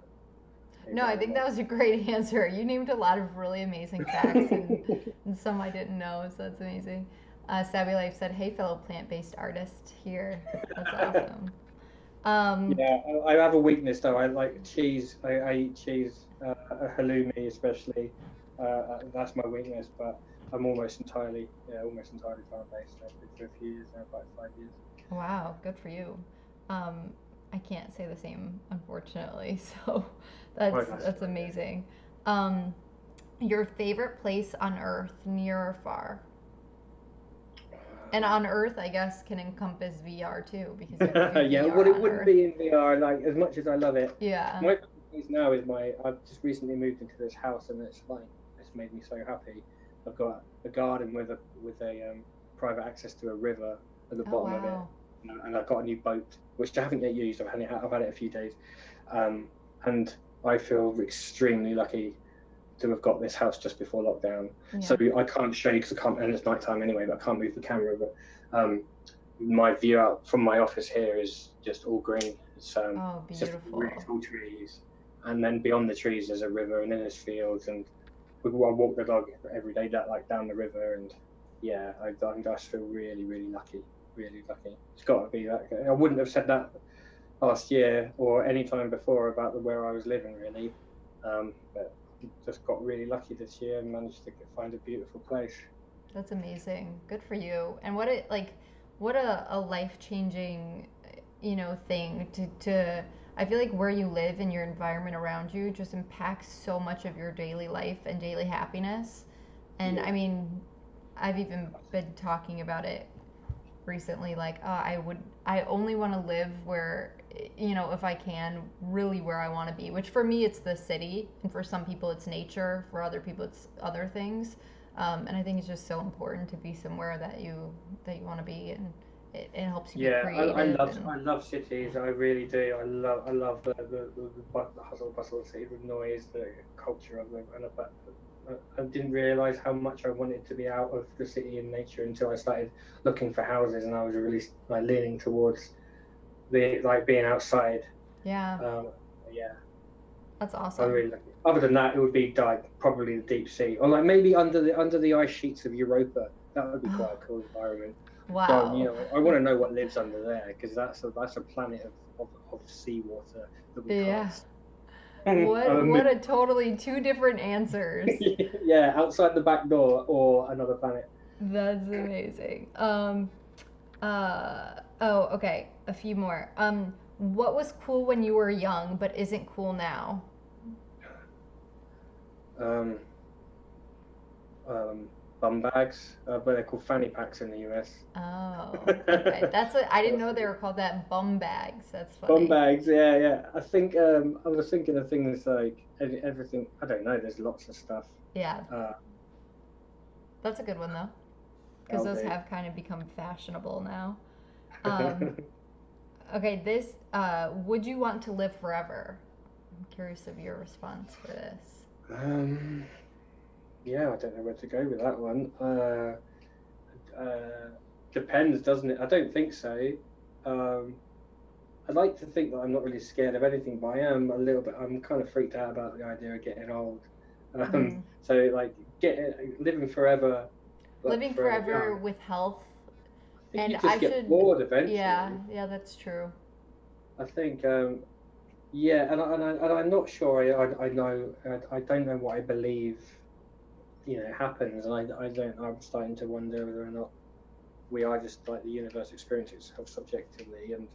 No, I think that was a great answer. You named a lot of really amazing facts and some I didn't know, so that's amazing. Savvy Life said, "Hey, fellow plant-based artist here." That's awesome. Yeah, I have a weakness though. I like cheese. I eat cheese, halloumi especially. That's my weakness. But I'm almost entirely plant-based. I've been for a few years now, about 5 years. Wow, good for you. I can't say the same, unfortunately. So that's amazing. Um, your favorite place on Earth, near or far? And on Earth, I guess, can encompass VR too, because you have to do Yeah, VR well, it on wouldn't Earth. be in VR. Like as much as I love it, Yeah. my place now is my. I've just recently moved into this house, and it's made me so happy. I've got a garden with a private access to a river at the Oh bottom of it, wow. and I've got a new boat which I haven't yet used. I've had it a few days, and I feel extremely lucky to have got this house just before lockdown. Yeah. So I can't show you because I can't, and it's nighttime anyway. But I can't move the camera. But my view out from my office here is just all green. It's Oh, it's just beautiful. really tall trees, and then beyond the trees there's a river, and then there's fields, and I walk the dog every day that like down the river, and yeah, I just feel really really lucky, really lucky. It's got to be that. I wouldn't have said that last year or any time before about where I was living really, but just got really lucky this year and managed to find a beautiful place. That's amazing. Good for you. And what a life changing, thing to. I feel like where you live and your environment around you just impacts so much of your daily life and daily happiness. And Yeah. I mean, I've even been talking about it recently. Like, I only want to live where, if I can, really where I want to be. Which for me, it's the city, and for some people, it's nature. For other people, it's other things. And I think it's just so important to be somewhere that you want to be, and it helps you be Yeah, creative. And I love cities. I really do. I love the hustle bustle of cities, the noise, the culture of them. But I didn't realize how much I wanted to be out of the city and nature until I started looking for houses, and I was really like leaning towards the like being outside. yeah, Yeah, that's I awesome. really like it. Other than that, it would be like probably the deep sea, or like maybe under the ice sheets of Europa. That would be quite a cool environment. You Wow. know, I want to know what lives under there because that's a planet of seawater that we can't Yeah. see. What a totally two different answers. Yeah, outside the back door or another planet. That's amazing. Oh, okay. A few more. What was cool when you were young but isn't cool now? Um, Bum bags, but they're called fanny packs in the US. Oh, okay. I didn't know they were called that, bum bags. That's Bum funny. bags, yeah, yeah. I think I was thinking of things like everything. I don't know. There's lots of stuff Yeah, uh, that's a good one though, because out those there. have kind of become fashionable now. Um, okay, would you want to live forever? I'm curious of your response for this. um, yeah, I don't know where to go with that one. Uh, Depends, doesn't it? I don't think so. Um, I'd like to think that I'm not really scared of anything, but I am a little bit. I'm kind of freaked out about the idea of getting old. Mm. So like living forever, but Living forever young. forever with health, I think and you just I get should. bored Yeah, eventually. yeah, that's true. I think, yeah, and I'm not sure. I know. I don't know what I believe. You know, happens, and I don't. I'm starting to wonder whether or not we are just like the universe experiences itself subjectively, and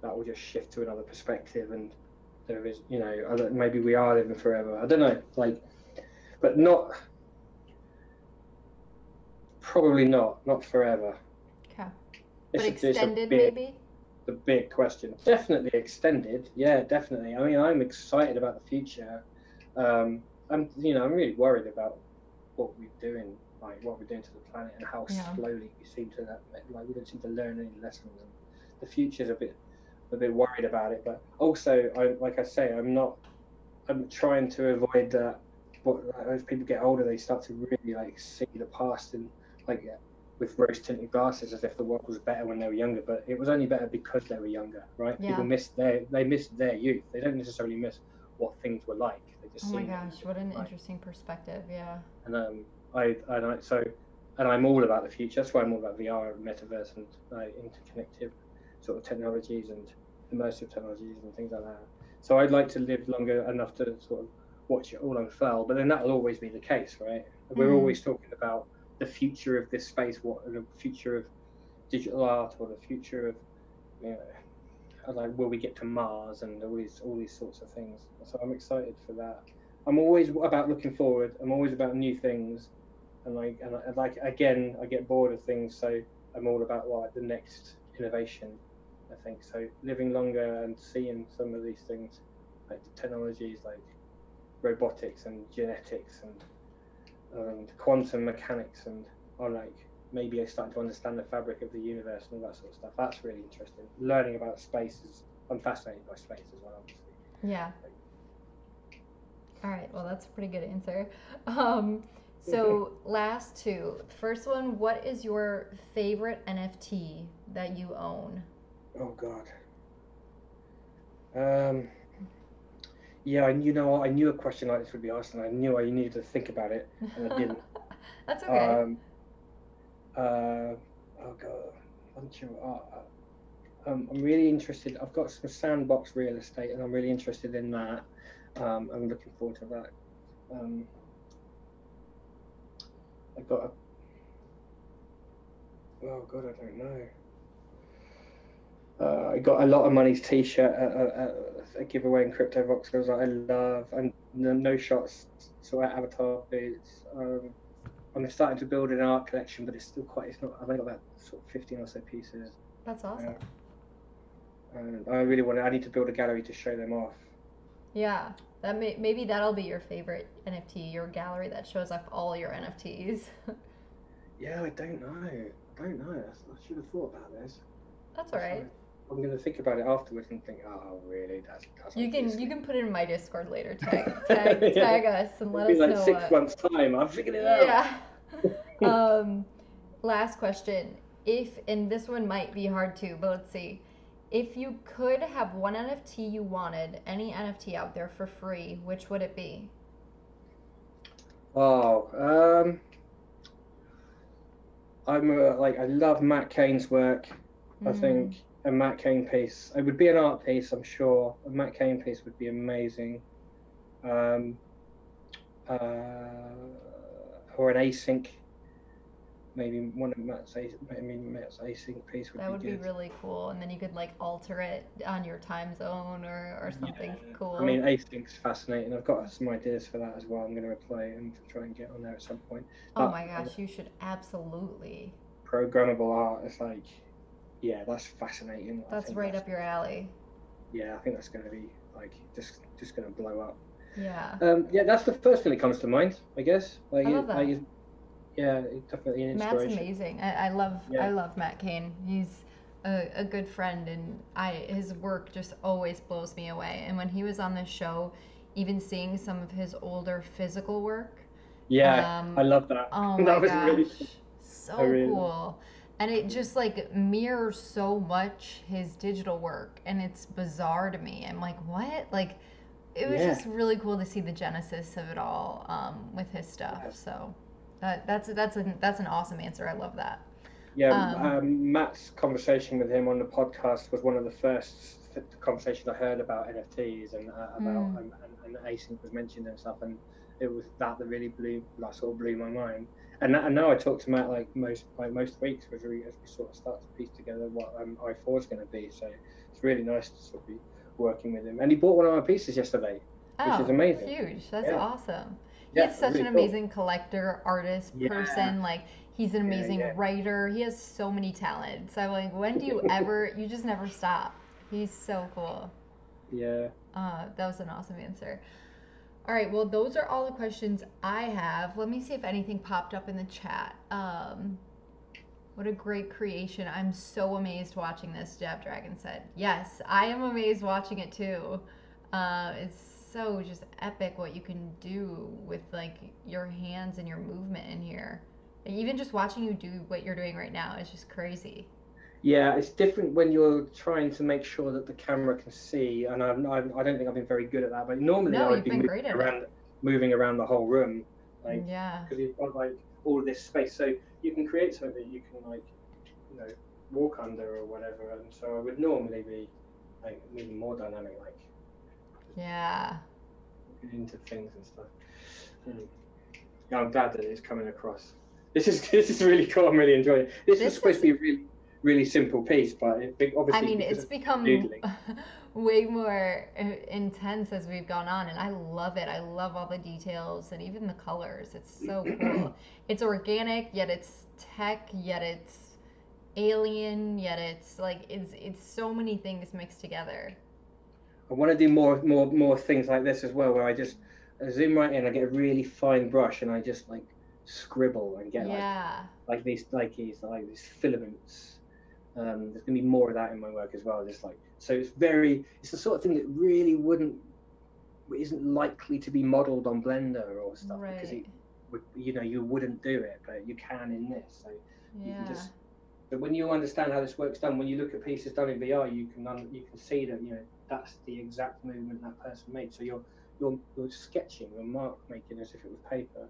that will just shift to another perspective, and there is, you know, maybe we are living forever. I don't know, like, but not probably not forever. Okay, but It's extended maybe. a big question. Definitely extended. Yeah, definitely. I mean, I'm excited about the future. I'm really worried about what we're doing, like what we're doing to the planet, and how Yeah. slowly we seem to like we don't seem to learn any lessons. And the future's a bit worried about it. But also, like I say, I'm trying to avoid that. But as people get older, they start to really like see the past and like with rose-tinted glasses, as if the world was better when they were younger. But it was only better because they were younger, right? People Yeah. miss their youth. They don't necessarily miss what things were like. They Oh just my seen it in a gosh, what different an light. interesting perspective. Yeah. And and I'm all about the future. That's why I'm all about VR and metaverse and interconnective sort of technologies and immersive technologies and things like that. So I'd like to live longer enough to sort of watch it all unfurl. But then that'll always be the case, right? We're Mm. always talking about the future of this space, what the future of digital art, or the future of, you know, like will we get to Mars and all these sorts of things. So I'm excited for that. I'm always about looking forward. I'm always about new things, and like again, I get bored of things, so I'm all about the next innovation. I think so. Living longer and seeing some of these things, like the technologies, like robotics and genetics and quantum mechanics, and or like maybe I start to understand the fabric of the universe and all that sort of stuff. That's really interesting. Learning about space I'm fascinated by space as well, obviously. Yeah. All right. Well, that's a pretty good answer. Um, so last two. First one, what is your favorite NFT that you own? Oh God. Um, yeah, you know what? I knew a question like this would be asked, and I knew I needed to think about it, and I didn't. That's okay. Um, oh God, bunch of I'm really interested. I've got some sandbox real estate, and I'm really interested in that. I'm looking forward to that. Um, I got oh God, I don't know. I got a lot of money's T-shirt at a giveaway in Crypto Voxels that I love, and no shots sort of avatar boots. I'm starting to build an art collection, but it's still quite. It's not. I've only got about sort of 15 or so pieces. That's awesome. And I really want. I need to build a gallery to show them off. Yeah. Maybe that'll be your favorite NFT, your gallery that shows off all your NFTs. Yeah, I don't know. I don't know. I should have thought about this. That's all right. I'm going to think about it afterwards and think, oh, really? That's You obviously. can put it in my Discord later. Yeah. Tag us and It'll let be us like know 6 months' time. I've figured it out. yeah. um, last question. If and this one might be hard too, but let's see. If you could have one NFT you wanted, any NFT out there for free, which would it be? Oh, I love Matt Cain's work. I Mm, think a Matt Cain piece. It would be an art piece, I'm sure. A Matt Cain piece would be amazing. Um, uh, or an async, maybe one of Matt's async piece would that be would be good. really cool, and then you could like alter it on your time zone or something Yeah, I cool. mean, async's fascinating. I've got some ideas for that as well. I'm going to apply and try and get on there at some point. Oh But my gosh, you should absolutely. programmable art is like, yeah, that's fascinating. I That's think right up your alley. I think that's going to be like just going to blow up. Yeah, Yeah, that's the first thing that comes to mind, I guess. I love that. Yeah, it's definitely an Matt's inspiration. amazing. Yeah, I love Matt Cain. He's a good friend, and I his work just always blows me away. And when he was on this show, even seeing some of his older physical work, yeah, I um, love that. oh my That was gosh, really cool. I so really love cool. And it just like mirrors so much his digital work, and it's bizarre to me. I'm like, what? Like, it was Yeah, just really cool to see the genesis of it all with his stuff. yeah, So that's an awesome answer. I love that. yeah. Um, Matt's conversation with him on the podcast was one of the first conversations I heard about NFTs and about mm, and async was mentioned and stuff, and it was that really sort of blew my mind. And now I talk to Matt most weeks as we sort of start to piece together what I4 is going to be. So it's really nice to sort of be working with him. And he bought one of my pieces yesterday, which is oh, amazing. huge! That's Yeah, awesome. yeah, He's such an really cool. amazing collector, artist, Yeah, person. Like he's an yeah, amazing writer. He has so many talents. I'm like, when do you ever? You just never stop. He's so cool. yeah. That was an awesome answer. All right, well, those are all the questions I have. Let me see if anything popped up in the chat. What a great creation. I'm so amazed watching this, Jab Dragon said. Yes, I am amazed watching it too. It's so just epic what you can do with like your hands and your movement in here. Even just watching you do what you're doing right now is just crazy. Yeah, it's different when you're trying to make sure that the camera can see, and I don't think I've been very good at that. But normally No, I'd you've be been great at it. moving around the whole room, like Yeah. because you've got like all of this space, so you can create something that you can like, you know, walk under or whatever. And so I would normally be like even more dynamic, like Yeah. looking into things and stuff. Mm. Yeah, I'm glad that it's coming across. This is really cool. I'm really enjoying it. This was This supposed is, to be a really simple piece, but I obviously mean, because it's of become doodling. way more intense as we've gone on, and I love it. I love all the details and even the colors. It's so cool. It's organic, yet it's tech, yet it's alien, yet it's like it's so many things mixed together. I want to do more things like this as well, where I zoom right in, I get a really fine brush, and I just like scribble and get Yeah. these filaments. There's gonna be more of that in my work as well. Just like so, it's the sort of thing that really isn't likely to be modeled on Blender or stuff because Right. you wouldn't do it, but you can in this. So you can Yeah. just. But when you understand how this work's done, when you look at pieces done in VR, you can see that that's the exact movement that person made. So you're sketching, you're mark making as if it was paper.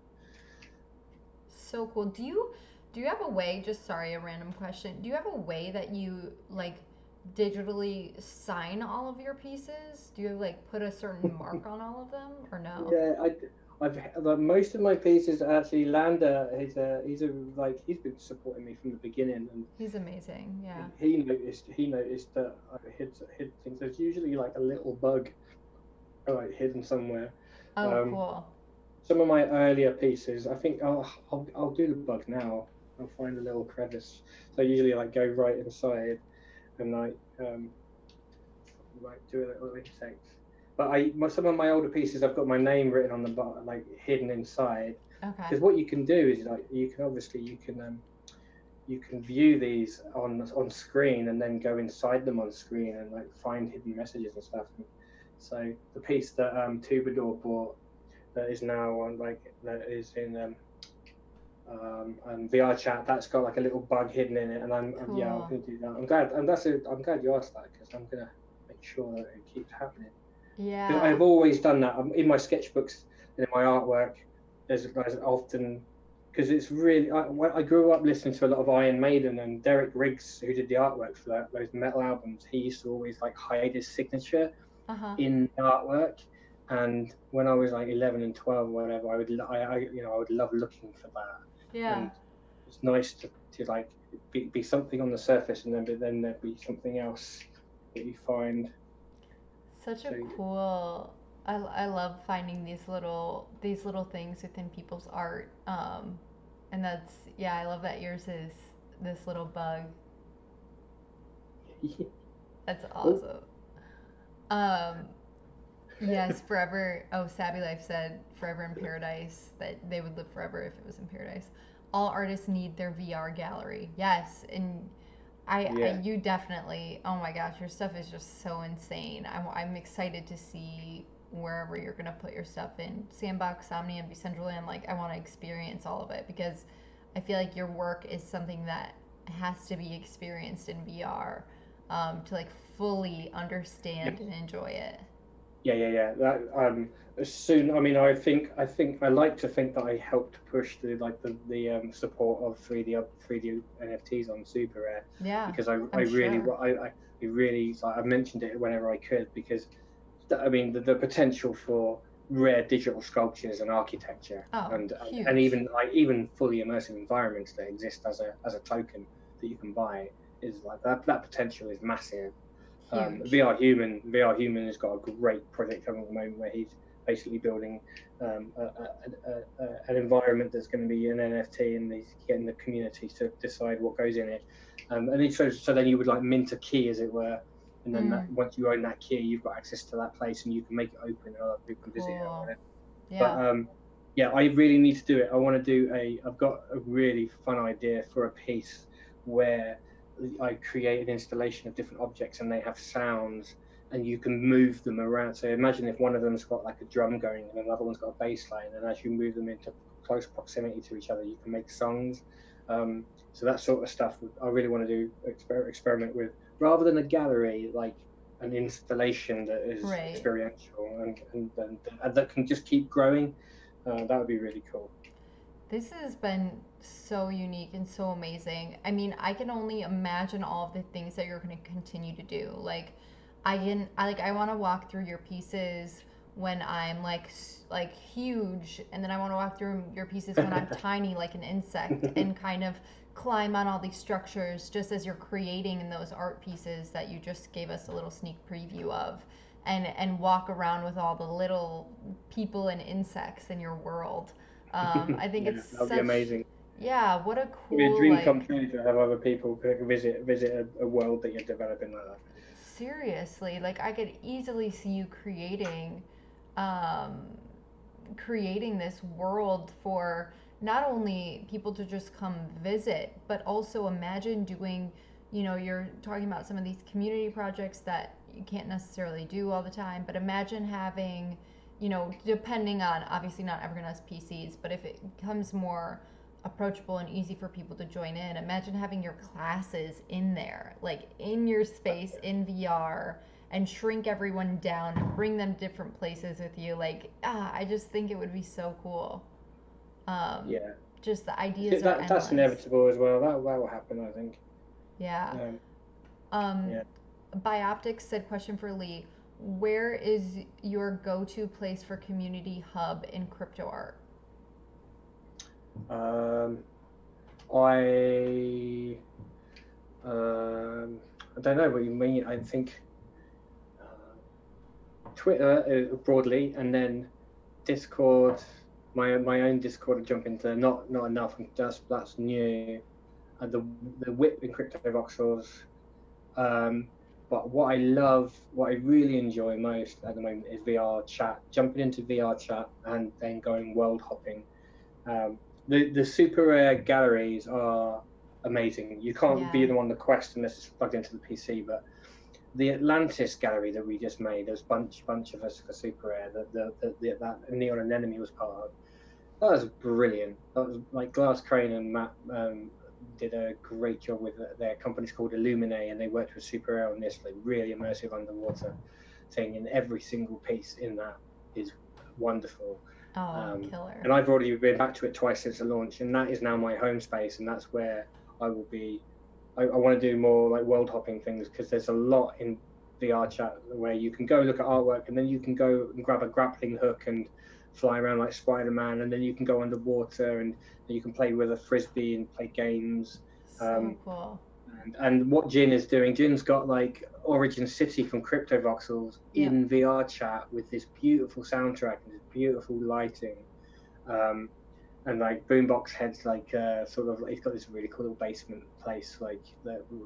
So cool. Do you have a way, just sorry, a random question. Do you have a way that you like digitally sign all of your pieces? Do you like put a certain mark on all of them or no? Yeah, I've like most of my pieces are actually Lander. He's been supporting me from the beginning, and He's amazing. Yeah. he noticed that I hid things. There's usually like a little bug like hidden somewhere. Oh, Um, cool. some of my earlier pieces, I think I'll do the bug now. I'll find a little crevice. So I usually like go right inside and like do a little insect. But some of my older pieces, I've got my name written on the bottom, like hidden inside. Okay. Because what you can do is like you can view these on screen and then go inside them on screen and like find hidden messages and stuff. And so the piece that Tubador bought that is now on that is in VR chat, that's got like a little bug hidden in it, and I'm Cool. gonna do that. I'm glad you asked that because I'm gonna make sure that it keeps happening. Because Yeah. I've always done that in my sketchbooks and in my artwork. There's often because it's really I grew up listening to a lot of Iron Maiden, and Derek Riggs, who did the artwork for those metal albums, he used to always like hide his signature Uh-huh. in the artwork. And when I was like 11 and 12 or whatever, I would love looking for that. Yeah. And it's nice to like be something on the surface, and then there'd be something else that you find. Such a So cool. I love finding these little things within people's art. And that's yeah, I love that yours is this little bug. That's oh, awesome. Um, yes, forever. Oh, Sabby Life said forever in paradise, that they would live forever if it was in paradise. All artists need their VR gallery. Yes, and yeah, you definitely. Oh my gosh, your stuff is just so insane. I'm excited to see wherever you're gonna put your stuff in Sandbox, Omnium, Decentraland. Like, I want to experience all of it because I feel like your work is something that has to be experienced in VR, to like fully yeah, understand and enjoy it. yeah. That as soon. I mean, I think I like to think that I helped push the support of 3D NFTs on Super Rare Yeah, because I I'm really sure. I really like I mentioned it whenever I could because I mean the potential for rare digital sculptures and architecture Oh, and huge. even fully immersive environments that exist as a token that you can buy is like that potential is massive. Huge. VR Human has got a great project coming at the moment where he's basically building an environment that's going to be an NFT, and he's getting the community to decide what goes in it. So then you would like mint a key, as it were, and then Mm, once you own that key, you've got access to that place, and you can make it open, and other people can visit it or cool. whatever. But Yeah. yeah, I really need to do it. I want to do I've got a really fun idea for a piece where I create an installation of different objects and they have sounds and you can move them around. So imagine if one of them's got like a drum going and another one's got a bass line, and as you move them into close proximity to each other, you can make songs. So that sort of stuff I really want to do experiment with, rather than a gallery, like an installation that is Right. experiential and that can just keep growing. That would be really cool. This has been so unique and so amazing. I mean, I can only imagine all of the things that you're going to continue to do. Like, I want to walk through your pieces when I'm like huge, and then I want to walk through your pieces when I'm tiny, like an insect, and kind of climb on all these structures just as you're creating in those art pieces that you just gave us a little sneak preview of. And walk around with all the little people and insects in your world. I think Yeah, it's that would be such, amazing. yeah, what a It'd be a cool, dream come like, true to have other people visit a world that you're developing like that. seriously, like, I could easily see you um, creating this world for not only people to just come visit, but also imagine doing, you're talking about some of these community projects that you can't necessarily do all the time, but imagine having, depending on, obviously not everyone has PCs, but if it becomes more approachable and easy for people to join in, imagine having your classes in there, like in your space in VR, and shrink everyone down and bring them different places with you. Like, I just think it would be so cool. Um, Yeah, just the ideas are that's endless. inevitable as well. That will happen, I think. Yeah. Um, Um, yeah. Bioptics said, question for Lee. Where is your go-to place for community hub in crypto art? Um, I I don't know what you mean. I think Twitter broadly, and then Discord. My own Discord to jump into. Not enough. That's new. The whip in crypto voxels. Um, but what I really enjoy most at the moment is VR chat. Jumping into VR chat and then going world hopping. The super rare galleries are amazing. You can't Yeah. view them on the Quest unless it's plugged into the PC. But the Atlantis gallery that we just made, there's bunch of us for super rare. That Neon Anemone was part of. That was brilliant. That was like Glass Crane and Matt did a great job with their company's called Illumine, and they worked with Super Air on this like really immersive underwater thing. And every single piece in that is wonderful. Oh, Um, killer. and I've already been back to it twice since the launch, and that is now my home space, and that's where I will be. I want to do more like world hopping things because there's a lot in VR chat where you can go look at artwork, and then you can go and grab a grappling hook and fly around like Spider-Man, and then you can go underwater and you can play with a frisbee and play games. So Um, cool. and what Jin is doing, Jin's got like Origin City from Crypto Voxels Yep. in VR chat with this beautiful soundtrack and this beautiful lighting. Um, and like boombox heads like sort of he's got this really cool little basement place like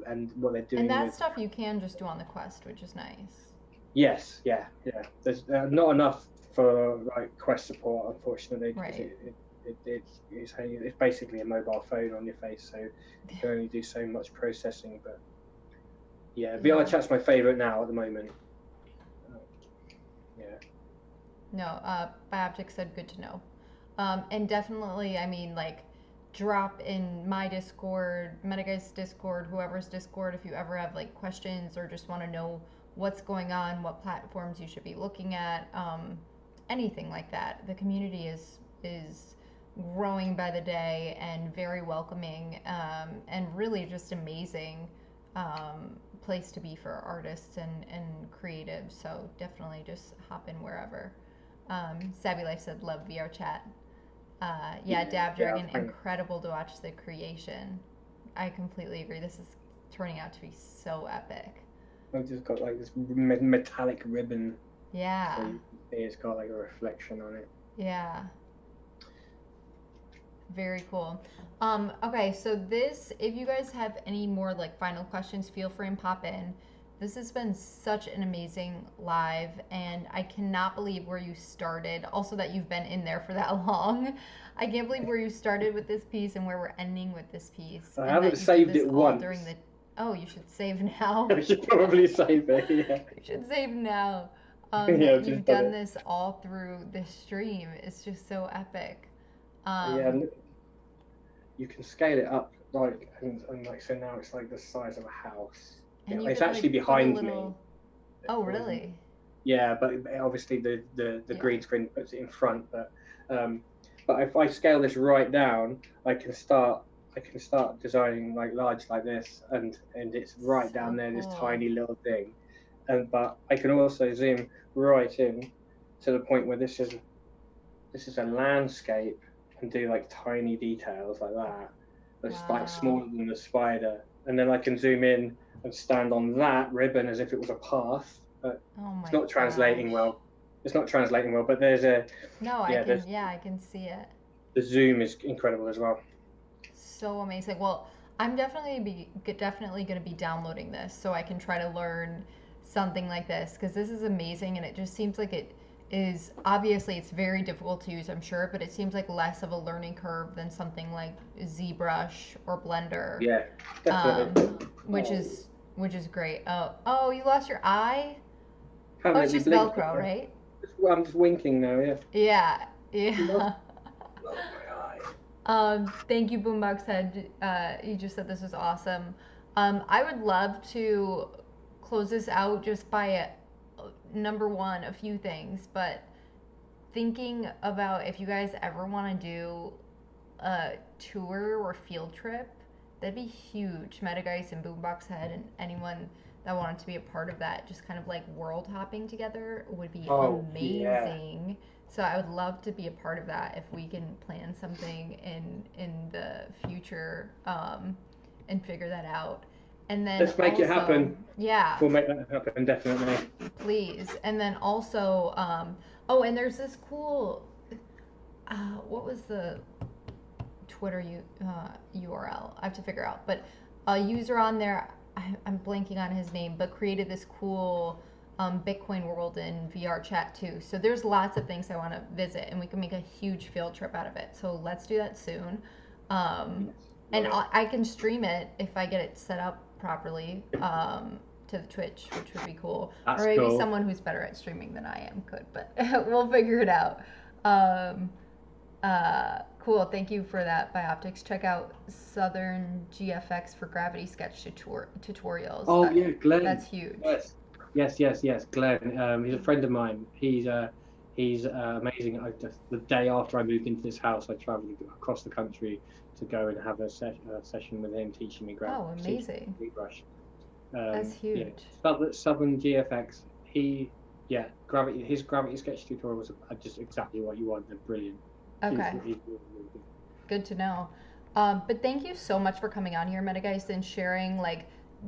and what they're And doing that with stuff you can just do on the Quest, which is nice. yes, yeah, there's not enough for like Quest support unfortunately because Right. it's basically a mobile phone on your face, so you can only do so much processing. But yeah, VR Yeah. chat's my favorite now at the moment. uh, yeah. No, Bioptic said good to know. And definitely, I mean, like, drop in my Discord, Metageist Discord, whoever's Discord, if you ever have like questions or just want to know what's going on, what platforms you should be looking at, anything like that. The community is growing by the day and very welcoming, and really just amazing place to be for artists and creatives. So definitely just hop in wherever. Savvy Life said, love VR chat. Yeah, Dab Yeah, Dragon, incredible to watch the creation. I completely agree. This is turning out to be so epic. I've just got like this metallic ribbon, so Yeah, you can see it's got like a reflection on it. yeah, very cool. Okay, so this, if you guys have any more like final questions, feel free and pop in. This has been such an amazing live, and I cannot believe where you started. Also, that you've been in there for that long. I can't believe where you started with this piece and where we're ending with this piece, I and haven't that you did saved this it all during once. the. Oh, you should save now. I should probably save it. Yeah, You should save now. yeah, That I've you've just done done it. this all through this stream. It's just so epic. Yeah, Um, look, you can scale it up like, and like so now it's like the size of a house. and you It's could actually like put a behind me. little. Oh, Um, really? yeah, but obviously the Yeah. green screen puts it in front. Um, but if I scale this right down, I can start designing like large like this, and it's right down So there, this cool. tiny little thing. And but I can also zoom right in to the point where this is a landscape and do like tiny details like that. That's like Wow. smaller than the spider, and then I can zoom in and stand on that ribbon as if it was a path. But Oh it's my not translating gosh. well. It's not translating well, but there's a No, I yeah, can, there's yeah, I can see it. the zoom is incredible as well. So amazing. Well, I'm definitely going to be downloading this so I can try to learn something like this because this is amazing and it just seems like it is obviously it's very difficult to use, I'm sure, but it seems like less of a learning curve than something like ZBrush or Blender, Yeah, um, definitely. which is great. Oh, you lost your eye? Oh, it's Permanently just blinked. Velcro, right? I'm just winking now. Yeah. Yeah, Lost, yeah. lost my eye. Thank you, Boombox Head. You just said this was awesome. I would love to close this out just by number one, a few things, but thinking about if you guys ever want to do a tour or field trip, that'd be huge. Metageist and Boombox Head and anyone that wanted to be a part of that, just kind of like world hopping together, would be Oh yeah. amazing. So I would love to be a part of that if we can plan something in the future, and figure that out. And then Let's make it also, happen. yeah, We'll make that happen definitely. please. And then also, oh, and there's this cool. What was the Twitter URL? I have to figure out. But a user on there, I'm blanking on his name, but created this cool Bitcoin world in VR chat too. So there's lots of things I want to visit, and we can make a huge field trip out of it. So let's do that soon. Um, Yes, love and it. I can stream it if I get it set up properly, to the Twitch, which would be cool. Or That's maybe cool. someone who's better at streaming than I am could, but we'll figure it out. Um, cool. Thank you for that, Bioptics. Check out Southern GFX for Gravity Sketch tutorials. Oh yeah, Glenn. That's huge. Yes, yes. Glenn. He's a friend of mine. He's amazing. I just the day after I moved into this house, I travelled across the country to go and have a session with him, teaching me Oh, amazing. brush. That's Yeah, huge. Southern GFX. His gravity sketch tutorial was just exactly what you wanted. Brilliant. Okay. He's really, really good. Good to know. But thank you so much for coming on here, Metageist, and sharing like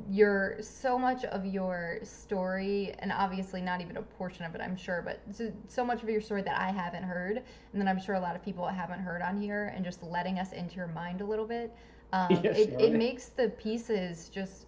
your so much of your story, and obviously not even a portion of it, I'm sure, but so much of your story that I haven't heard, and then I'm sure a lot of people haven't heard on here, and just letting us into your mind a little bit. Yes, It right. makes the pieces just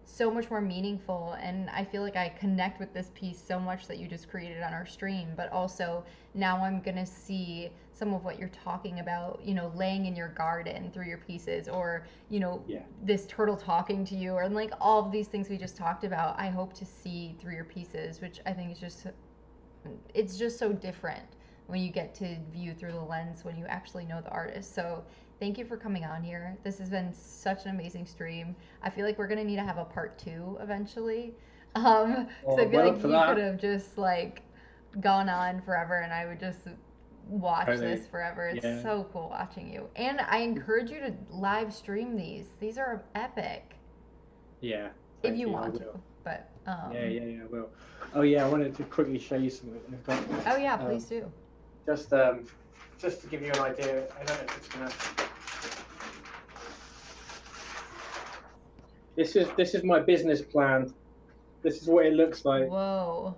so much more meaningful, and I feel like I connect with this piece so much that you just created on our stream, but also now I'm gonna see some of what you're talking about, laying in your garden through your pieces, or Yeah. this turtle talking to you, or like all of these things we just talked about. I hope to see through your pieces, which I think is just so different when you get to view through the lens when you actually know the artist. So thank you for coming on here. This has been such an amazing stream. I feel like we're gonna need to have a part two eventually, because Oh, I I'm feel well up like for you could that. have just like gone on forever, and I would just watch Totally. this forever. It's Yeah. so cool watching you, and I encourage you to live stream these. These are epic Yeah. if Thank you you. I want to, will. but Yeah. I will. Oh yeah, I wanted to quickly show you something. I've got, oh yeah, um, please do. just just to give you an idea. I don't know if it's gonna. This is my business plan. This is what it looks like. Whoa.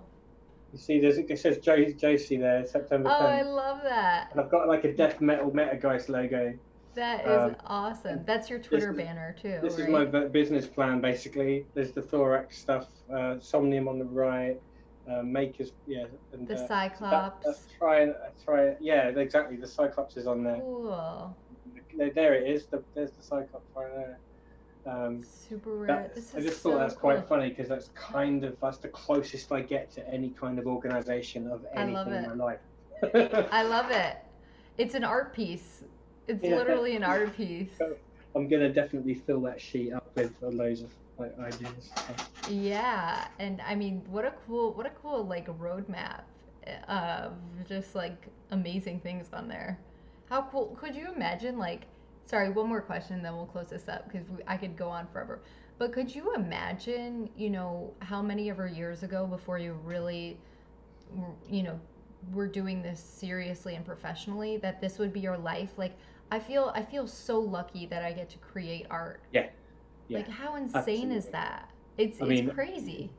You see, it says Josie there, September Oh, I 10th, love that. and I've got like a death metal Metageist logo. That is Um, awesome. and That's your this Twitter is banner too, this is my right? business plan basically. There's the thorax stuff, Somnium on the right, Makers, yeah, and The so that's Cyclops. try. Yeah, exactly. The Cyclops is on there. Cool. There it is. There's the Cyclops right there. Super rare. That This I is just thought so that's quite cool. funny because that's the closest I get to any kind of organization of I love anything in it. my life. I love it. It's an art piece. It's Yeah, literally an art piece. so I'm gonna definitely fill that sheet up with loads of like ideas. Yeah, and I mean, what a cool like roadmap of just like amazing things on there. How cool could you imagine like sorry, one more question then we'll close this up because I could go on forever. But could you imagine, how many of our years ago before you really you know, were doing this seriously and professionally that this would be your life? Like I feel so lucky that I get to create art. Yeah, yeah, Like how insane is absolutely. that? It's I it's mean, crazy.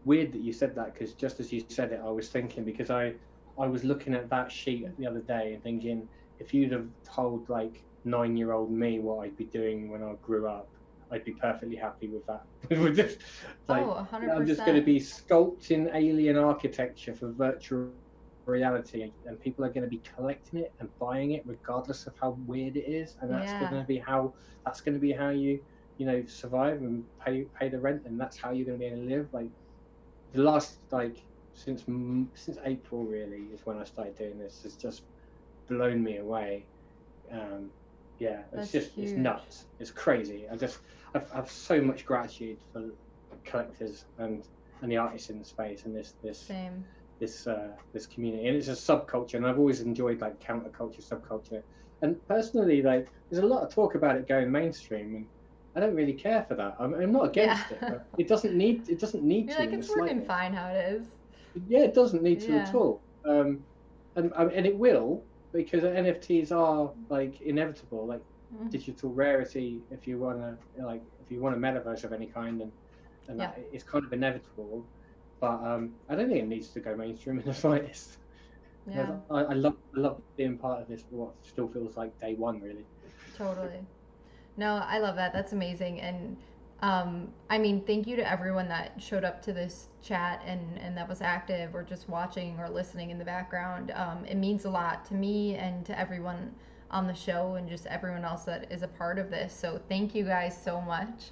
weird that you said that because just as you said it, I was thinking because I was looking at that sheet the other day and thinking if you'd have told like 9-year-old me what I'd be doing when I grew up, I'd be perfectly happy with that. With just Oh, like I'm just going to 100%. be sculpting alien architecture for virtual reality, and people are going to be collecting it and buying it regardless of how weird it is, and Yeah. that's going to be how you survive and pay the rent, and that's how you're going to be able to live. Like the last like since April really is when I started doing this. Has just blown me away. Um, yeah, That's it's huge. nuts. It's crazy. I've so much gratitude for collectors and the artists in the space and Same. this community. And it's a subculture, and I've always enjoyed like counterculture, subculture. And personally, like there's a lot of talk about it going mainstream, and I don't really care for that. I'm not Yeah. against it, but it doesn't need You're to like, in the it's working slightest. fine how it is. Yeah, it doesn't need to at Yeah. all. And it will because NFTs are like inevitable, like Mm. digital rarity. If you want a metaverse of any kind, and Yeah. that it's kind of inevitable. But I don't think it needs to go mainstream in the slightest. Yeah. I love being part of this. What still feels like day one, really. Totally. No, I love that. That's amazing. And I mean, thank you to everyone that showed up to this chat and that was active or just watching or listening in the background. It means a lot to me and to everyone on the show and just everyone else that is a part of this. So thank you guys so much.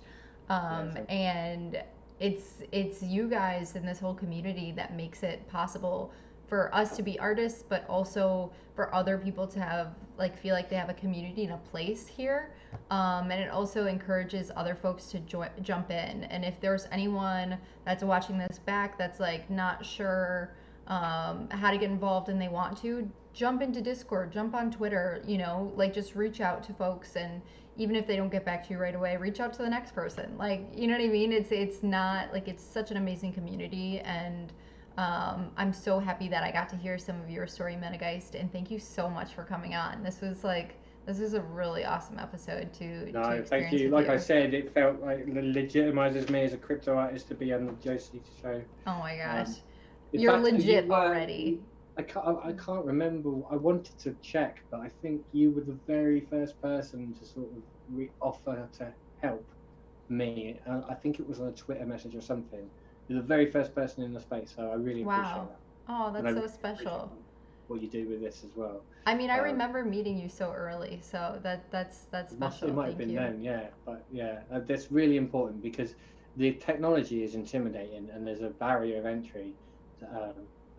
Yeah, so And it's you guys in this whole community that makes it possible for us to be artists, but also for other people to have like feel like they have a community and a place here. And it also encourages other folks to jump in. And if there's anyone that's watching this back that's like not sure how to get involved and they want to, jump into Discord, jump on Twitter, like just reach out to folks. And even if they don't get back to you right away, reach out to the next person. Like, you know what I mean? It's not like it's such an amazing community. And I'm so happy that I got to hear some of your story, Metageist. And thank you so much for coming on. This was a really awesome episode to no, thank experience you. with Like I you. said, it felt like it legitimizes me as a crypto artist to be on the Josie show. Oh my gosh. Um, In You're fact, legit already. I can't remember. I wanted to check, but I think you were the very first person to sort of offer to help me. I think it was on a Twitter message or something. You're the very first person in the space, so I really appreciate Wow. that, Oh, and I that's really so appreciate special. what you do with this as well. I mean, I Um, remember meeting you so early, so that's it special. might have Thank been you. then, yeah, but yeah, that's really important because the technology is intimidating and there's a barrier of entry.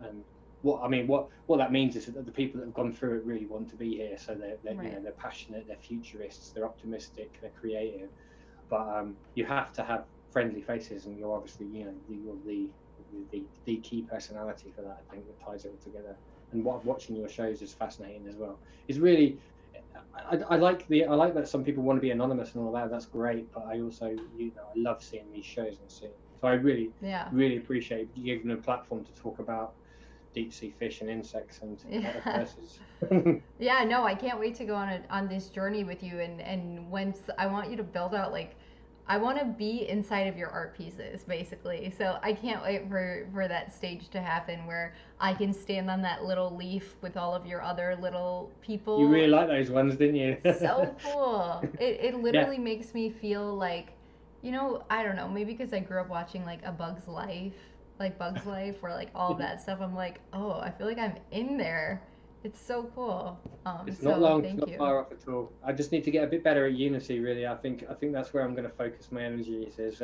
And what that means is that the people that have gone through it really want to be here, so Right. they're passionate, they're futurists, they're optimistic, they're creative. But you have to have friendly faces, and you're obviously you're the key personality for that. I think that ties it all together. And what watching your shows is fascinating as well. It's really I like that some people want to be anonymous and all that. That's great, but I also I love seeing these shows and seeing. So I really Yeah. really appreciate you giving a platform to talk about deep sea fish and insects and Yeah. metaverses. Yeah, no, I can't wait to go on this journey with you and once I want you to build out like I want to be inside of your art pieces, basically. So I can't wait for that stage to happen where I can stand on that little leaf with all of your other little You people. really like those ones, didn't you? So cool. It Yeah. literally makes me feel like, I don't know, maybe because I grew up watching like Bug's Life, where like all that stuff. I'm like, oh, I feel like I'm in there. It's so cool. It's not So long, it's thank not you. far off at all. I just need to get a bit better at Unity, really. I think that's where I'm going to focus my energies is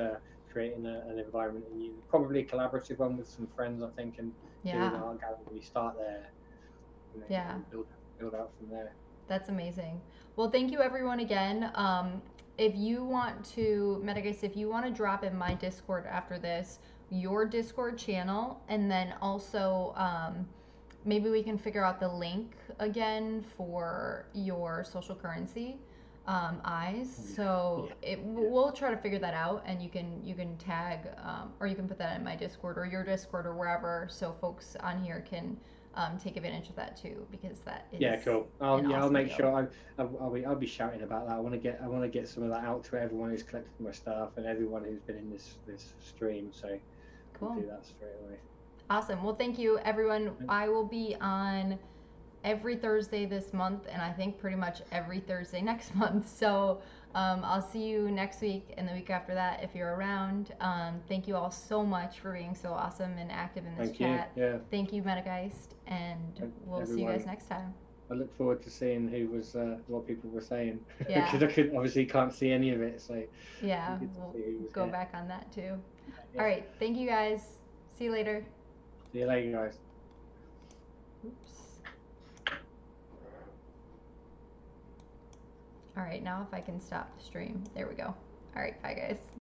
creating an environment in Unity, probably a collaborative one with some friends, I think, and do an Yeah, art gallery. Start there, and then, yeah. build out from there. That's amazing. Well, thank you everyone again. If you want to, Metageist, if you want to drop in my Discord after this, your Discord channel, and then also maybe we can figure out the link again for your social currency eyes. Oh, yeah, So yeah, yeah. we'll try to figure that out, and you can tag or you can put that in my Discord or your Discord or wherever, so folks on here can take advantage of that too, because that is Yeah, cool. an I'll awesome make deal. sure I'll be shouting about that. I want to get some of that out to everyone who's collected my stuff and everyone who's been in this stream. So we'll Cool. do that straight away. Awesome. Well, thank you, everyone. I will be on every Thursday this month, and I think pretty much every Thursday next month. So I'll see you next week and the week after that if you're around. Thank you all so much for being so awesome and active in this Thank you. chat. Yeah, Thank you, Metageist, and we'll see you guys everyone. next time. I look forward to seeing who was what people were saying Yeah, because I could obviously can't see any of it, so it'd be yeah, good to we'll see who was go here. back on that too. All Yeah. right. Thank you guys. See you later. See you later, guys. Oops. All right, now if I can stop the stream. There we go. All right, bye guys.